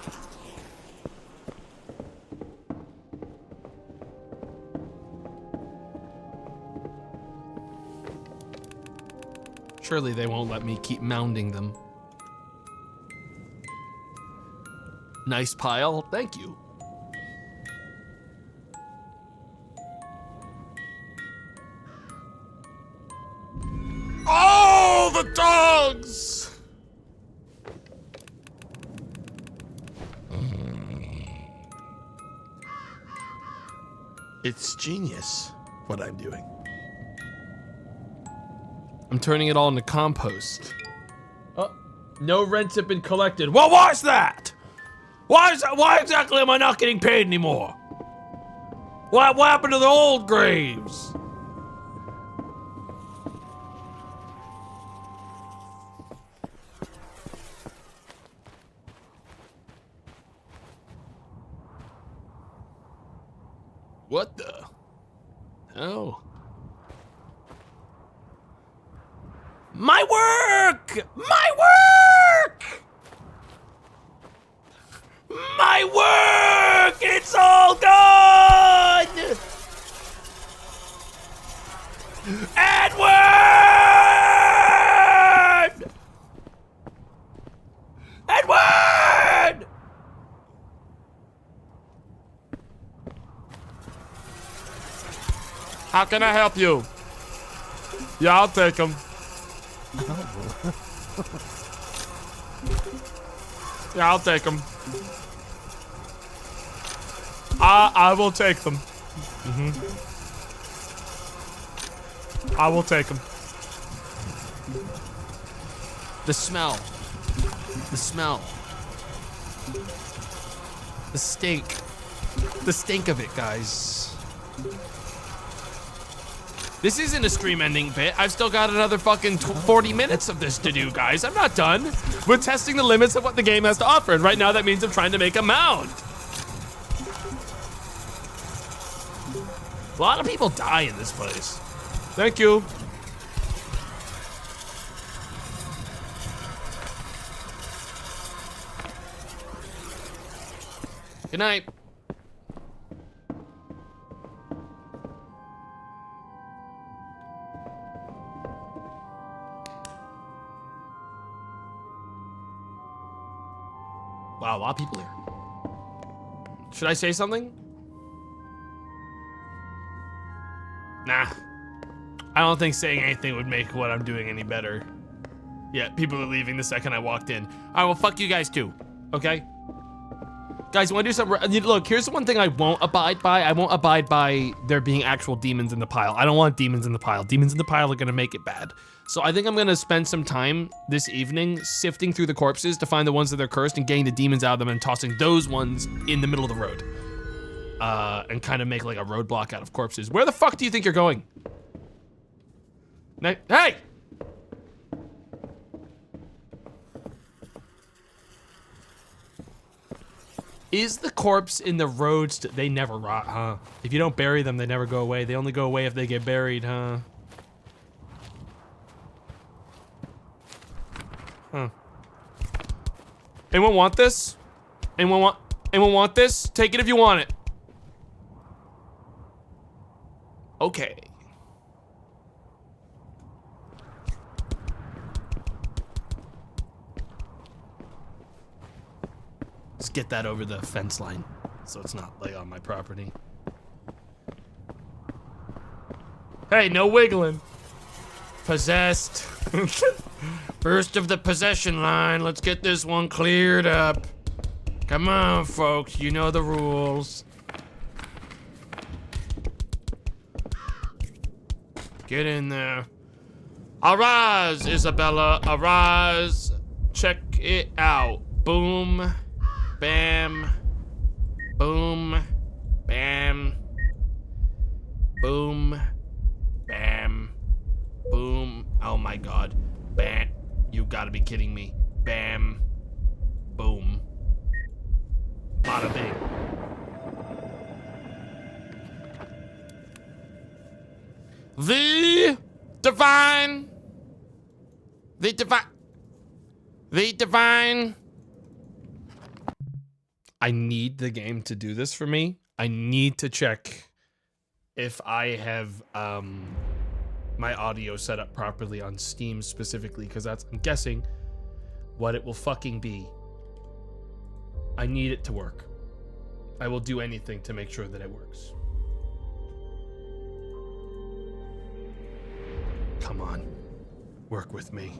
Speaker 1: Surely they won't let me keep mounding them. Nice pile, thank you. Oh, the dogs! It's genius, what I'm doing. I'm turning it all into compost.
Speaker 2: Oh, no rents have been collected. Well, why's that? Why exactly am I not getting paid anymore? What happened to the old graves?
Speaker 1: What the? Oh. My work! My work! My work! It's all gone! Edward! Edward! How can I help you?
Speaker 2: Yeah, I'll take them. Yeah, I'll take them. I will take them. I will take them.
Speaker 1: The smell. The smell. The stink. The stink of it, guys. This isn't a stream ending bit. I've still got another fucking 40 minutes of this to do, guys. I'm not done. We're testing the limits of what the game has to offer, and right now that means I'm trying to make a mound. A lot of people die in this place.
Speaker 2: Thank you.
Speaker 1: Good night. Wow, a lot of people here. Should I say something? Nah.
Speaker 2: I don't think saying anything would make what I'm doing any better. Yeah, people are leaving the second I walked in. All right, well, fuck you guys too, okay? Guys, you wanna do something? Look, here's the one thing I won't abide by. I won't abide by there being actual demons in the pile. I don't want demons in the pile. Demons in the pile are gonna make it bad. So I think I'm gonna spend some time this evening sifting through the corpses to find the ones that are cursed and getting the demons out of them and tossing those ones in the middle of the road. And kind of make like a roadblock out of corpses. Where the fuck do you think you're going? Hey! Is the corpse in the roads? They never rot, huh? If you don't bury them, they never go away. They only go away if they get buried, huh? Huh. Anyone want this? Anyone want this? Take it if you want it. Okay. Let's get that over the fence line so it's not like on my property. Hey, no wiggling. Possessed. First of the possession line. Let's get this one cleared up. Come on, folks. You know the rules. Get in there. Arise, Isabella. Arise. Check it out. Boom. Bam. Boom. Bam. Boom. Bam. Boom. Oh my god. Bam. You gotta be kidding me. Bam. Boom. Bada bing. The divine. I need the game to do this for me. I need to check if I have my audio set up properly on Steam specifically, because that's, I'm guessing, what it will fucking be. I need it to work. I will do anything to make sure that it works. Come on, work with me.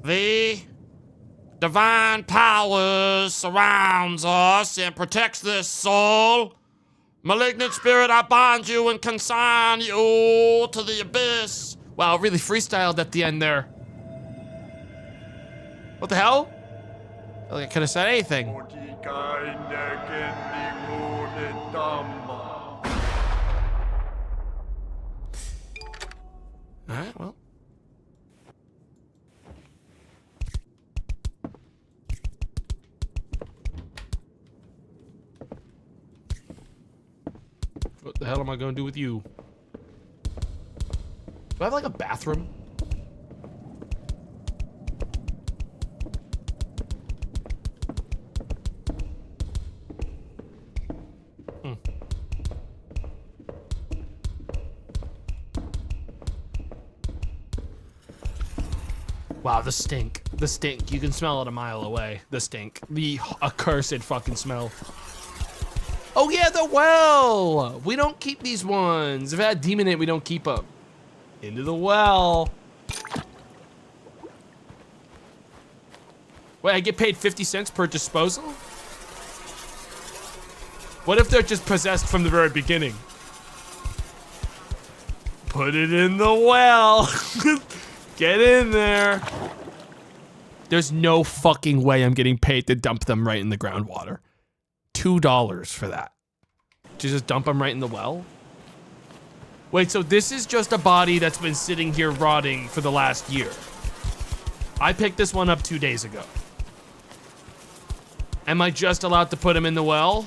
Speaker 2: The divine power surrounds us and protects this soul. Malignant spirit, I bind you and consign you to the abyss. Wow, really freestyled at the end there. What the hell? I could have said anything. Alright, well. What the hell am I gonna do with you? Do I have like a bathroom? Wow, the stink. The stink. You can smell it a mile away. The stink. The accursed fucking smell. Oh yeah, the well! We don't keep these ones. If it had demon in it, we don't keep them. Into the well. Wait, I get paid 50 cents per disposal? What if they're just possessed from the very beginning? Put it in the well. Get in there. There's no fucking way I'm getting paid to dump them right in the groundwater. $2 for that. To just dump them right in the well? Wait, so this is just a body that's been sitting here rotting for the last year. I picked this one up 2 days ago. Am I just allowed to put him in the well?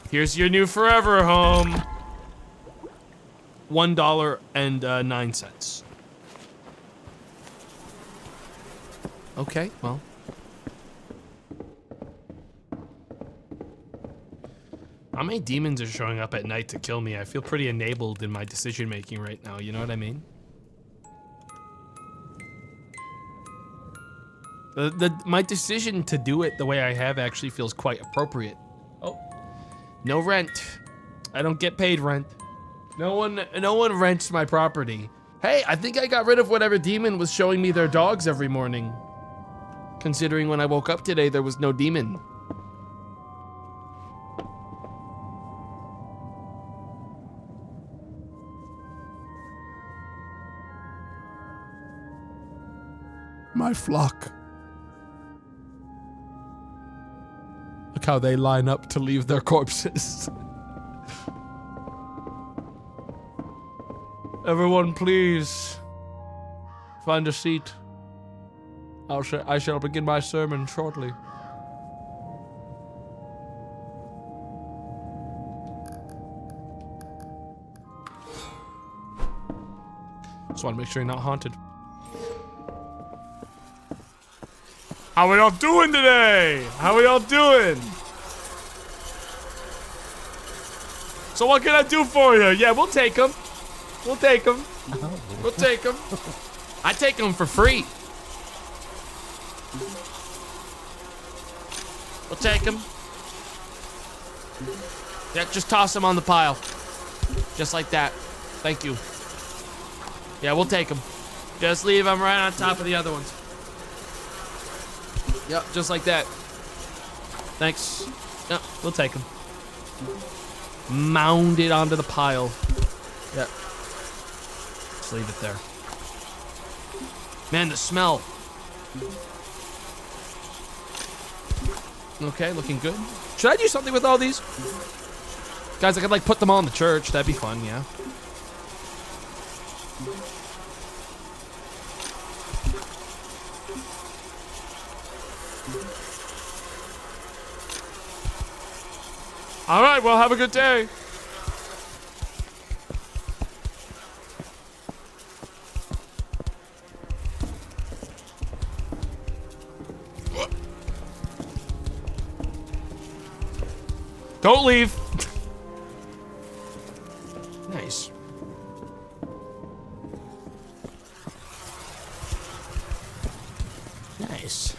Speaker 2: Here's your new forever home. $1.09. Okay, well. How many demons are showing up at night to kill me? I feel pretty enabled in my decision making right now, you know what I mean? My decision to do it the way I have actually feels quite appropriate. Oh, no rent. I don't get paid rent.
Speaker 1: No one rents my property. Hey, I think I got rid of whatever demon was showing me their dogs every morning. Considering when I woke up today, there was no demon. My flock. Look how they line up to leave their corpses. Everyone, please find a seat. I shall begin my sermon shortly. Just want to make sure you're not haunted.
Speaker 2: How we all doing today? How we all doing? So what can I do for you? Yeah, we'll take them. We'll take them. We'll take them.
Speaker 1: I take them for free. We'll take them. Yeah, just toss them on the pile. Just like that. Thank you. Yeah, we'll take them. Just leave them right on top of the other ones. Yep, just like that. Thanks. Yep, we'll take them. Mound it onto the pile. Yep. Just leave it there. Man, the smell. Okay, looking good. Should I do something with all these? Guys, I could like put them all in the church. That'd be fun, yeah.
Speaker 2: All right, well, have a good day. Don't leave.
Speaker 1: Nice. Nice.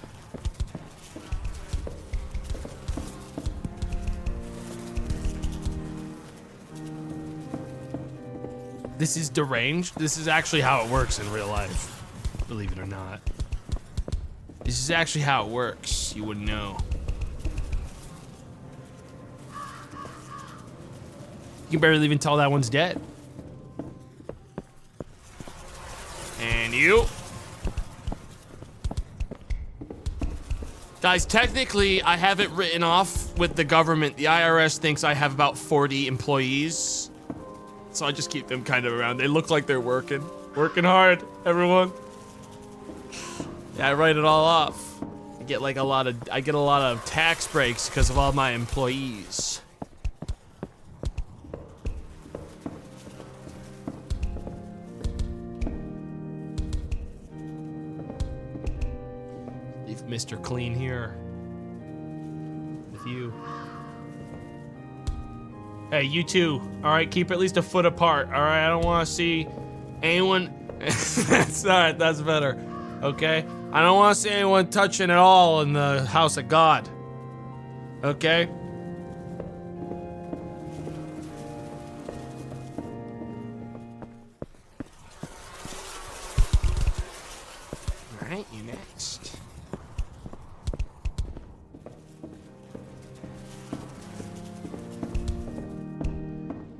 Speaker 1: This is deranged. This is actually how it works in real life. Believe it or not. This is actually how it works. You wouldn't know. You can barely even tell that one's dead. And you. Guys, technically, I have it written off with the government. The IRS thinks I have about 40 employees. So I just keep them kind of around. They look like they're working. Working hard, everyone. Yeah, I write it all off. I get a lot of tax breaks because of all my employees. Leave Mr. Clean here. With you. Hey, you two. All right, keep at least a foot apart. All right, I don't want to see anyone. That's all right. That's better. Okay, I don't want to see anyone touching at all in the house of God. Okay. All right, you next.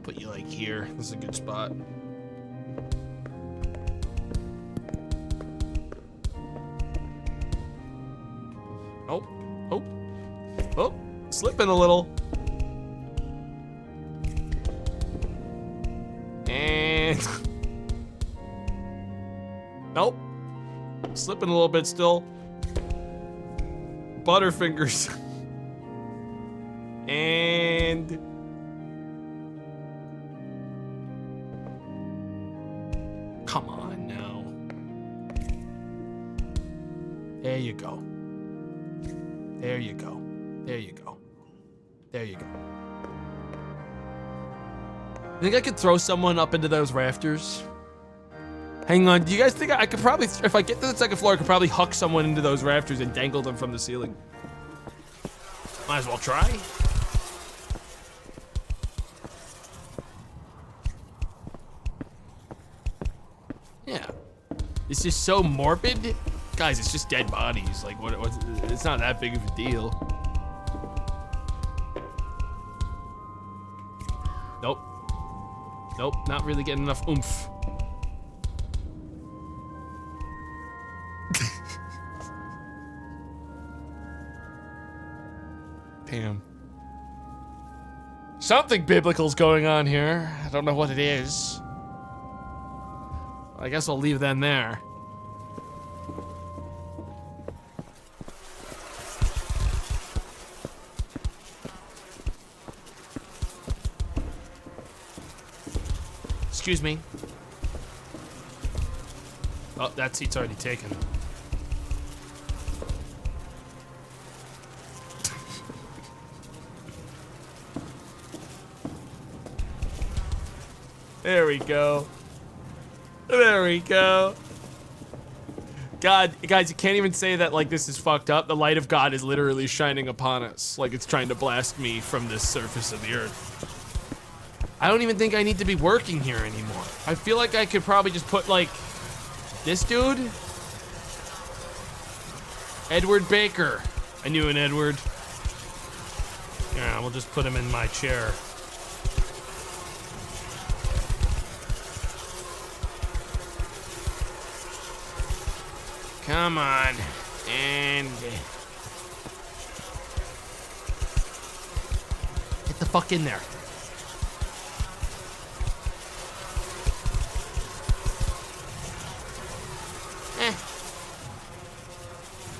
Speaker 1: Put you like here. This is a good spot. Oh, oh, oh, slipping a little. And nope, slipping a little bit still. Butterfingers. And come on now. There you go. There you go. There you go. There you go. I think I could throw someone up into those rafters. Hang on, do you guys think I could probably, if I get to the second floor, I could probably huck someone into those rafters and dangle them from the ceiling? Might as well try. This is so morbid. Guys, it's just dead bodies. Like, what? It's not that big of a deal. Nope. Nope, not really getting enough oomph. Damn. Something biblical's going on here. I don't know what it is. I guess I'll leave them there. Excuse me. Oh, that seat's already taken. There we go. There we go. God, guys, you can't even say that like this is fucked up. The light of God is literally shining upon us, like it's trying to blast me from this surface of the earth. I don't even think I need to be working here anymore. I feel like I could probably just put like this dude. Edward Baker. I knew an Edward. Yeah, we'll just put him in my chair. Come on, and get the fuck in there.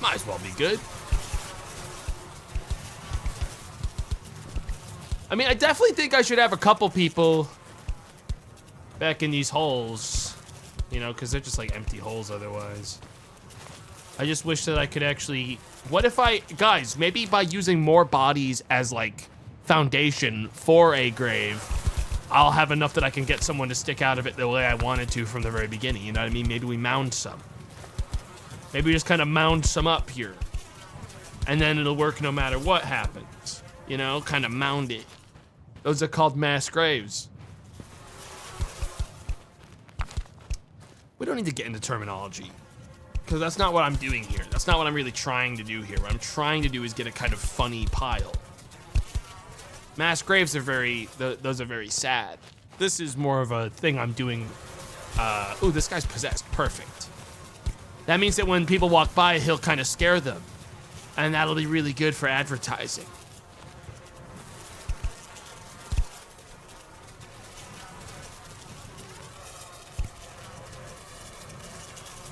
Speaker 1: Might as well be good. I mean, I definitely think I should have a couple people back in these holes, you know, because they're just like empty holes otherwise. I just wish that I could actually, what if guys, maybe by using more bodies as like foundation for a grave, I'll have enough that I can get someone to stick out of it the way I wanted to from the very beginning, you know what I mean? Maybe we mound some. Maybe we just kind of mound some up here. And then it'll work no matter what happens. You know, kind of mound it. Those are called mass graves. We don't need to get into terminology, because that's not what I'm doing here. That's not what I'm really trying to do here. What I'm trying to do is get a kind of funny pile. Mass graves are those are very sad. This is more of a thing I'm doing. Ooh, this guy's possessed. Perfect. That means that when people walk by, he'll kind of scare them. And that'll be really good for advertising.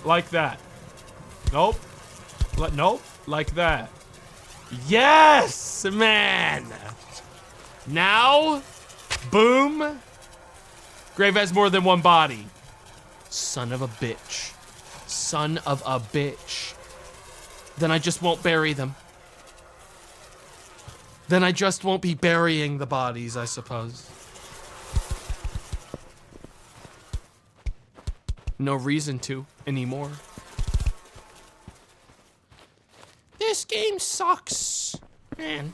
Speaker 1: Like that. Nope. Nope. Like that. Yes, man. Now, boom. Grave has more than one body. Son of a bitch. Son of a bitch. Then I just won't bury them. Then I just won't be burying the bodies, I suppose. No reason to anymore. This game sucks, man.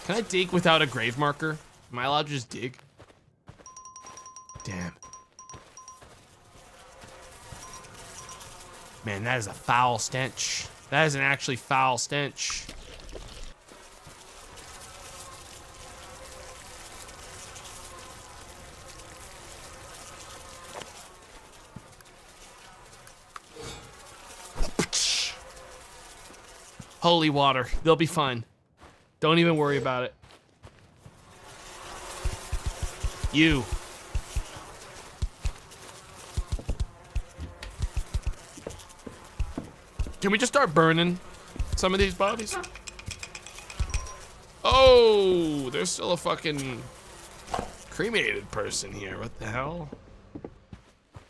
Speaker 1: Can I dig without a grave marker? Am I allowed to just dig? Damn. Man, that is a foul stench. That is an actually foul stench. Holy water. They'll be fine. Don't even worry about it. You. Can we just start burning some of these bodies? Oh, there's still a fucking cremated person here. What the hell?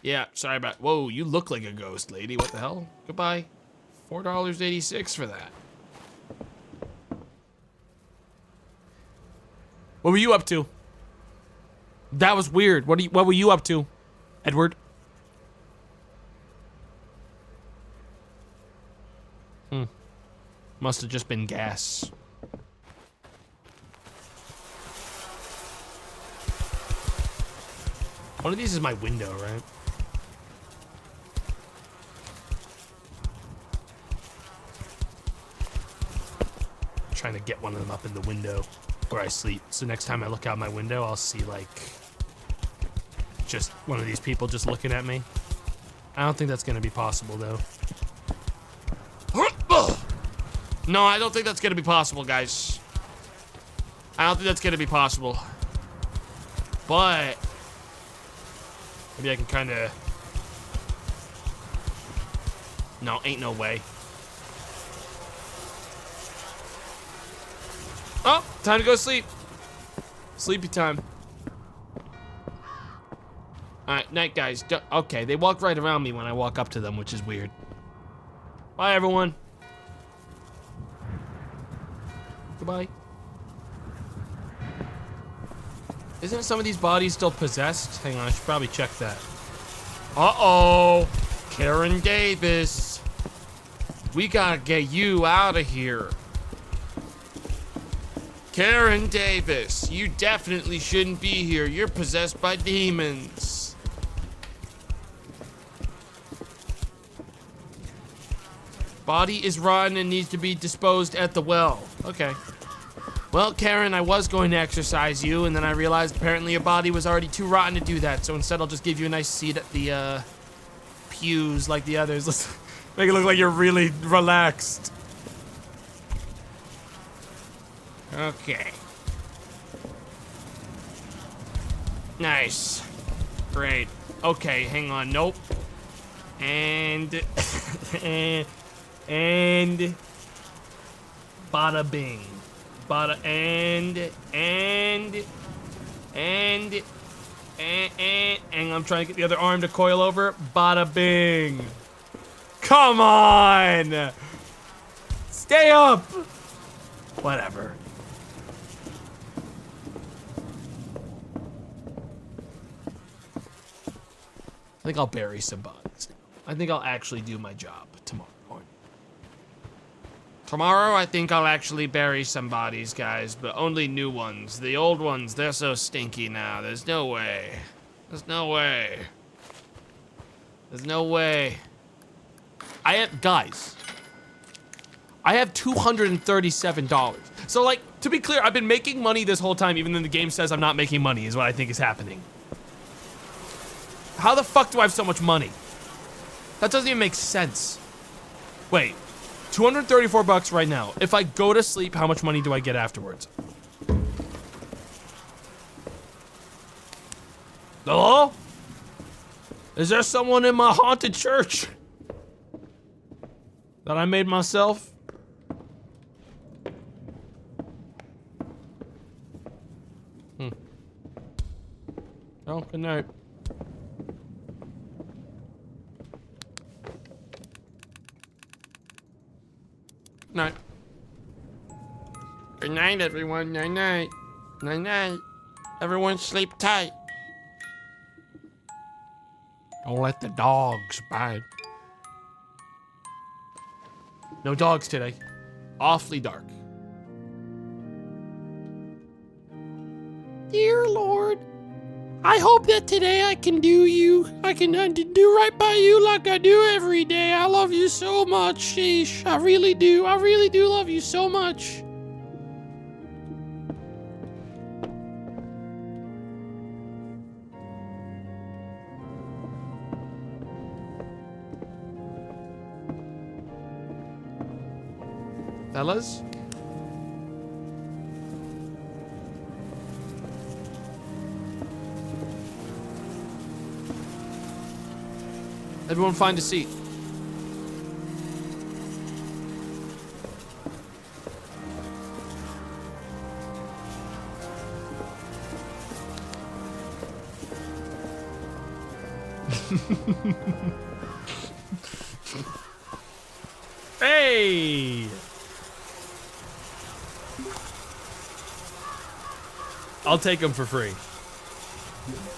Speaker 1: Yeah, sorry about, whoa, you look like a ghost, lady. What the hell? Goodbye. $4.86 for that. What were you up to? That was weird. What were you up to, Edward? Must have just been gas. One of these is my window, right?
Speaker 2: trying to get one of them up in the window where I sleep. So next time I look out my window, I'll see like just one of these people just looking at me. I don't think that's gonna be possible though.
Speaker 1: No, I don't think that's gonna be possible, guys. I don't think that's gonna be possible. But maybe I can kind of. No, ain't no way. Oh, time to go sleep. Sleepy time. Alright, night, guys. Okay, they walk right around me when I walk up to them, which is weird. Bye, everyone. Goodbye. Isn't some of these bodies still possessed? Hang on, I should probably check that. Uh-oh. Karen Davis. We gotta get you out of here. Karen Davis, you definitely shouldn't be here. You're possessed by demons. Body is rotten and needs to be disposed at the well. Okay. Well, Karen, I was going to exorcise you, and then I realized apparently your body was already too rotten to do that, so instead I'll just give you a nice seat at the, pews like the others. Let's
Speaker 2: Make it look like you're really relaxed.
Speaker 1: Okay. Nice. Great. Okay, hang on. Nope. And... and... Bada bing. Bada... And... And I'm trying to get the other arm to coil over. Bada bing.
Speaker 2: Come on! Stay up!
Speaker 1: Whatever. I think I'll bury some bodies. I think I'll actually do my job tomorrow morning. Tomorrow, I think I'll actually bury some bodies, guys, but only new ones. The old ones, they're so stinky now. There's no way. There's no way. There's no way. Guys, I have $237. So, like, to be clear, I've been making money this whole time, even though the game says I'm not making money, is what I think is happening. How the fuck do I have so much money? That doesn't even make sense. Wait, 234 bucks right now. If I go to sleep, how much money do I get afterwards? Hello? Is there someone in my haunted church that I made myself? Oh, good night. Night. Good night, everyone. Night, night. Night, night. Everyone sleep tight. Don't let the dogs bite. No dogs today. Awfully dark. Dear Lord, I hope that today I can do right by you like I do every day. I love you so much, sheesh. I really do. I really do love you so much. Fellas? Everyone find a seat.
Speaker 2: Hey! I'll take them for free.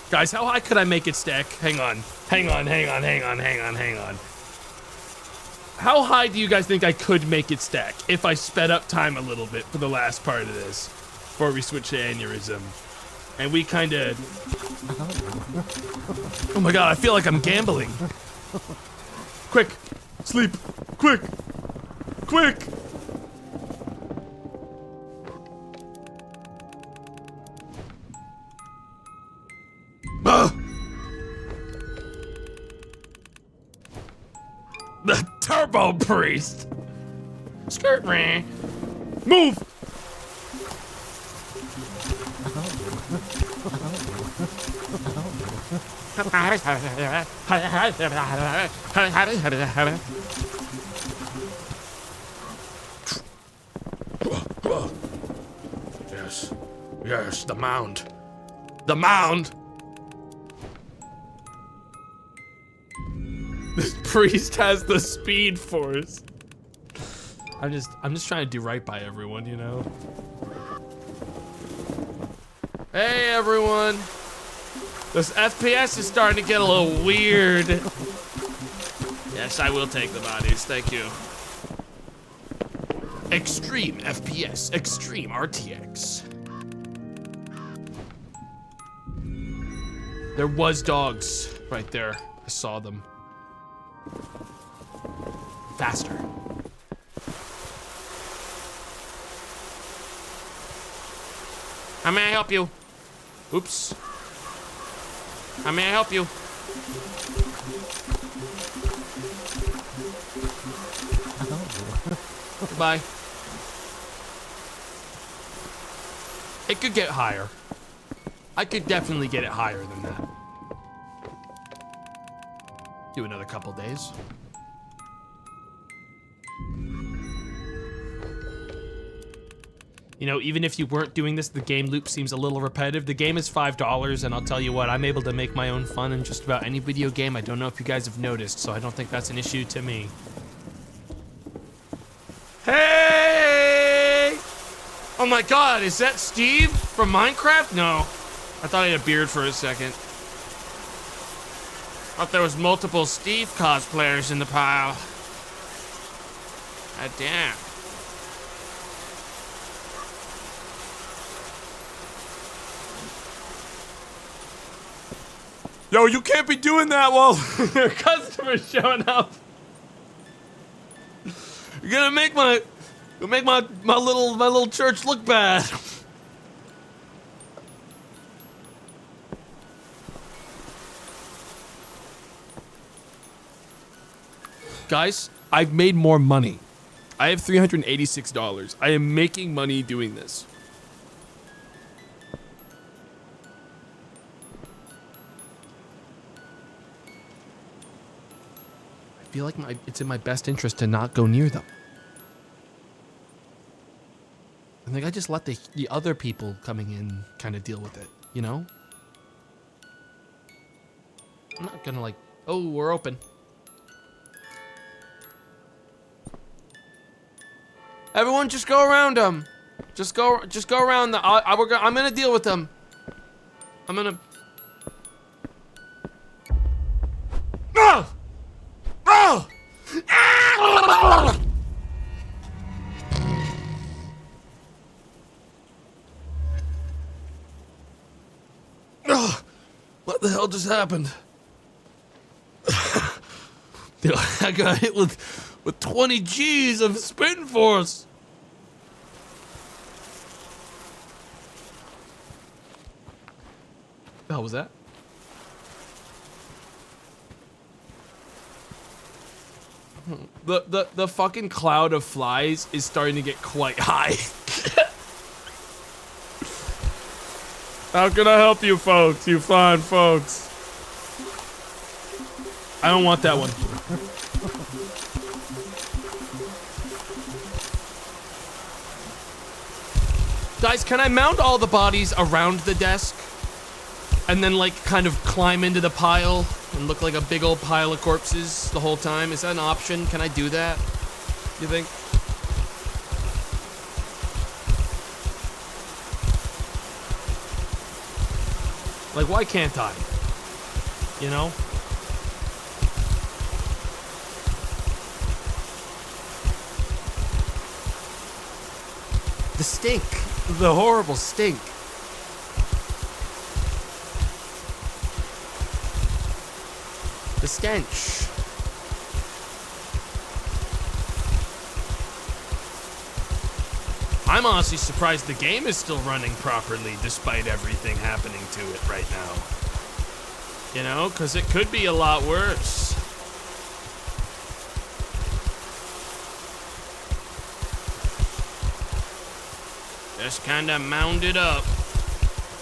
Speaker 2: Guys, how high could I make it stack? Hang on. How high do you guys think I could make it stack if I sped up time a little bit for the last part of this before we switch to Aneurysm? And we kind of... Oh my god, I feel like I'm gambling. Quick, sleep, quick, quick. Turbo Priest.
Speaker 1: Skirt me.
Speaker 2: Move.
Speaker 1: Yes. Yes, the mound. The mound!
Speaker 2: This priest has the speed force.
Speaker 3: I'm just trying to do right by everyone, you know?
Speaker 1: Hey, everyone. This FPS is starting to get a little weird. Yes, I will take the bodies. Thank you. Extreme FPS. Extreme RTX.
Speaker 3: There was dogs right there. I saw them. Faster.
Speaker 1: How may I help you? Oops. How may I help you? Goodbye.
Speaker 3: It could get higher. I could definitely get it higher than that. Do another couple days. You know, even if you weren't doing this, the game loop seems a little repetitive. The game is $5, and I'll tell you what, I'm able to make my own fun in just about any video game. I don't know if you guys have noticed, so I don't think that's an issue to me.
Speaker 1: Hey! Oh my god, is that Steve from Minecraft? No. I thought he had a beard for a second. Thought there was multiple Steve cosplayers in the pile. God damn.
Speaker 2: Yo, you can't be doing that while your customer's showing up.
Speaker 1: You're gonna make my little church look bad.
Speaker 3: Guys, I've made more money. I have $386. I am making money doing this. I feel like it's in my best interest to not go near them. I think I just let the other people coming in kind of deal with it, you know? I'm not gonna like, oh, we're open.
Speaker 1: Everyone, just go around them. Just go around them. I'm gonna deal with them. I'm gonna. No! No! Ah! What the hell just happened? I got hit with 20 G's of spin force.
Speaker 3: The hell was that? The fucking cloud of flies is starting to get quite high.
Speaker 2: How can I help you folks? You fine folks.
Speaker 3: I don't want that one. Guys, can I mount all the bodies around the desk? And then, like, kind of climb into the pile and look like a big old pile of corpses the whole time? Is that an option? Can I do that? You think? Like, why can't I? You know? The stink. The horrible stink. The stench. I'm honestly surprised the game is still running properly despite everything happening to it right now. You know, because it could be a lot worse. Just kind of mound it up.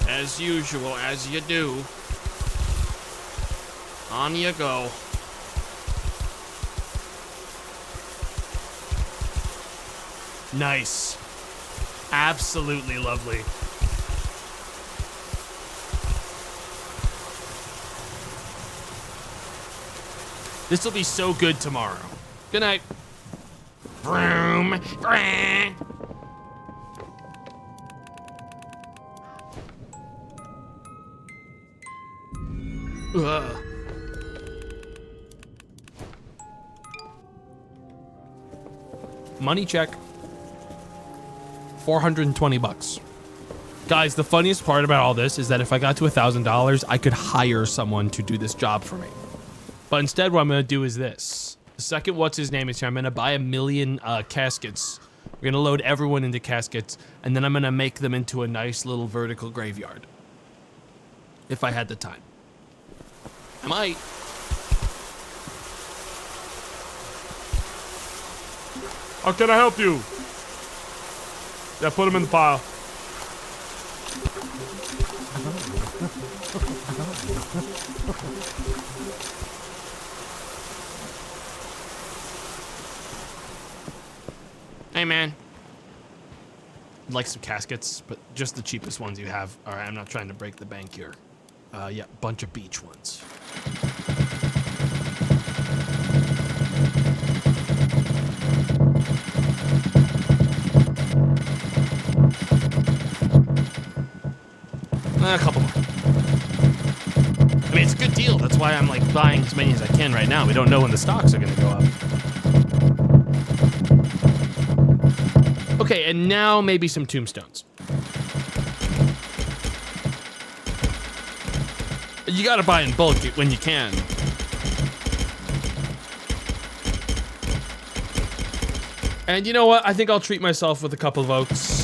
Speaker 3: As usual, as you do. On you go.
Speaker 2: Nice. Absolutely lovely. This will be so good tomorrow.
Speaker 3: Good night. Vroom. Ugh.
Speaker 2: Money check. 420 bucks. Guys, the funniest part about all this is that if I got to $1,000, I could hire someone to do this job for me. But instead, what I'm gonna do is this. The second what's his name is here, I'm gonna buy 1,000,000 caskets. We're gonna load everyone into caskets, and then I'm gonna make them into a nice little vertical graveyard. If I had the time. I might. How can I help you? Yeah, put him in the pile.
Speaker 3: Hey, man.
Speaker 2: I'd like some caskets, but just the cheapest ones you have. All right, I'm not trying to break the bank here. Yeah, bunch of beach ones. A couple more. I mean, it's a good deal. That's why I'm like buying as many as I can right now. We don't know when the stocks are gonna go up. Okay, and now maybe some tombstones. You gotta buy in bulk when you can. And you know what? I think I'll treat myself with a couple of oaks.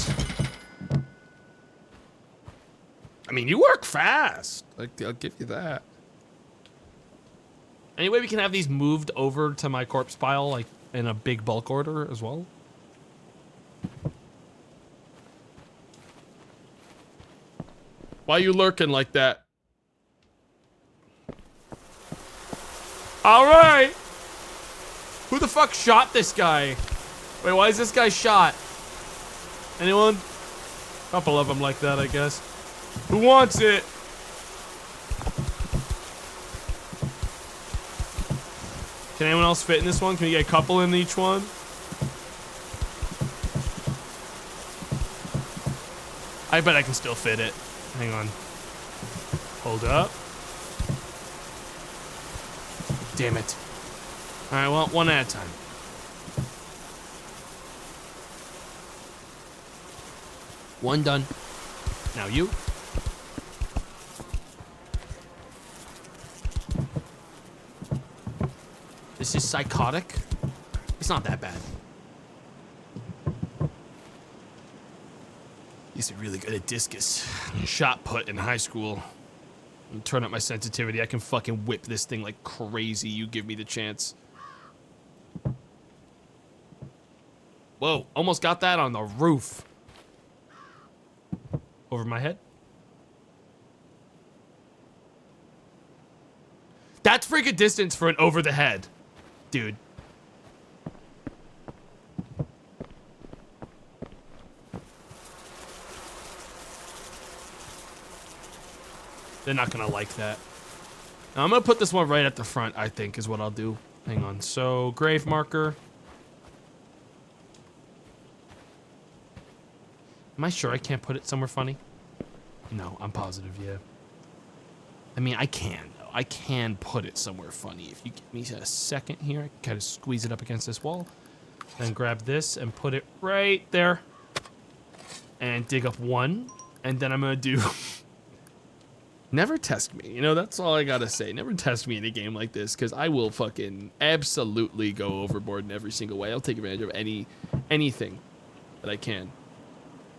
Speaker 2: I mean, you work fast. Like, I'll give you that. Anyway, we can have these moved over to my corpse pile, like, in a big bulk order as well.
Speaker 3: Why you lurking like that?
Speaker 2: All right. Who the fuck shot this guy? Wait, why is this guy shot? Anyone? Couple of them like that, I guess. Who wants it? Can anyone else fit in this one? Can we get a couple in each one? I bet I can still fit it. Hang on. Hold up. Damn it. All right, well, one at a time. One done. Now you. This is psychotic. It's not that bad. Used to be really good at discus. Shot put in high school. Turn up my sensitivity. I can fucking whip this thing like crazy. You give me the chance. Whoa, almost got that on the roof. Over my head. That's freaking distance for an over the head. Dude. They're not gonna like that. Now, I'm gonna put this one right at the front, I think, is what I'll do. Hang on. So, grave marker. Am I sure I can't put it somewhere funny? No, I'm positive, yeah. I mean, I can, though. I can put it somewhere funny. If you give me a second here, I can kind of squeeze it up against this wall. Then grab this and put it right there. And dig up one. And then I'm gonna do... Never test me. You know, that's all I gotta say. Never test me in a game like this, because I will fucking absolutely go overboard in every single way. I'll take advantage of anything that I can.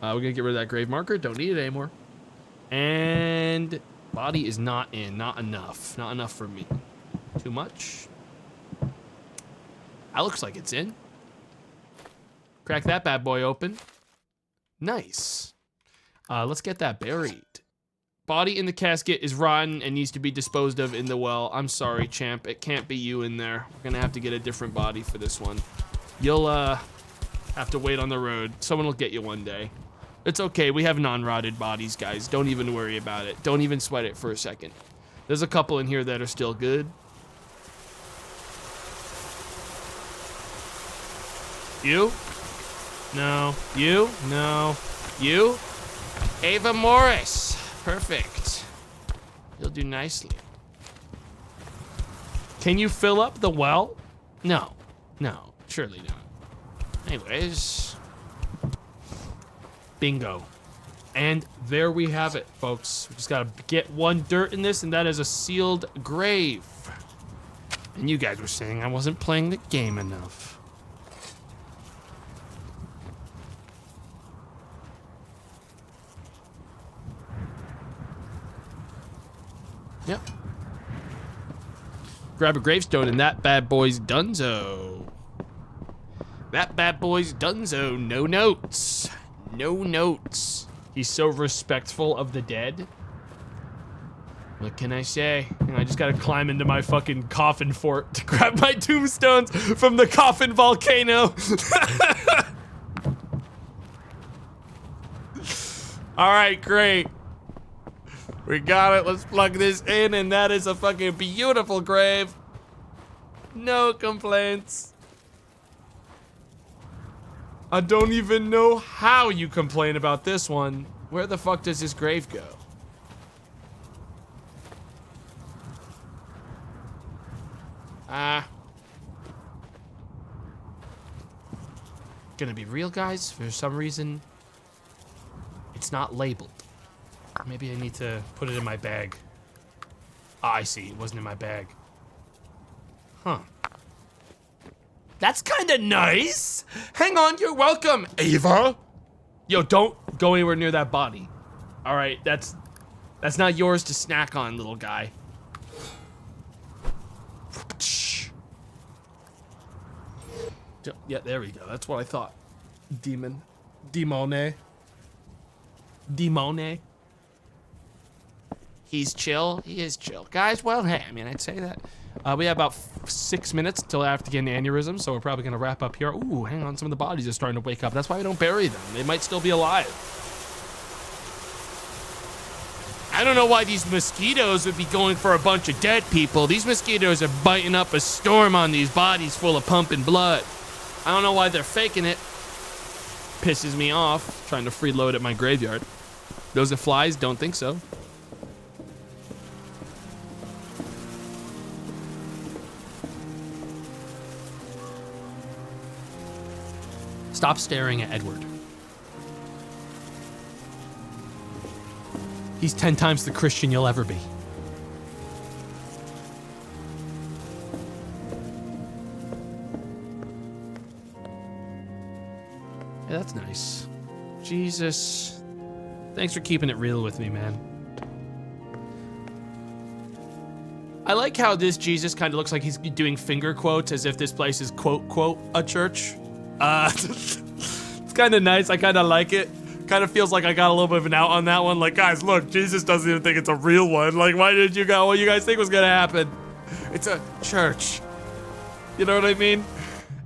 Speaker 2: We're gonna get rid of that grave marker. Don't need it anymore. And body is not in. Not enough. Not enough for me. Too much. That looks like it's in. Crack that bad boy open.
Speaker 1: Nice. Let's get that buried. Body in the casket is rotten and needs to be disposed of in the well. I'm sorry, champ. It can't be you in there. We're gonna have to get a different body for this one. You'll have to wait on the road. Someone will get you one day. It's okay. We have non-rotted bodies, guys. Don't even worry about it. Don't even sweat it for a second. There's a couple in here that are still good. You? No. You? No. You? Ava Morris. Perfect. You'll do nicely. Can you fill up the well? No. No. Surely not. Anyways. Bingo. And there we have it, folks. We just gotta get one dirt in this, and that is a sealed grave. And you guys were saying I wasn't playing the game enough. Yep. Grab a gravestone and that bad boy's donezo. That bad boy's donezo. No notes. No notes. He's so respectful of the dead. What can I say? I just gotta climb into my fucking coffin fort to grab my tombstones from the coffin volcano. All right, great. We got it. Let's plug this in, and that is a fucking beautiful grave. No complaints. I don't even know how you complain about this one. Where the fuck does this grave go? Gonna be real, guys. For some reason, it's not labeled. Maybe I need to put it in my bag. Ah, I see. It wasn't in my bag. Huh. That's kind of nice. Hang on, you're welcome, Ava. Yo, don't go anywhere near that body. All right, that's not yours to snack on, little guy. Yeah, there we go. That's what I thought. Demon. Demone. Demone. He's chill. He is chill. Guys, well, hey, I mean, I'd say that. We have about 6 minutes until I have to get an aneurysm, so we're probably going to wrap up here. Ooh, hang on. Some of the bodies are starting to wake up. That's why we don't bury them. They might still be alive. I don't know why these mosquitoes would be going for a bunch of dead people. These mosquitoes are biting up a storm on these bodies full of pumping blood. I don't know why they're faking it. Pisses me off, trying to freeload at my graveyard. Those are flies? Don't think so. Stop staring at Edward. He's 10 times the Christian you'll ever be. Yeah, that's nice. Jesus. Thanks for keeping it real with me, man. I like how this Jesus kind of looks like he's doing finger quotes as if this place is quote, quote, a church. It's kind of nice. I kind of like it. Kind of feels like I got a little bit of an out on that one. Like, guys, look, Jesus doesn't even think it's a real one. Like, why did you go? What you guys think was gonna happen? It's a church. You know what I mean?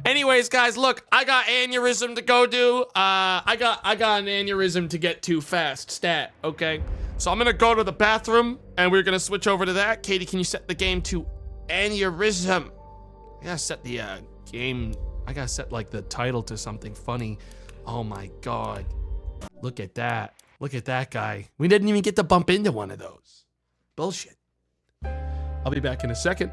Speaker 1: Anyways, guys, look, I got aneurysm to go do. I got an aneurysm to get to fast stat. Okay, so I'm gonna go to the bathroom and we're gonna switch over to that. Katie, can you set the game to Aneurysm? I gotta set the game. I gotta set like the title to something funny. Oh my God. Look at that. Look at that guy. We didn't even get to bump into one of those. Bullshit. I'll be back in a second.